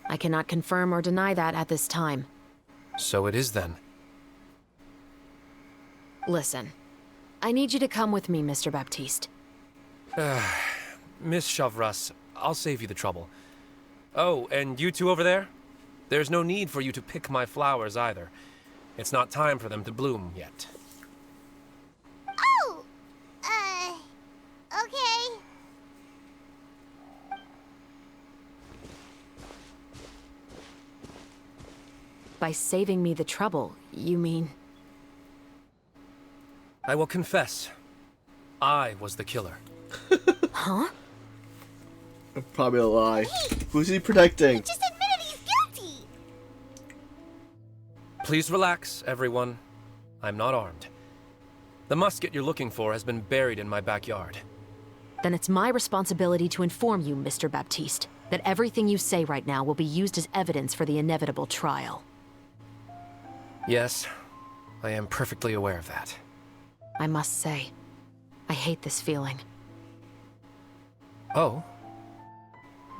I cannot confirm or deny that at this time. So it is then. Listen, I need you to come with me, Mr. Baptiste. Miss Chevros, I'll save you the trouble. Oh, and you two over there? There's no need for you to pick my flowers either. It's not time for them to bloom yet. Oh! Okay. By saving me the trouble, you mean... I will confess, I was the killer. Huh? Probably a lie. Who's he protecting? Just admitted he's guilty! Please relax, everyone. I'm not armed. The musket you're looking for has been buried in my backyard. Then it's my responsibility to inform you, Mr. Baptiste. That everything you say right now will be used as evidence for the inevitable trial. Yes, I am perfectly aware of that. I must say, I hate this feeling. Oh?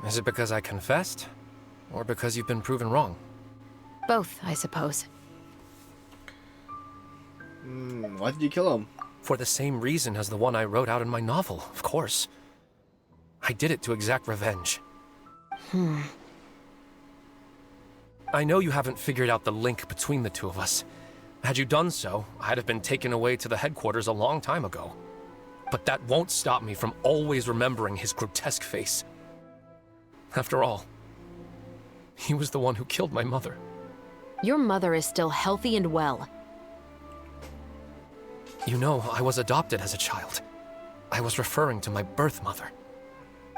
Is it because I confessed? Or because you've been proven wrong? Both, I suppose. Why did you kill him? For the same reason as the one I wrote out in my novel, of course. I did it to exact revenge. I know you haven't figured out the link between the two of us. Had you done so, I'd have been taken away to the headquarters a long time ago. But that won't stop me from always remembering his grotesque face. After all, he was the one who killed my mother. Your mother is still healthy and well. You know, I was adopted as a child. I was referring to my birth mother.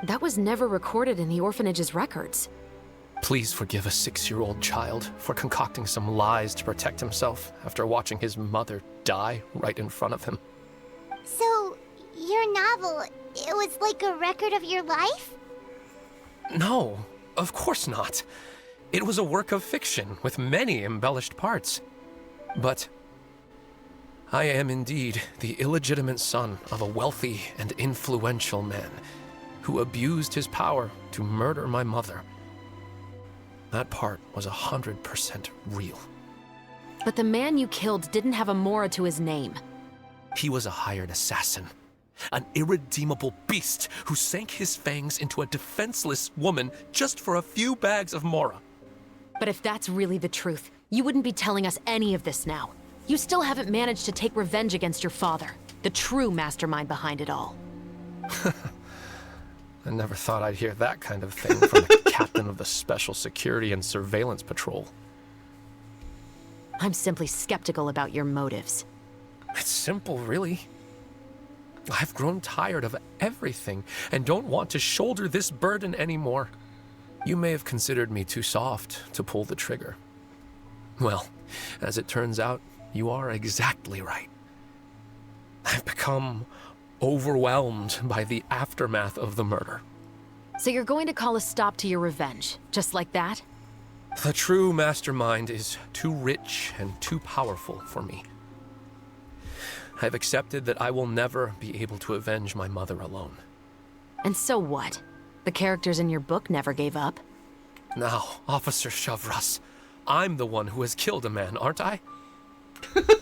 That was never recorded in the orphanage's records. Please forgive a 6-year-old child for concocting some lies to protect himself after watching his mother die right in front of him. So, your novel, it was like a record of your life? No, of course not. It was a work of fiction with many embellished parts. But I am indeed the illegitimate son of a wealthy and influential man who abused his power to murder my mother. That part was 100% real. But the man you killed didn't have a Mora to his name. He was a hired assassin. An irredeemable beast who sank his fangs into a defenseless woman just for a few bags of Mora. But if that's really the truth, you wouldn't be telling us any of this now. You still haven't managed to take revenge against your father, the true mastermind behind it all. I never thought I'd hear that kind of thing from the captain of the Special Security and Surveillance Patrol. I'm simply skeptical about your motives. It's simple, really. I've grown tired of everything and don't want to shoulder this burden anymore. You may have considered me too soft to pull the trigger. Well, as it turns out, you are exactly right. I've become overwhelmed by the aftermath of the murder. So you're going to call a stop to your revenge, just like that? The true mastermind is too rich and too powerful for me. I've accepted that I will never be able to avenge my mother alone. And so what? The characters in your book never gave up? Now, Officer Shavras, I'm the one who has killed a man, aren't I?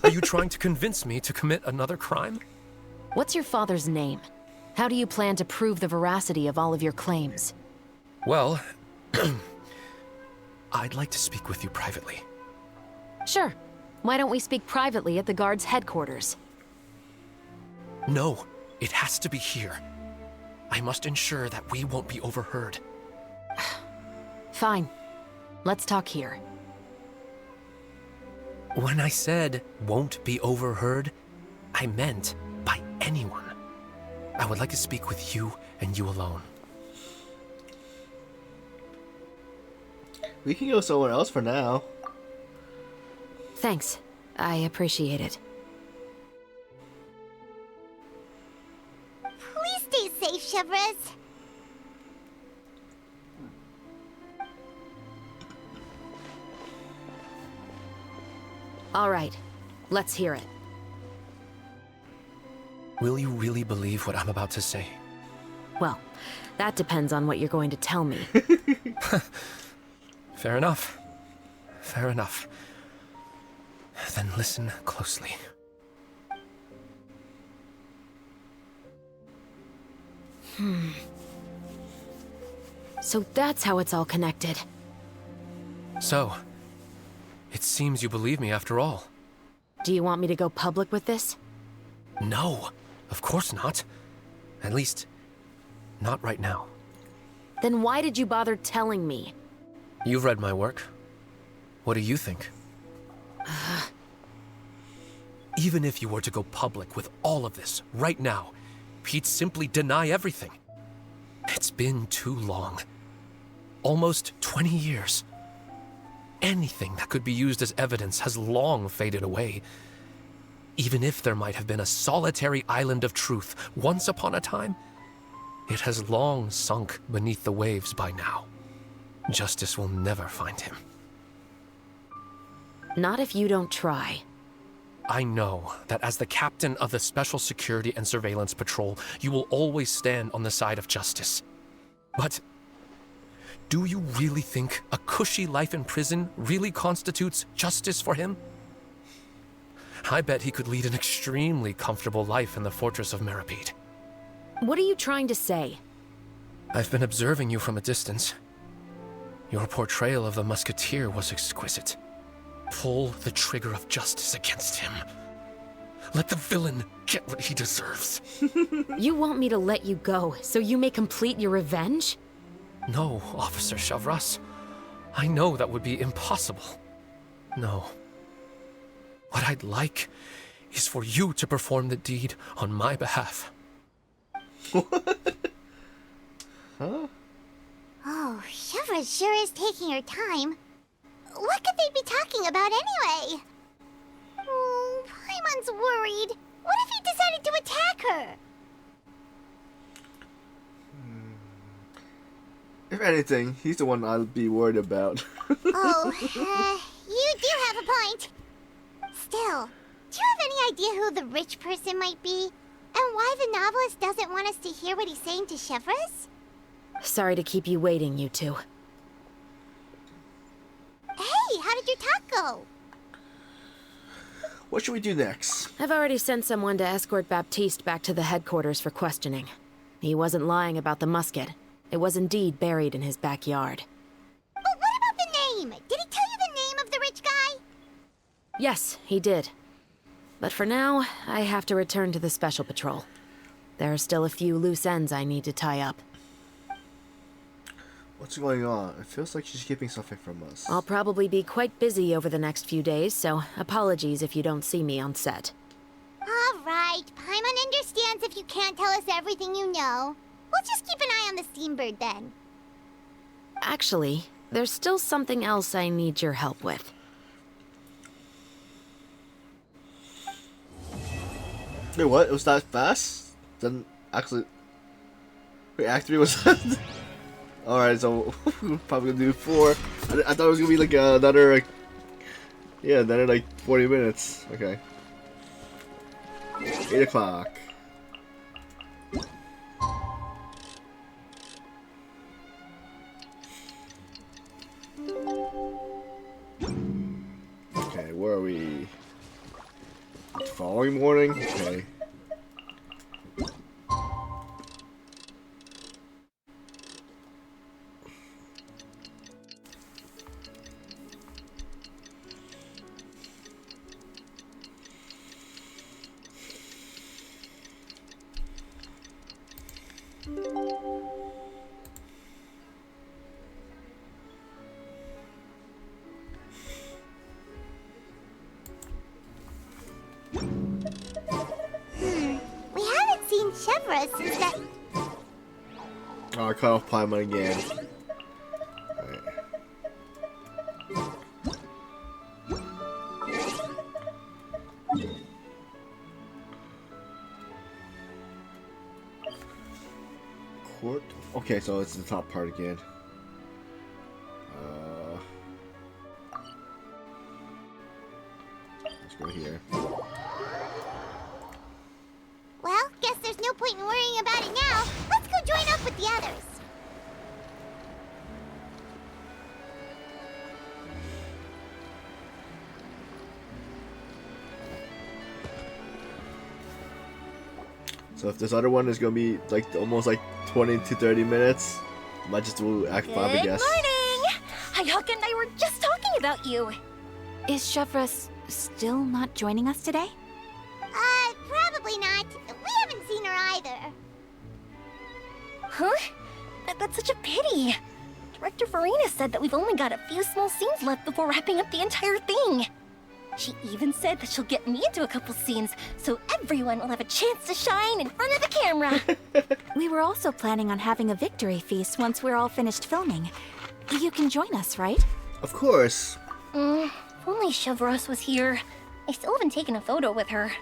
Are you trying to convince me to commit another crime? What's your father's name? How do you plan to prove the veracity of all of your claims? Well, I'd like to speak with you privately. Sure. Why don't we speak privately at the guard's headquarters? No, it has to be here. I must ensure that we won't be overheard. Fine. Let's talk here. When I said won't be overheard, I meant by anyone. I would like to speak with you and you alone. We can go somewhere else for now. Thanks. I appreciate it. Please stay safe, Shavras. All right. Let's hear it. Will you really believe what I'm about to say? Well, that depends on what you're going to tell me. Fair enough. Fair enough. Then listen closely. So that's how it's all connected. So, it seems you believe me after all. Do you want me to go public with this? No, of course not. At least, not right now. Then why did you bother telling me? You've read my work. What do you think? Even if you were to go public with all of this right now, he'd simply deny everything. It's been too long. Almost 20 years. Anything that could be used as evidence has long faded away. Even if there might have been a solitary island of truth once upon a time, It has long sunk beneath the waves by now. Justice will never find him. Not if you don't try. I know that as the captain of the Special Security and Surveillance Patrol, you will always stand on the side of justice. But do you really think a cushy life in prison really constitutes justice for him? I bet he could lead an extremely comfortable life in the fortress of Meripede. What are you trying to say? I've been observing you from a distance. Your portrayal of the Musketeer was exquisite. Pull the trigger of justice against him. Let the villain get what he deserves. You want me to let you go so you may complete your revenge? No, Officer Shavras. I know that would be impossible. No. What I'd like is for you to perform the deed on my behalf. Huh? Oh, Shiva sure is taking her time. What could they be talking about anyway? Oh, Paimon's worried. What if he decided to attack her? If anything, he's the one I'll be worried about. Oh, you do have a point. Still, do you have any idea who the rich person might be? And why the novelist doesn't want us to hear what he's saying to Chevres? Sorry to keep you waiting, you two. Hey, how did your talk go? What should we do next? I've already sent someone to escort Baptiste back to the headquarters for questioning. He wasn't lying about the musket. It was indeed buried in his backyard. But what about the name? Did he tell you the name of the rich guy? Yes, he did. But for now, I have to return to the Special Patrol. There are still a few loose ends I need to tie up. What's going on? It feels like she's keeping something from us. I'll probably be quite busy over the next few days, so apologies if you don't see me on set. All right, Paimon understands if you can't tell us everything you know. We'll just keep an eye on the Steambird then. Actually, there's still something else I need your help with. Wait, what? It was that fast? Then actually... Wait, Act 3 was... Alright, so we're probably gonna do 4. I thought it was gonna be like another, like... Yeah, another like 40 minutes. Okay. 8 o'clock. Okay, where are we? The following morning? Okay. We haven't seen Chevra since that... Oh, I cut off Paimon again. Alright. Court? Okay, so it's the top part again. Let's go here. Well, guess there's no point in worrying about it now. Let's go join up with the others. So if this other one is gonna be like almost like 20 to 30 minutes, I might just do Act 5, I guess. Good morning! Hayaka and I were just talking about you. Is Chevra still not joining us today? Probably not. We haven't seen her either. Huh? That's such a pity. Director Farina said that we've only got a few small scenes left before wrapping up the entire thing. She even said that she'll get me into a couple scenes, so everyone will have a chance to shine in front of the camera. We were also planning on having a victory feast once we're all finished filming. You can join us, right? Of course. If only Chevros was here. I still haven't taken a photo with her.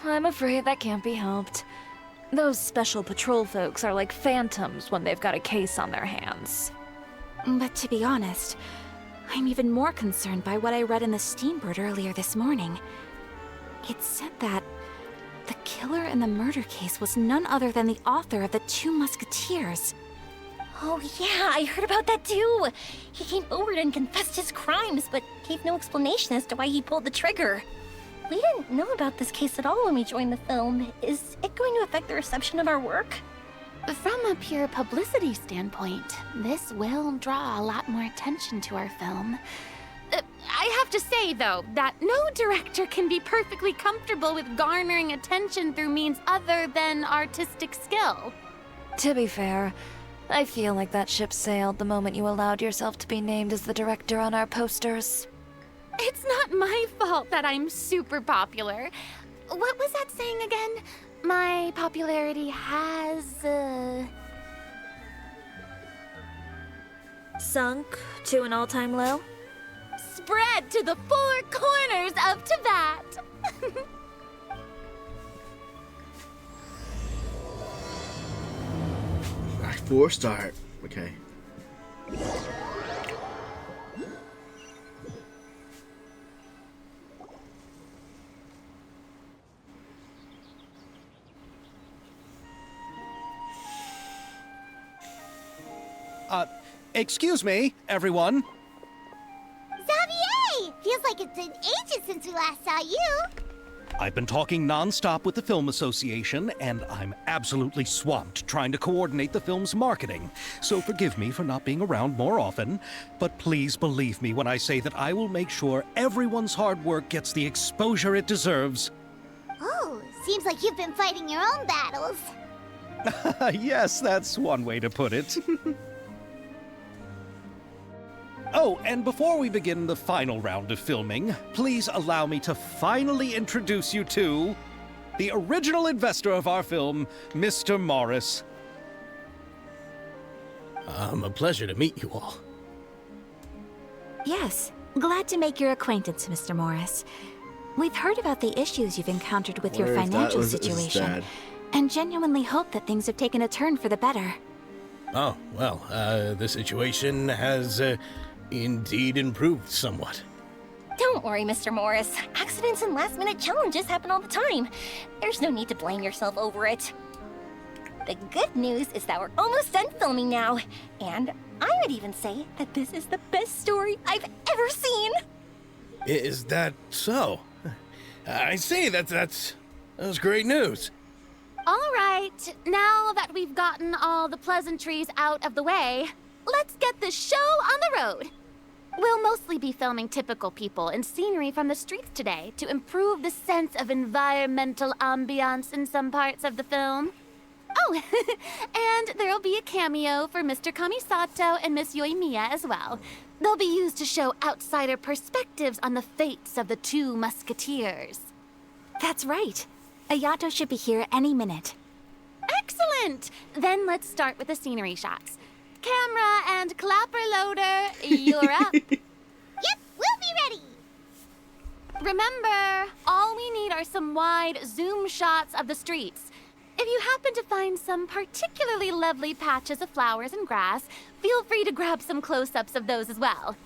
I'm afraid that can't be helped. Those special patrol folks are like phantoms when they've got a case on their hands. But to be honest, I'm even more concerned by what I read in the Steambird earlier this morning. It said that the killer in the murder case was none other than the author of the Two Musketeers. Oh yeah, I heard about that too. He came forward and confessed his crimes, but gave no explanation as to why he pulled the trigger. We didn't know about this case at all when we joined the film. Is it going to affect the reception of our work? From a pure publicity standpoint, this will draw a lot more attention to our film. I have to say, though, that no director can be perfectly comfortable with garnering attention through means other than artistic skill. To be fair, I feel like that ship sailed the moment you allowed yourself to be named as the director on our posters. It's not my fault that I'm super popular. What was that saying again? My popularity has, Sunk to an all-time low? spread to the four corners of Tibet. Act 4 start. Okay. Excuse me, everyone. Xavier! Feels like it's been ages since we last saw you. I've been talking non-stop with the Film Association, and I'm absolutely swamped trying to coordinate the film's marketing. So forgive me for not being around more often, but please believe me when I say that I will make sure everyone's hard work gets the exposure it deserves. Oh, seems like you've been fighting your own battles. Yes, that's one way to put it. Oh, and before we begin the final round of filming, please allow me to finally introduce you to the original investor of our film, Mr. Morris. A pleasure to meet you all. Yes, glad to make your acquaintance, Mr. Morris. We've heard about the issues you've encountered with your financial situation, and genuinely hope that things have taken a turn for the better. Oh, well, the situation has indeed improved somewhat. Don't worry, Mr. Morris. Accidents and last-minute challenges happen all the time. There's no need to blame yourself over it. The good news is that we're almost done filming now, and I would even say that this is the best story I've ever seen. Is that so? I see, that's great news. All right, now that we've gotten all the pleasantries out of the way, let's get this show on the road. We'll mostly be filming typical people and scenery from the streets today to improve the sense of environmental ambiance in some parts of the film. Oh, and there'll be a cameo for Mr. Kamisato and Miss Yoimiya as well. They'll be used to show outsider perspectives on the fates of the Two Musketeers. That's right. Ayato should be here any minute. Excellent! Then let's start with the scenery shots. Camera and clapper loader, you're up. Yep, we'll be ready. Remember, all we need are some wide zoom shots of the streets. If you happen to find some particularly lovely patches of flowers and grass, feel free to grab some close-ups of those as well.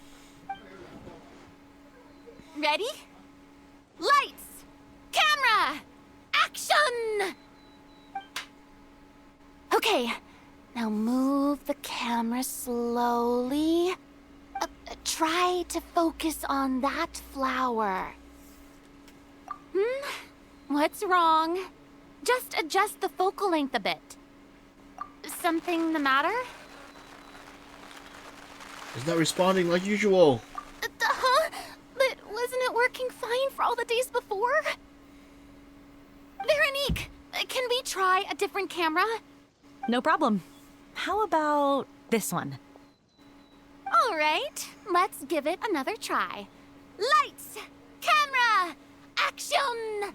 Ready? Lights! Camera! Action! Okay, now move the camera slowly. Try to focus on that flower. What's wrong? Just adjust the focal length a bit. Something the matter? It's not responding like usual. Huh? But wasn't it working fine for all the days before? Veronique, can we try a different camera? No problem. How about this one? All right, let's give it another try. Lights, camera, action!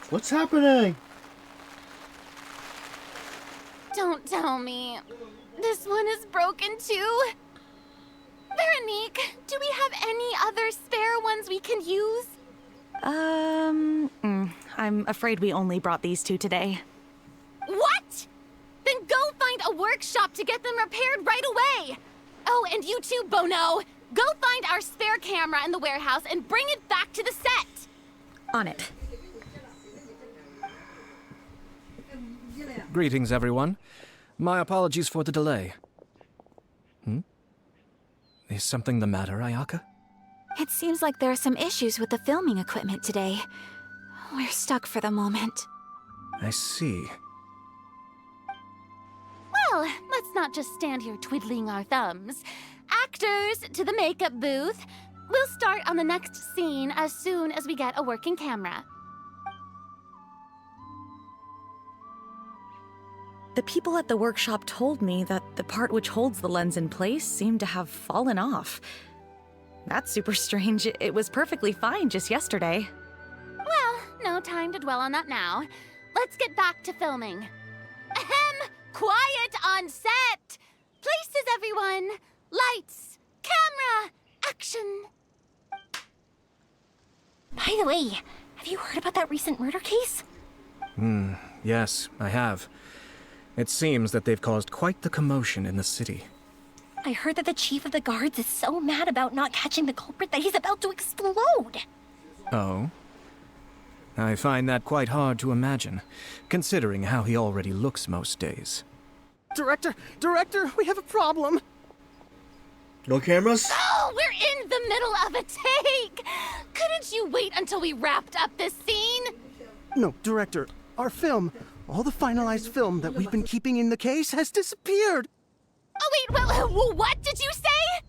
What's happening? Don't tell me. This one is broken too. Veronique, do we have any other spare ones we can use? I'm afraid we only brought these two today. What? Then go find a workshop to get them repaired right away! Oh, and you too, Bono! Go find our spare camera in the warehouse and bring it back to the set! On it. Greetings, everyone. My apologies for the delay. Is something the matter, Ayaka? It seems like there are some issues with the filming equipment today. We're stuck for the moment. I see. Well, let's not just stand here twiddling our thumbs. Actors, to the makeup booth. We'll start on the next scene as soon as we get a working camera. The people at the workshop told me that the part which holds the lens in place seemed to have fallen off. That's super strange. It was perfectly fine just yesterday. Well, no time to dwell on that now. Let's get back to filming. Ahem! Quiet on set! Places, everyone! Lights! Camera! Action! By the way, have you heard about that recent murder case? Yes, I have. It seems that they've caused quite the commotion in the city. I heard that the chief of the guards is so mad about not catching the culprit that he's about to explode. Oh? I find that quite hard to imagine, considering how he already looks most days. Director, we have a problem. No cameras? Oh, we're in the middle of a take! Couldn't you wait until we wrapped up this scene? No, Director, our film, all the finalized film that we've been keeping in the case has disappeared. Oh, wait, well, what did you say?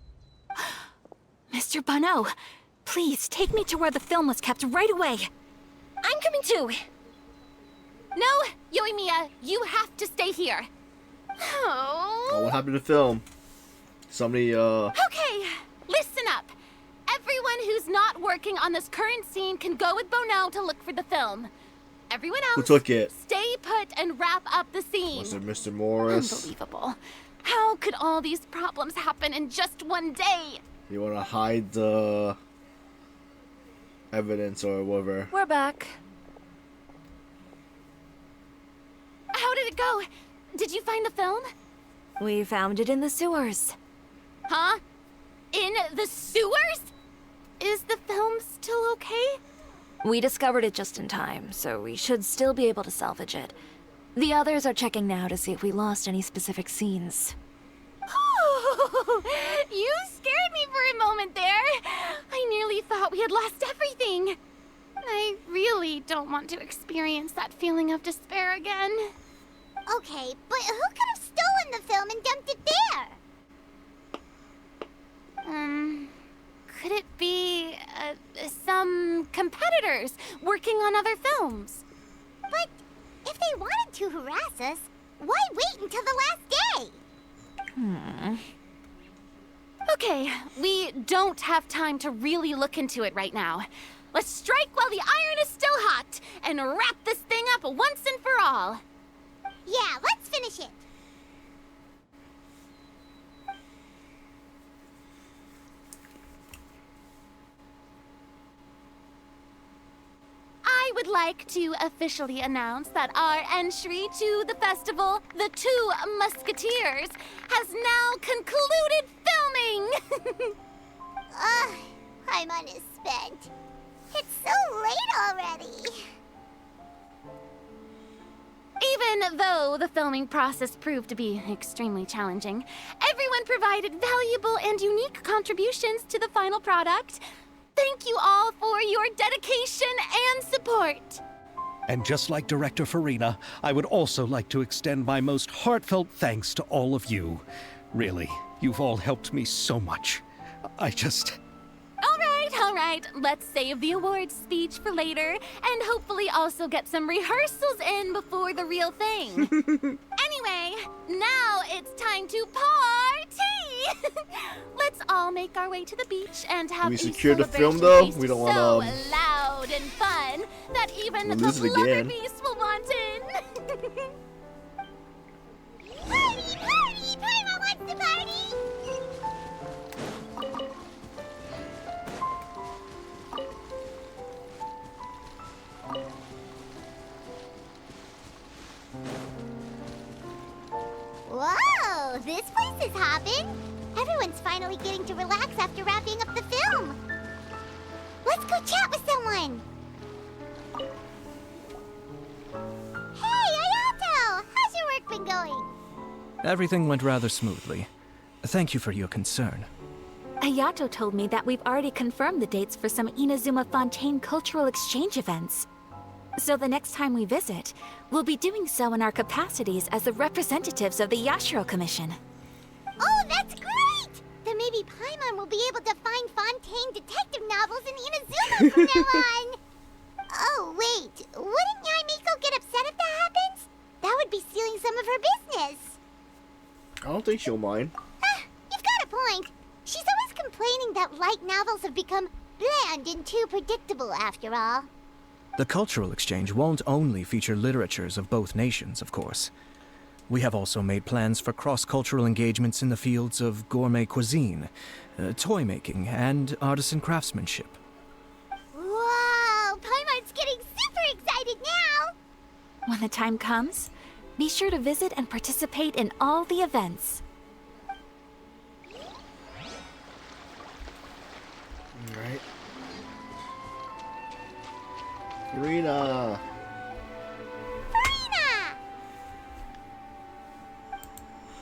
Mr. Bono, please take me to where the film was kept right away. I'm coming too. No, Yoimiya, you have to stay here. Oh, what happened to film? Somebody, Okay, listen up. Everyone who's not working on this current scene can go with Bono to look for the film. Everyone else, who took it? Stay put and wrap up the scene. Was it Mr. Morris? Unbelievable. How could all these problems happen in just one day? You want to hide the evidence or whatever. We're back. How did it go? Did you find the film? We found it in the sewers. Huh? In the sewers? Is the film still okay? We discovered it just in time, so we should still be able to salvage it. The others are checking now to see if we lost any specific scenes. Oh, you scared me for a moment there. I nearly thought we had lost everything. I really don't want to experience that feeling of despair again. Okay, but who could have stolen the film and dumped it there? Could it be some competitors working on other films? But if they wanted to harass us, why wait until the last day? Okay, we don't have time to really look into it right now. Let's strike while the iron is still hot and wrap this thing up once and for all. Yeah, let's finish it. I would like to officially announce that our entry to the festival, The Two Musketeers, has now concluded filming! I'm unspent. It's so late already. Even though the filming process proved to be extremely challenging, everyone provided valuable and unique contributions to the final product. Thank you all for your dedication and support. And just like Director Farina, I would also like to extend my most heartfelt thanks to all of you. Really, you've all helped me so much. All right, let's save the awards speech for later, and hopefully also get some rehearsals in before the real thing. Anyway, now it's time to party! Let's all make our way to the beach and have we secure the film though? We don't want to. So loud and fun that even we'll the blubber beast will want in. Party! Paimon wants to party! finally getting to relax after wrapping up the film. Let's go chat with someone. Hey, Ayato! How's your work been going? Everything went rather smoothly. Thank you for your concern. Ayato told me that we've already confirmed the dates for some Inazuma Fontaine cultural exchange events. So the next time we visit, we'll be doing so in our capacities as the representatives of the Yashiro Commission. Oh, that's great! Then maybe Paimon will be able to find Fontaine detective novels in Inazuma from now on. Oh, wait. Wouldn't Yai Miko get upset if that happens? That would be stealing some of her business. I don't think she'll mind. You've got a point. She's always complaining that light novels have become bland and too predictable after all. The cultural exchange won't only feature literatures of both nations, of course. We have also made plans for cross-cultural engagements in the fields of gourmet cuisine, toy making, and artisan craftsmanship. Whoa! Paimon's getting super excited now! When the time comes, be sure to visit and participate in all the events. Alright. Farina!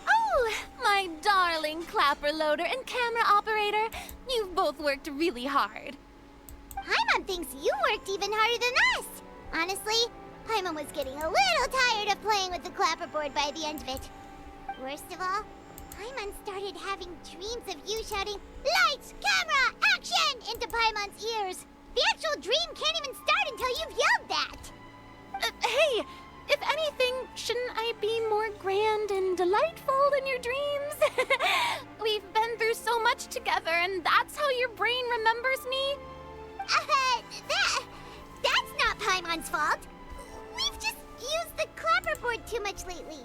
Oh, my darling clapper loader and camera operator. You've both worked really hard. Paimon thinks you worked even harder than us. Honestly, Paimon was getting a little tired of playing with the clapperboard by the end of it. Worst of all, Paimon started having dreams of you shouting, "Lights, camera, action!" into Paimon's ears. The actual dream can't even start until you've yelled that. Hey, if anything, shouldn't I be more grand and delightful than your dreams? We've been through so much together, and that's how your brain remembers me? That's not Paimon's fault. We've just used the clapperboard too much lately.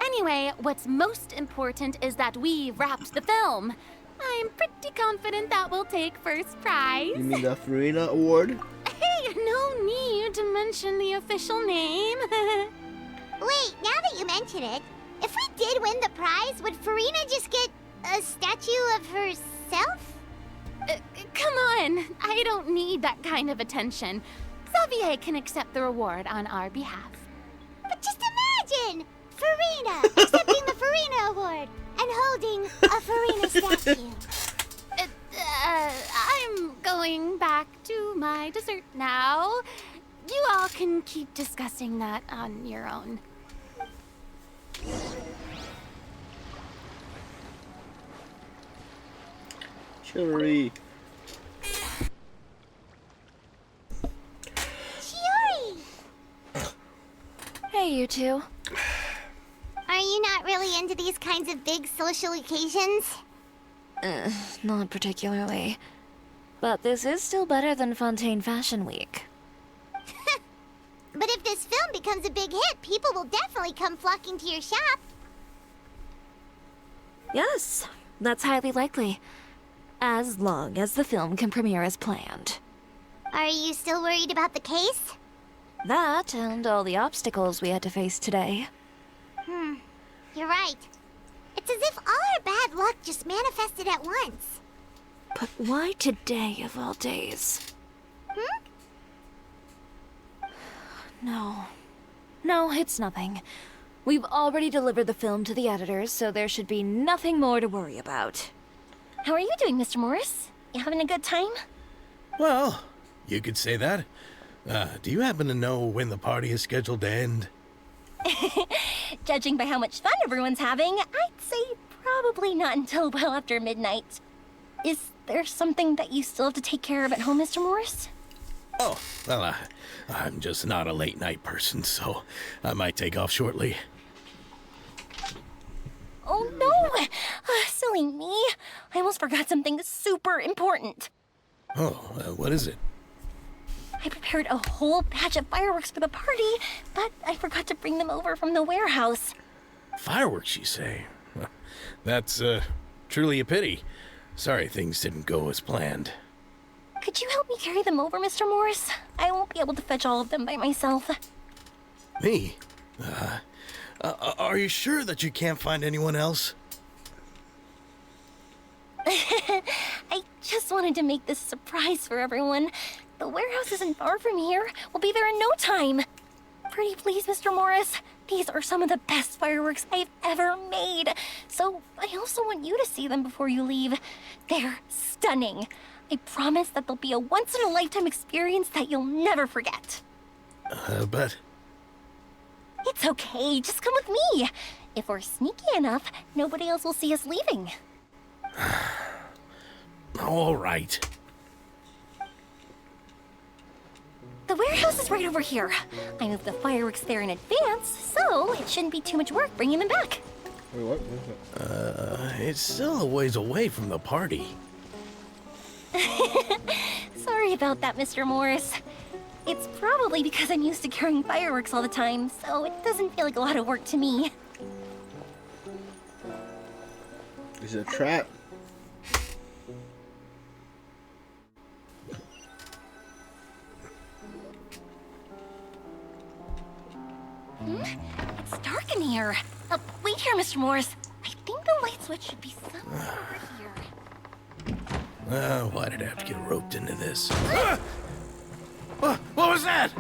Anyway, what's most important is that we wrapped the film. I'm pretty confident that we'll take first prize. You mean the Farina Award? Hey, no need to mention the official name. Wait, now that you mention it, if we did win the prize, would Farina just get a statue of herself? Come on, I don't need that kind of attention. Xavier can accept the reward on our behalf. But just imagine! Farina accepting the Farina Award and holding a Farina statue. I'm going back to my dessert now. You all can keep discussing that on your own. Chiori. Chiori! Hey, you two. Are you not really into these kinds of big social occasions? Not particularly. But this is still better than Fontaine Fashion Week. But if this film becomes a big hit, people will definitely come flocking to your shop. Yes, that's highly likely. As long as the film can premiere as planned. Are you still worried about the case? That and all the obstacles we had to face today. You're right. It's as if all our bad luck just manifested at once. But why today of all days? No. No, it's nothing. We've already delivered the film to the editors, so there should be nothing more to worry about. How are you doing, Mr. Morris? You having a good time? Well, you could say that. Do you happen to know when the party is scheduled to end? Judging by how much fun everyone's having, I'd say probably not until well after midnight. Is there something that you still have to take care of at home, Mr. Morris? Oh, well, I'm just not a late night person, so I might take off shortly. Oh no! Silly me. I almost forgot something super important. Oh, what is it? I prepared a whole batch of fireworks for the party, but I forgot to bring them over from the warehouse. Fireworks, you say? That's, truly a pity. Sorry things didn't go as planned. Could you help me carry them over, Mr. Morris? I won't be able to fetch all of them by myself. Me? Are you sure that you can't find anyone else? I just wanted to make this a surprise for everyone. The warehouse isn't far from here. We'll be there in no time. Pretty please, Mr. Morris. These are some of the best fireworks I've ever made. So I also want you to see them before you leave. They're stunning. I promise that they'll be a once-in-a-lifetime experience that you'll never forget. But... It's okay, just come with me. If we're sneaky enough, nobody else will see us leaving. All right. The warehouse is right over here. I moved the fireworks there in advance, so it shouldn't be too much work bringing them back. Wait, what? What is it? It's still a ways away from the party. Sorry about that, Mr. Morris. It's probably because I'm used to carrying fireworks all the time, so it doesn't feel like a lot of work to me. Is it a trap? It's dark in here. Wait here, Mr. Morris. I think the light switch should be somewhere over here. Why did I have to get roped into this? What was that?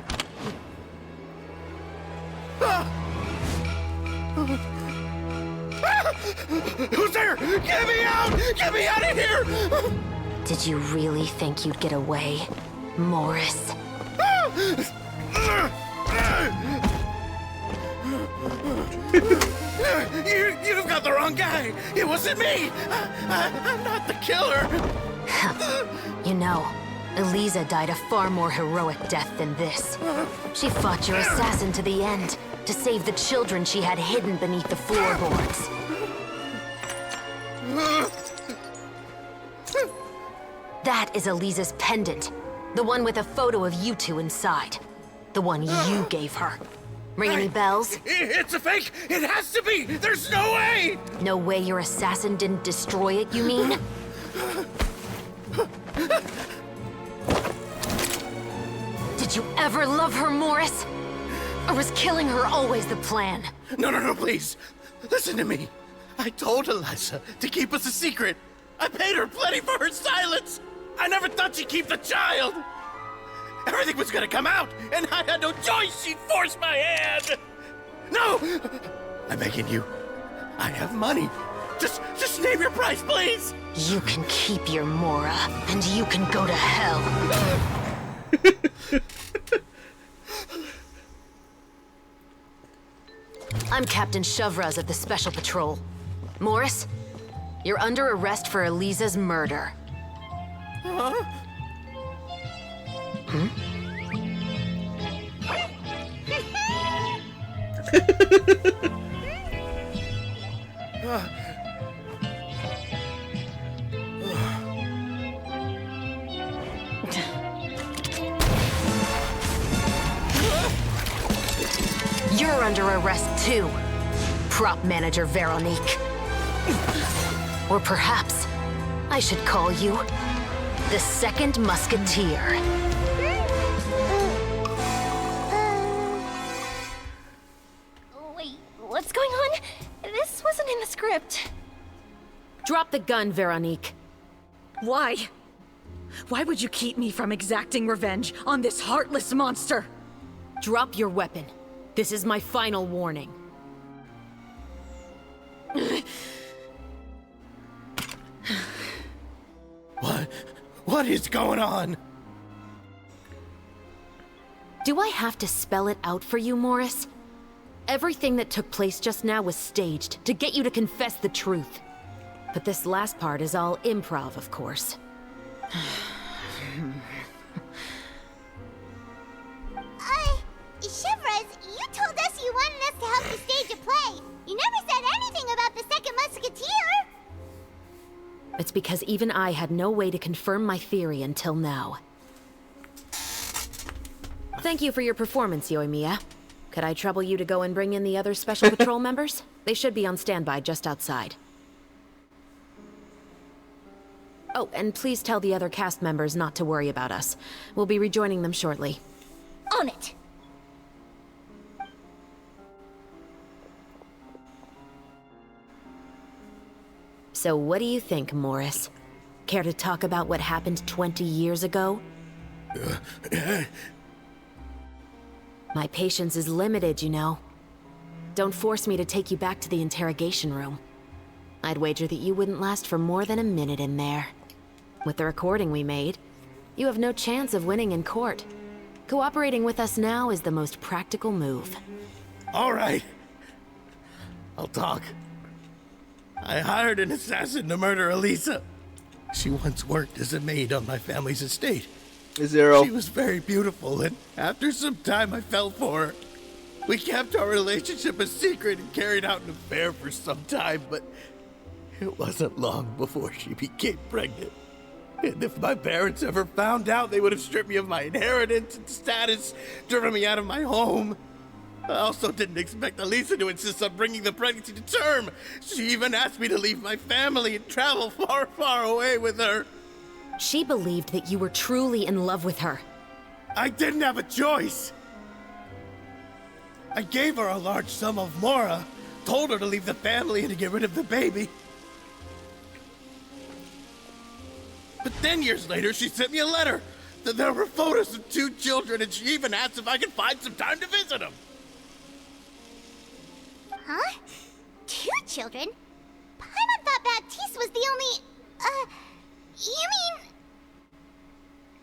Who's there? Get me out! Get me out of here! Did you really think you'd get away, Morris? You've got the wrong guy. It wasn't me. I'm not the killer. You know, Eliza died a far more heroic death than this. She fought your assassin to the end, to save the children she had hidden beneath the floorboards. That is Eliza's pendant. The one with a photo of you two inside. The one you gave her. Ring any bells? It's a fake! It has to be! There's no way! No way your assassin didn't destroy it, you mean? Did you ever love her, Morris? Or was killing her always the plan? No, please. Listen to me. I told Eliza to keep us a secret. I paid her plenty for her silence. I never thought she'd keep the child. Everything was gonna come out, and I had no choice. She'd force my hand. No! I'm begging you. I have money. Just name your price, please. You can keep your Mora, and you can go to hell. I'm Captain Shovraz of the Special Patrol. Morris, you're under arrest for Eliza's murder. Huh? Hmm? You're under arrest too, prop manager Veronique. Or perhaps I should call you the Second Musketeer. Wait, what's going on? This wasn't in the script. Drop the gun, Veronique. Why? Why would you keep me from exacting revenge on this heartless monster? Drop your weapon. This is my final warning. What is going on? Do I have to spell it out for you, Morris? Everything that took place just now was staged to get you to confess the truth. But this last part is all improv, of course. Shivers, you told us you wanted us to help you stage a play. You never said anything about the Second Musketeer. It's because even I had no way to confirm my theory until now. Thank you for your performance, Yoimiya. Could I trouble you to go and bring in the other Special Patrol members? They should be on standby just outside. Oh, and please tell the other cast members not to worry about us. We'll be rejoining them shortly. On it! So what do you think, Morris? Care to talk about what happened 20 years ago? My patience is limited, you know. Don't force me to take you back to the interrogation room. I'd wager that you wouldn't last for more than a minute in there. With the recording we made, you have no chance of winning in court. Cooperating with us now is the most practical move. All right. I'll talk. I hired an assassin to murder Elisa. She once worked as a maid on my family's estate. Zero. She was very beautiful, and after some time I fell for her. We kept our relationship a secret and carried out an affair for some time, but it wasn't long before she became pregnant. And if my parents ever found out, they would have stripped me of my inheritance and status, driven me out of my home. I also didn't expect Elisa to insist on bringing the pregnancy to term. She even asked me to leave my family and travel far, far away with her. She believed that you were truly in love with her. I didn't have a choice. I gave her a large sum of mora, told her to leave the family and to get rid of the baby. But then years later, she sent me a letter. There were photos of 2 children, and she even asked if I could find some time to visit them. Huh? 2 children? Paimon thought Baptiste was the only... you mean...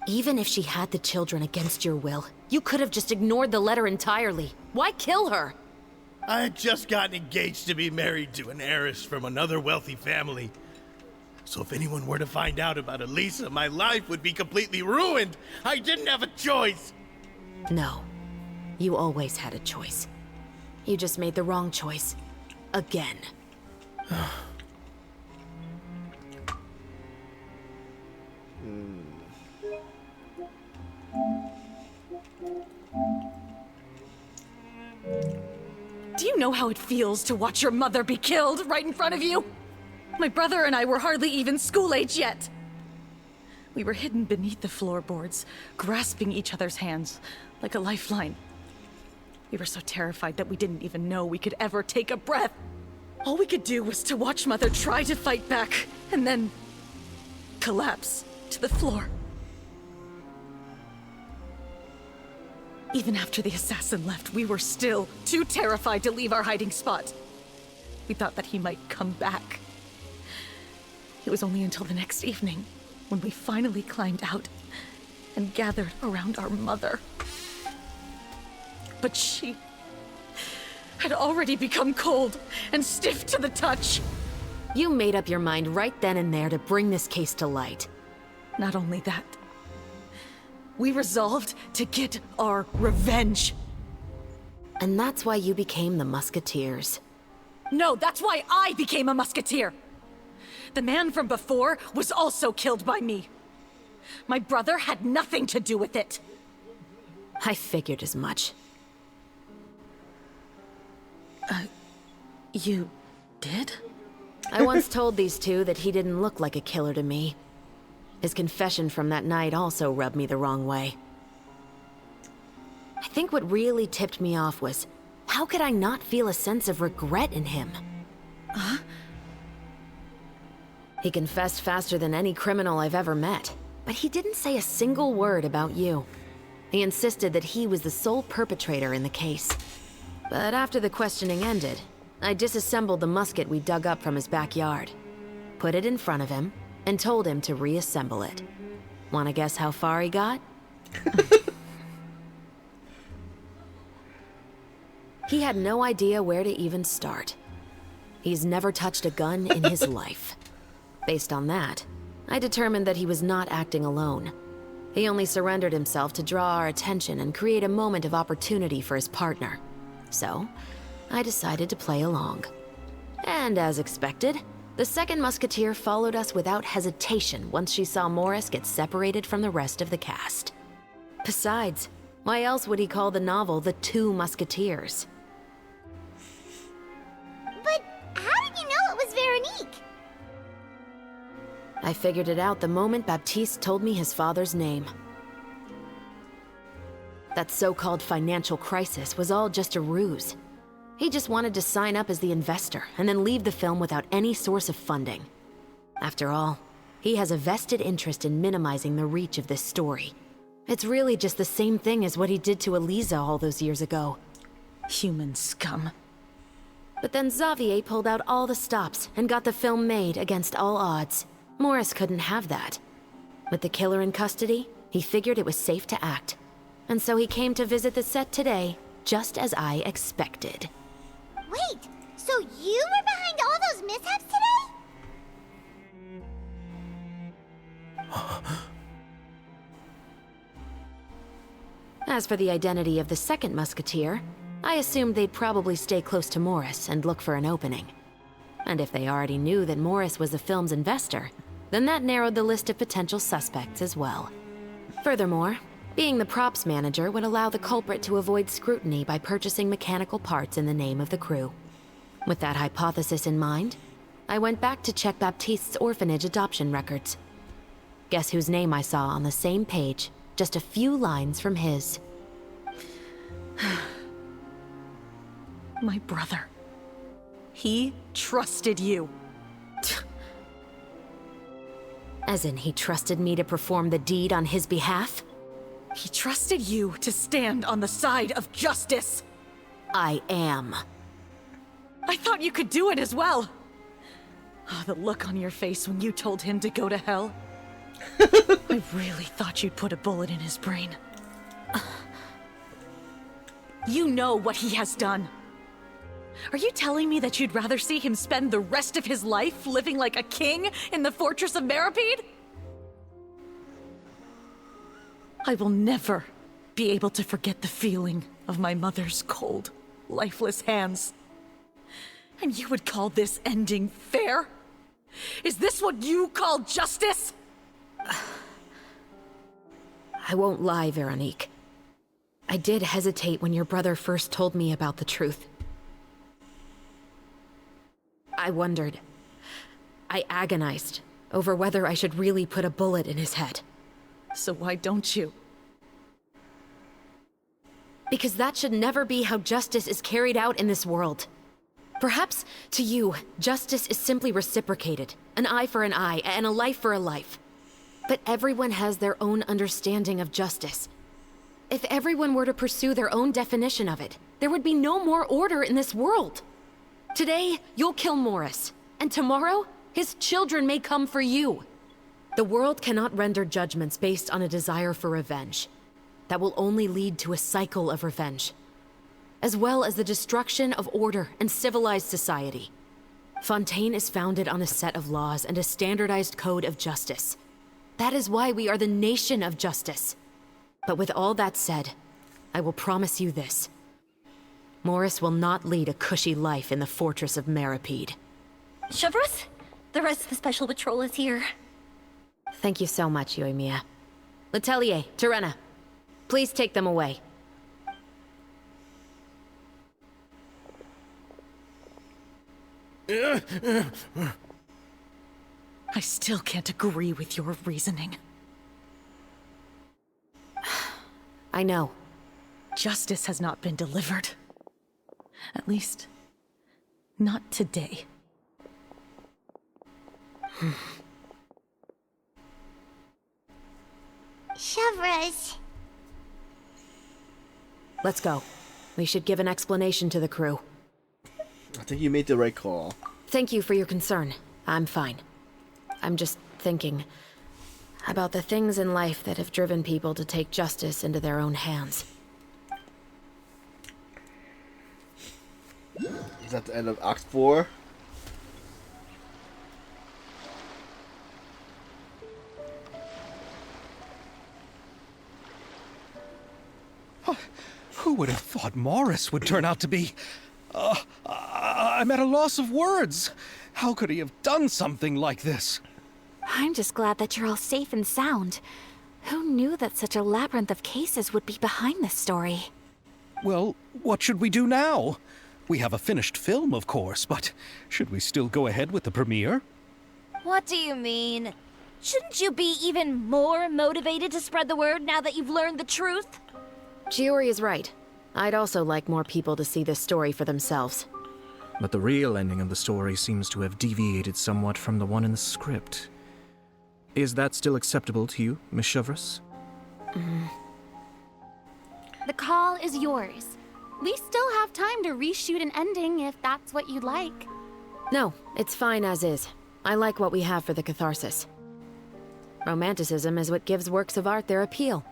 Even if she had the children against your will, you could have just ignored the letter entirely. Why kill her? I had just gotten engaged to be married to an heiress from another wealthy family. So if anyone were to find out about Elisa, my life would be completely ruined. I didn't have a choice. No. You always had a choice. You just made the wrong choice. Again. Do you know how it feels to watch your mother be killed right in front of you? My brother and I were hardly even school age yet. We were hidden beneath the floorboards, grasping each other's hands like a lifeline. We were so terrified that we didn't even know we could ever take a breath. All we could do was to watch Mother try to fight back, and then collapse to the floor. Even after the assassin left, we were still too terrified to leave our hiding spot. We thought that he might come back. It was only until the next evening when we finally climbed out and gathered around our mother. But she had already become cold and stiff to the touch. You made up your mind right then and there to bring this case to light. Not only that, we resolved to get our revenge. And that's why you became the Musketeers. No, that's why I became a Musketeer. The man from before was also killed by me. My brother had nothing to do with it. I figured as much. You did? I once told these two that he didn't look like a killer to me. His confession from that night also rubbed me the wrong way. I think what really tipped me off was, how could I not feel a sense of regret in him? Huh? He confessed faster than any criminal I've ever met, but he didn't say a single word about you. He insisted that he was the sole perpetrator in the case. But after the questioning ended, I disassembled the musket we dug up from his backyard, put it in front of him, and told him to reassemble it. Wanna guess how far he got? He had no idea where to even start. He's never touched a gun in his life. Based on that, I determined that he was not acting alone. He only surrendered himself to draw our attention and create a moment of opportunity for his partner. So, I decided to play along. And as expected, the second musketeer followed us without hesitation once she saw Morris get separated from the rest of the cast. Besides, why else would he call the novel The Two Musketeers? But how did you know it was Veronique? I figured it out the moment Baptiste told me his father's name. That so-called financial crisis was all just a ruse. He just wanted to sign up as the investor and then leave the film without any source of funding. After all, He has a vested interest in minimizing the reach of this story. It's really just the same thing as what he did to Eliza all those years ago. Human scum. But then Xavier pulled out all the stops and got the film made against all odds. Morris couldn't have that. With the killer in custody, he figured it was safe to act. And so he came to visit the set today, just as I expected. Wait, so you were behind all those mishaps today? As for the identity of the second musketeer, I assumed they'd probably stay close to Morris and look for an opening. And if they already knew that Morris was the film's investor, then that narrowed the list of potential suspects as well. Furthermore, being the props manager would allow the culprit to avoid scrutiny by purchasing mechanical parts in the name of the crew. With that hypothesis in mind, I went back to check Baptiste's orphanage adoption records. Guess whose name I saw on the same page, just a few lines from his. My brother. He trusted you. As in, he trusted me to perform the deed on his behalf? He trusted you to stand on the side of justice. I am. I thought you could do it as well. Oh, the look on your face when you told him to go to hell. I really thought you'd put a bullet in his brain. You know what he has done. Are you telling me that you'd rather see him spend the rest of his life living like a king in the fortress of Meripede? I will never be able to forget the feeling of my mother's cold, lifeless hands. And you would call this ending fair? Is this what you call justice? I won't lie, Veronique. I did hesitate when your brother first told me about the truth. I wondered. I agonized over whether I should really put a bullet in his head. So why don't you? Because that should never be how justice is carried out in this world. Perhaps, to you, justice is simply reciprocated. An eye for an eye, and a life for a life. But everyone has their own understanding of justice. If everyone were to pursue their own definition of it, there would be no more order in this world. Today, you'll kill Morris, and tomorrow, his children may come for you. The world cannot render judgments based on a desire for revenge. That will only lead to a cycle of revenge, as well as the destruction of order and civilized society. Fontaine is founded on a set of laws and a standardized code of justice. That is why we are the nation of justice. But with all that said, I will promise you this. Morris will not lead a cushy life in the fortress of Meripede. Chevreuse, the rest of the special patrol is here. Thank you so much, Yoimiya. Letelier, Terena, please take them away. I still can't agree with your reasoning. I know. Justice has not been delivered. At least, not today. Chevreuse. Let's go. We should give an explanation to the crew. I think you made the right call. Thank you for your concern. I'm fine. I'm just thinking about the things in life that have driven people to take justice into their own hands. Is that the end of Act 4? Who would have thought Morris would turn out to be... I'm at a loss of words. How could he have done something like this? I'm just glad that you're all safe and sound. Who knew that such a labyrinth of cases would be behind this story? Well, what should we do now? We have a finished film, of course, but should we still go ahead with the premiere? What do you mean? Shouldn't you be even more motivated to spread the word now that you've learned the truth? Chiori is right. I'd also like more people to see this story for themselves. But the real ending of the story seems to have deviated somewhat from the one in the script. Is that still acceptable to you, Miss Chevreuse? The call is yours. We still have time to reshoot an ending if that's what you'd like. No, it's fine as is. I like what we have for the catharsis. Romanticism is what gives works of art their appeal.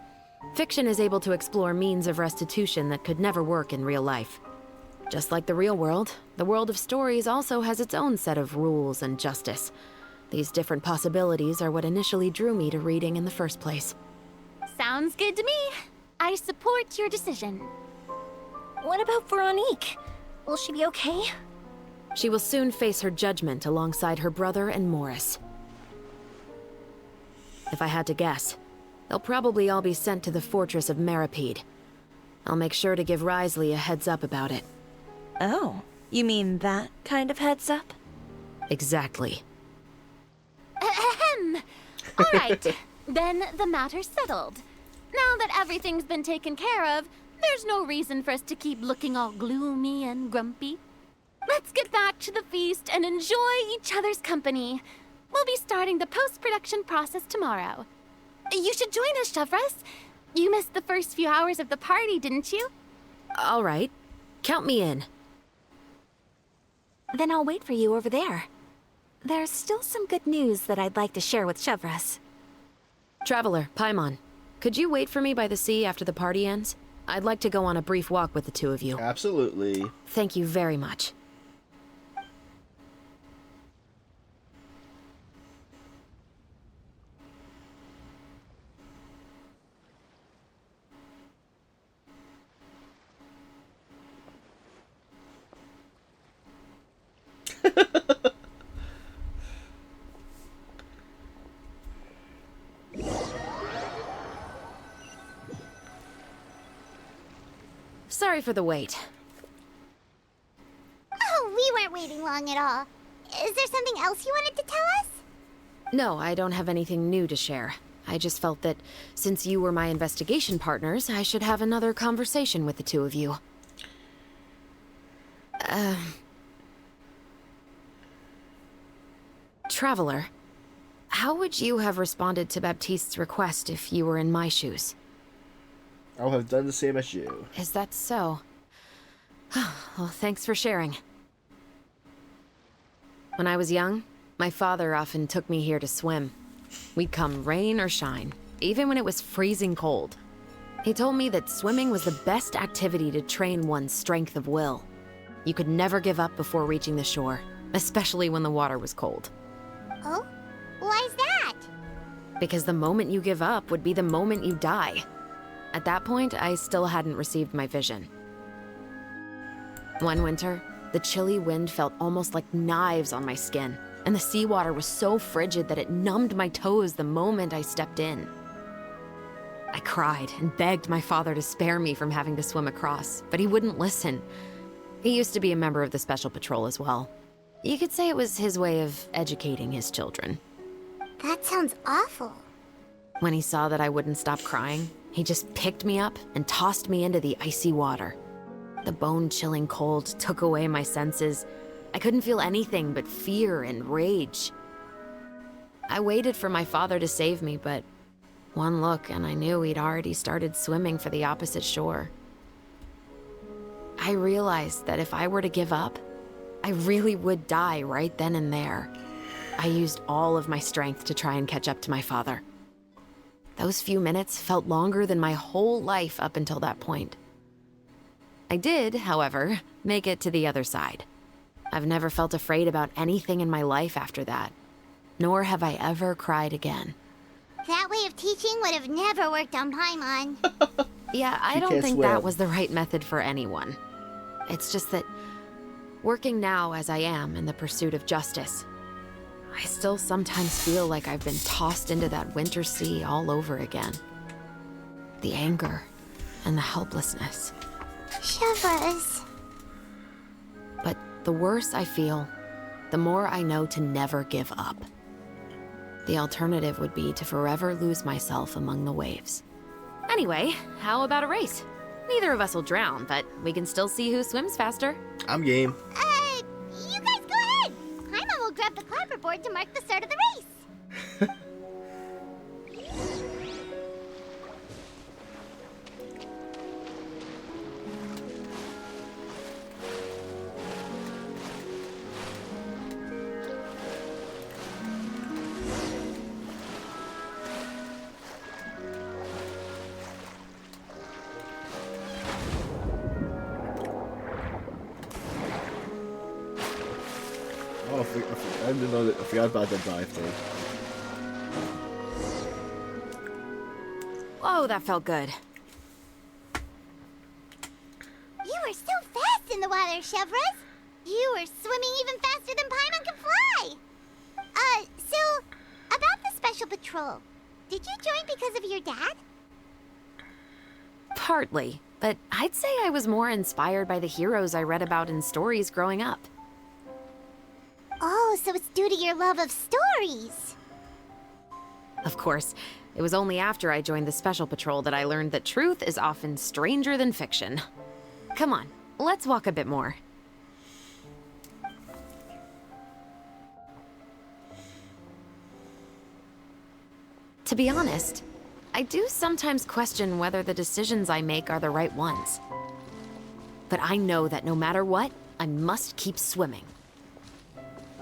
Fiction is able to explore means of restitution that could never work in real life. Just like the real world, the world of stories also has its own set of rules and justice. These different possibilities are what initially drew me to reading in the first place. Sounds good to me. I support your decision. What about Veronique? Will she be okay? She will soon face her judgment alongside her brother and Morris. If I had to guess, they'll probably all be sent to the fortress of Meripede. I'll make sure to give Risley a heads up about it. Oh, you mean that kind of heads up? Exactly. Ahem. All right, then the matter's settled. Now that everything's been taken care of, there's no reason for us to keep looking all gloomy and grumpy. Let's get back to the feast and enjoy each other's company. We'll be starting the post-production process tomorrow. You should join us, Chevreuse. You missed the first few hours of the party, didn't you? All right. Count me in. Then I'll wait for you over there. There's still some good news that I'd like to share with Chevreuse. Traveler, Paimon, could you wait for me by the sea after the party ends? I'd like to go on a brief walk with the two of you. Absolutely. Thank you very much. Sorry for the wait. Oh, we weren't waiting long at all. Is there something else you wanted to tell us? No, I don't have anything new to share. I just felt that since you were my investigation partners, I should have another conversation with the two of you. Traveler, how would you have responded to Baptiste's request if you were in my shoes? I would have done the same as you. Is that so? Well, thanks for sharing. When I was young, my father often took me here to swim. We'd come rain or shine, even when it was freezing cold. He told me that swimming was the best activity to train one's strength of will. You could never give up before reaching the shore, especially when the water was cold. Oh? Why's that? Because the moment you give up would be the moment you die. At that point, I still hadn't received my vision. One winter, the chilly wind felt almost like knives on my skin, and the seawater was so frigid that it numbed my toes the moment I stepped in. I cried and begged my father to spare me from having to swim across, but he wouldn't listen. He used to be a member of the Special Patrol as well. You could say it was his way of educating his children. That sounds awful. When he saw that I wouldn't stop crying, he just picked me up and tossed me into the icy water. The bone-chilling cold took away my senses. I couldn't feel anything but fear and rage. I waited for my father to save me, but one look and I knew he'd already started swimming for the opposite shore. I realized that if I were to give up, I really would die right then and there. I used all of my strength to try and catch up to my father. Those few minutes felt longer than my whole life up until that point. I did, however, make it to the other side. I've never felt afraid about anything in my life after that, nor have I ever cried again. That way of teaching would have never worked on Paimon. Yeah, I don't think that was the right method for anyone. It's just that, working now as I am in the pursuit of justice, I still sometimes feel like I've been tossed into that winter sea all over again. The anger and the helplessness. Chevreuse. But the worse I feel, the more I know to never give up. The alternative would be to forever lose myself among the waves. Anyway, how about a race? Neither of us will drown, but we can still see who swims faster. I'm game. You guys go ahead. Paimon will grab the clapperboard to mark the start of the race. I didn't know that. I forgot about the dive thing. Whoa, that felt good. You were so fast in the water, Chevros. You were swimming even faster than Paimon can fly. So, about the special patrol, did you join because of your dad? Partly, but I'd say I was more inspired by the heroes I read about in stories growing up. Oh, so it's due to your love of stories. Of course, it was only after I joined the Special Patrol that I learned that truth is often stranger than fiction. Come on, let's walk a bit more. To be honest, I do sometimes question whether the decisions I make are the right ones. But I know that no matter what, I must keep swimming.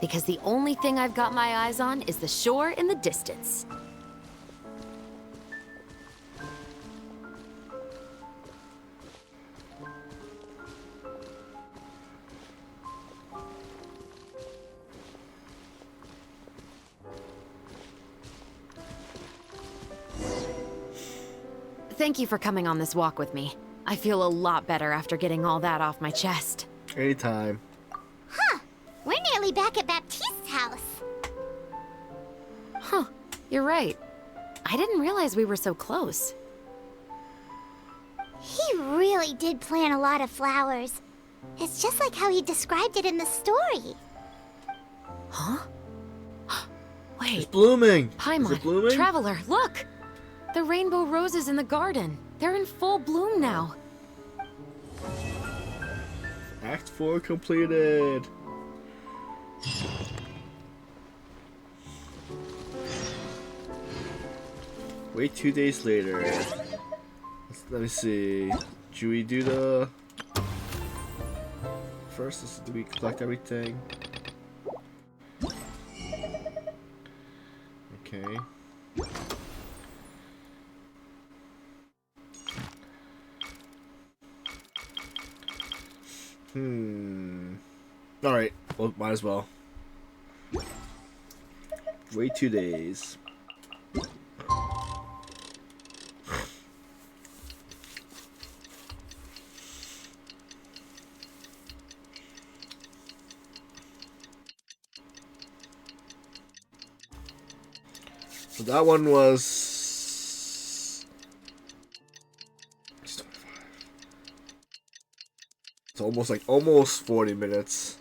Because the only thing I've got my eyes on is the shore in the distance. Thank you for coming on this walk with me. I feel a lot better after getting all that off my chest. Anytime. Huh. We're nearly back at Baptiste's house. Huh. You're right. I didn't realize we were so close. He really did plant a lot of flowers. It's just like how he described it in the story. Huh? Wait. It's blooming. Paimon, Is it blooming? Traveler, look! The rainbow roses in the garden. They're in full bloom now. Act 4 completed. Wait 2 days later. Let me see. Should we do the... First, do we collect everything? Okay. Alright, well, might as well. Wait 2 days. So that one was... It's 25. It's almost 40 minutes.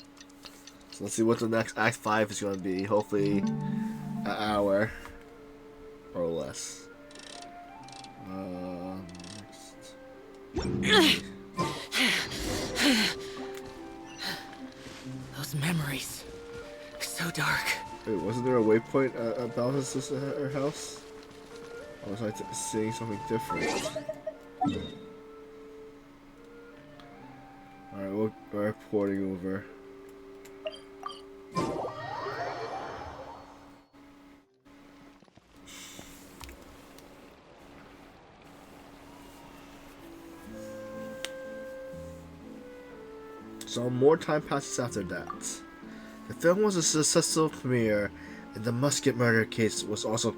So let's see what the next Act 5 is going to be. Hopefully an hour or less. Next. Those memories. So dark. Wait, wasn't there a waypoint about her house? Or was I seeing something different? Alright, we're porting over. So more time passes after that. The film was a successful premiere, and the Musket murder case was also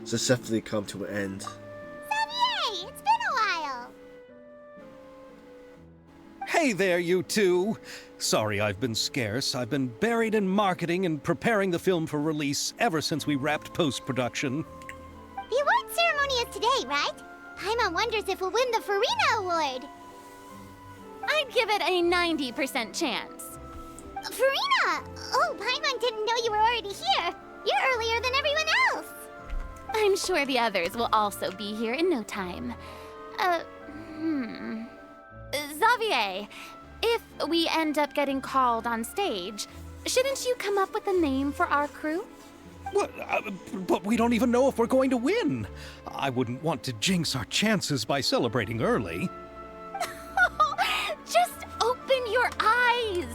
successfully come to an end. Xavier, it's been a while. Hey there, you two! Sorry I've been scarce. I've been buried in marketing and preparing the film for release ever since we wrapped post-production. The award ceremony is today, right? Paimon wonders if we'll win the Farina Award. I'd give it a 90% chance. Farina! Oh, Paimon didn't know you were already here. You're earlier than everyone else. I'm sure the others will also be here in no time. Xavier, if we end up getting called on stage, shouldn't you come up with a name for our crew? What? But we don't even know if we're going to win. I wouldn't want to jinx our chances by celebrating early. Just open your eyes!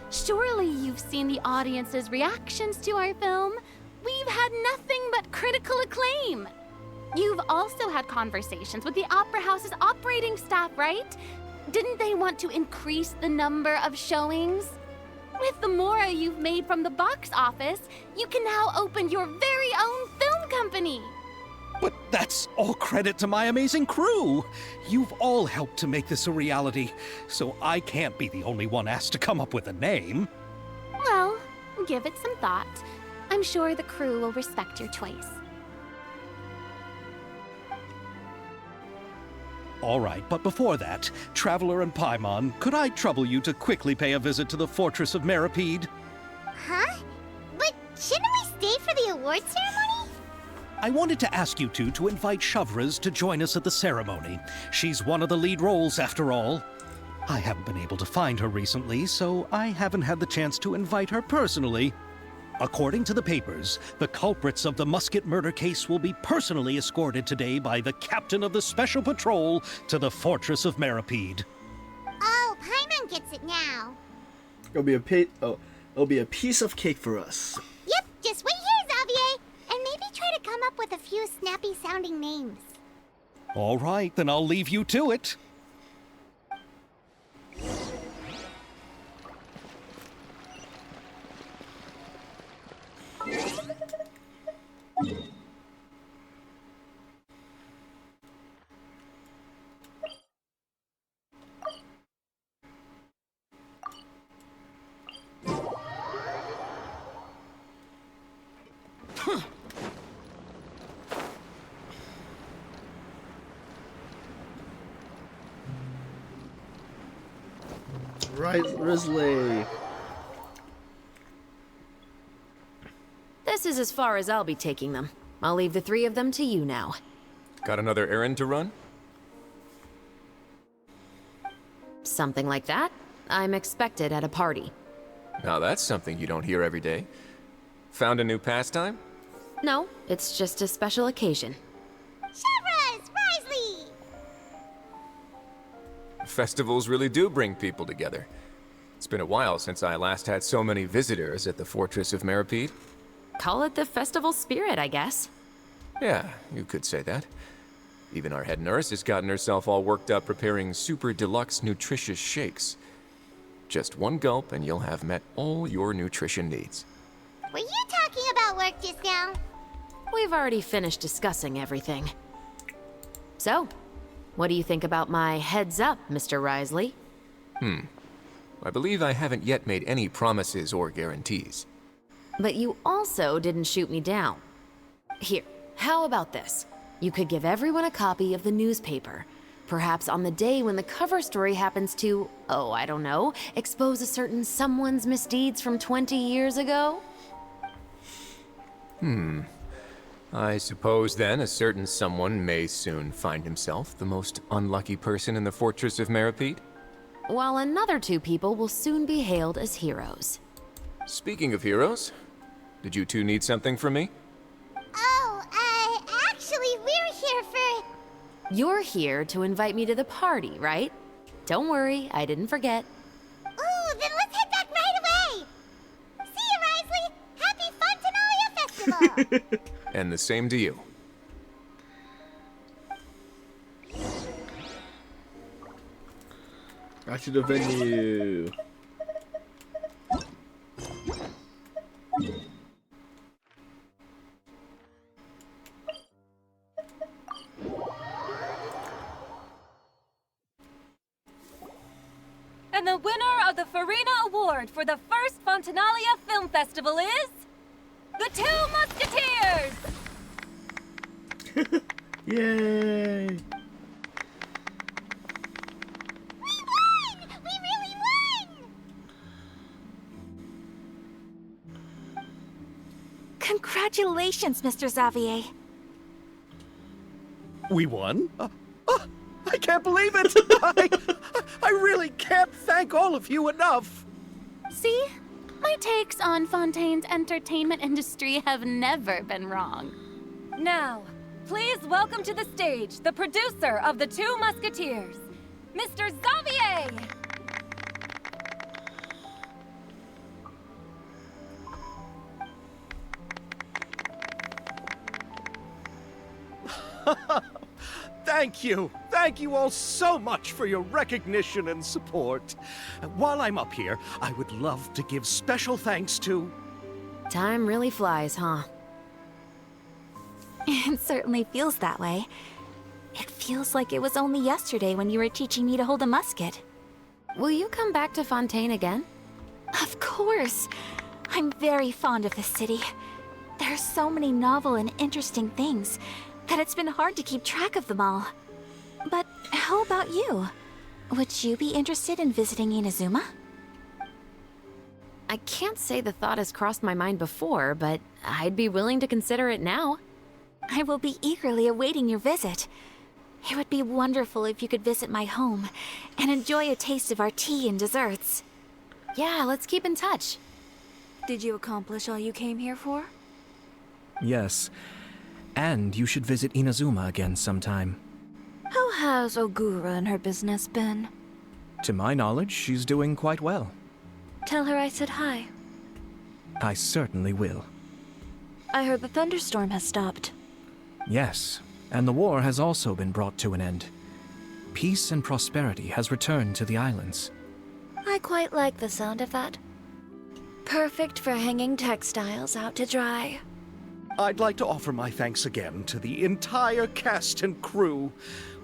Surely you've seen the audience's reactions to our film. We've had nothing but critical acclaim. You've also had conversations with the Opera House's operating staff, right? Didn't they want to increase the number of showings? With the mora you've made from the box office, you can now open your very own film company. But that's all credit to my amazing crew. You've all helped to make this a reality, so I can't be the only one asked to come up with a name. Well, give it some thought. I'm sure the crew will respect your choice. All right, but before that, Traveler and Paimon, could I trouble you to quickly pay a visit to the Fortress of Meripede? Huh? But shouldn't we stay for the award ceremony? I wanted to ask you two to invite Shavraz to join us at the ceremony. She's one of the lead roles, after all. I haven't been able to find her recently, so I haven't had the chance to invite her personally. According to the papers, the culprits of the Musket murder case will be personally escorted today by the captain of the Special Patrol to the Fortress of Meripede. Oh, Paimon gets it now. It'll be a piece of cake for us. Yep, just wait here, Xavier, and maybe try to come up with a few snappy-sounding names. All right, then I'll leave you to it. Right, Risley. This is as far as I'll be taking them. I'll leave the three of them to you now. Got another errand to run? Something like that. I'm expected at a party. Now that's something you don't hear every day. Found a new pastime? No, it's just a special occasion. Shavraz! Risley! Festivals really do bring people together. It's been a while since I last had so many visitors at the Fortress of Meripede. Call it the festival spirit, I guess. Yeah, you could say that. Even our head nurse has gotten herself all worked up preparing super deluxe nutritious shakes. Just one gulp and you'll have met all your nutrition needs. Were you talking about work just now? We've already finished discussing everything. So, what do you think about my heads up, Mr. Risley? I believe I haven't yet made any promises or guarantees. But you also didn't shoot me down. Here, how about this? You could give everyone a copy of the newspaper. Perhaps on the day when the cover story happens to, oh, I don't know, expose a certain someone's misdeeds from 20 years ago? I suppose then a certain someone may soon find himself the most unlucky person in the Fortress of Meripede? While another two people will soon be hailed as heroes. Speaking of heroes, did you two need something from me? Oh, actually, we're here for... You're here to invite me to the party, right? Don't worry, I didn't forget. Ooh, then let's head back right away! See you, Risley! Happy Fontanalia Festival! And the same to you. Back to the venue. And the winner of the Farina Award for the first Fontanalia Film Festival is... The Two Musketeers! Yay! We won! We really won! Congratulations, Mr. Xavier. We won? I can't believe it! I really can't thank all of you enough! See? My takes on Fontaine's entertainment industry have never been wrong. Now, please welcome to the stage the producer of The Two Musketeers, Mr. Xavier! Thank you! Thank you all so much for your recognition and support. While I'm up here, I would love to give special thanks to... Time really flies, huh? It certainly feels that way. It feels like it was only yesterday when you were teaching me to hold a musket. Will you come back to Fontaine again? Of course. I'm very fond of this city. There are so many novel and interesting things that it's been hard to keep track of them all. But how about you? Would you be interested in visiting Inazuma? I can't say the thought has crossed my mind before, but I'd be willing to consider it now. I will be eagerly awaiting your visit. It would be wonderful if you could visit my home and enjoy a taste of our tea and desserts. Yeah, let's keep in touch. Did you accomplish all you came here for? Yes. And you should visit Inazuma again sometime. How has Ogura and her business been? To my knowledge, she's doing quite well. Tell her I said hi. I certainly will. I heard the thunderstorm has stopped. Yes, and the war has also been brought to an end. Peace and prosperity has returned to the islands. I quite like the sound of that. Perfect for hanging textiles out to dry. I'd like to offer my thanks again to the entire cast and crew.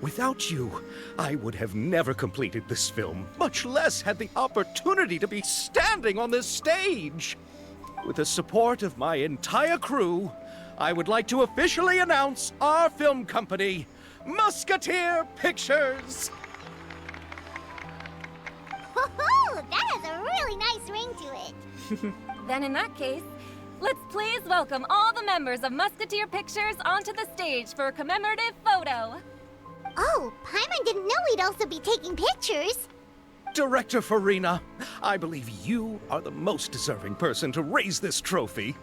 Without you, I would have never completed this film, much less had the opportunity to be standing on this stage. With the support of my entire crew, I would like to officially announce our film company, Musketeer Pictures. Woohoo! That has a really nice ring to it. Then in that case, let's please welcome all the members of Musketeer Pictures onto the stage for a commemorative photo. Oh, Paimon didn't know we'd also be taking pictures. Director Farina, I believe you are the most deserving person to raise this trophy.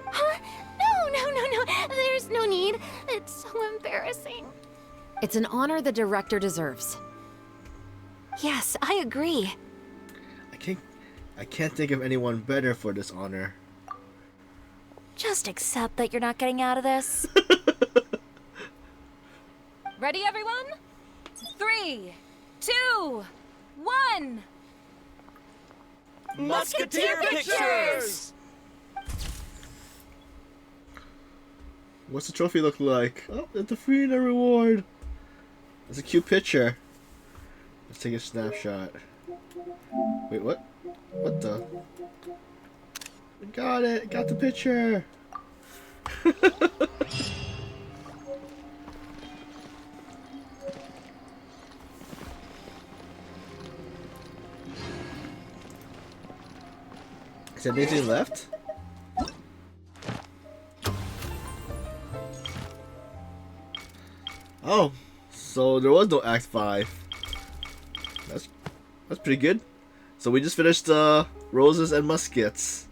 Huh? No. There's no need. It's so embarrassing. It's an honor the director deserves. Yes, I agree. I can't think of anyone better for this honor. Just accept that you're not getting out of this. Ready, everyone? 3, 2, 1. Musketeer Pictures! What's the trophy look like? Oh, it's the Farina reward. It's a cute picture. Let's take a snapshot. Wait, what? What the? Got it! Got the picture! Is there anything left? Oh, so there was no Act 5. That's pretty good. So we just finished Roses and Muskets.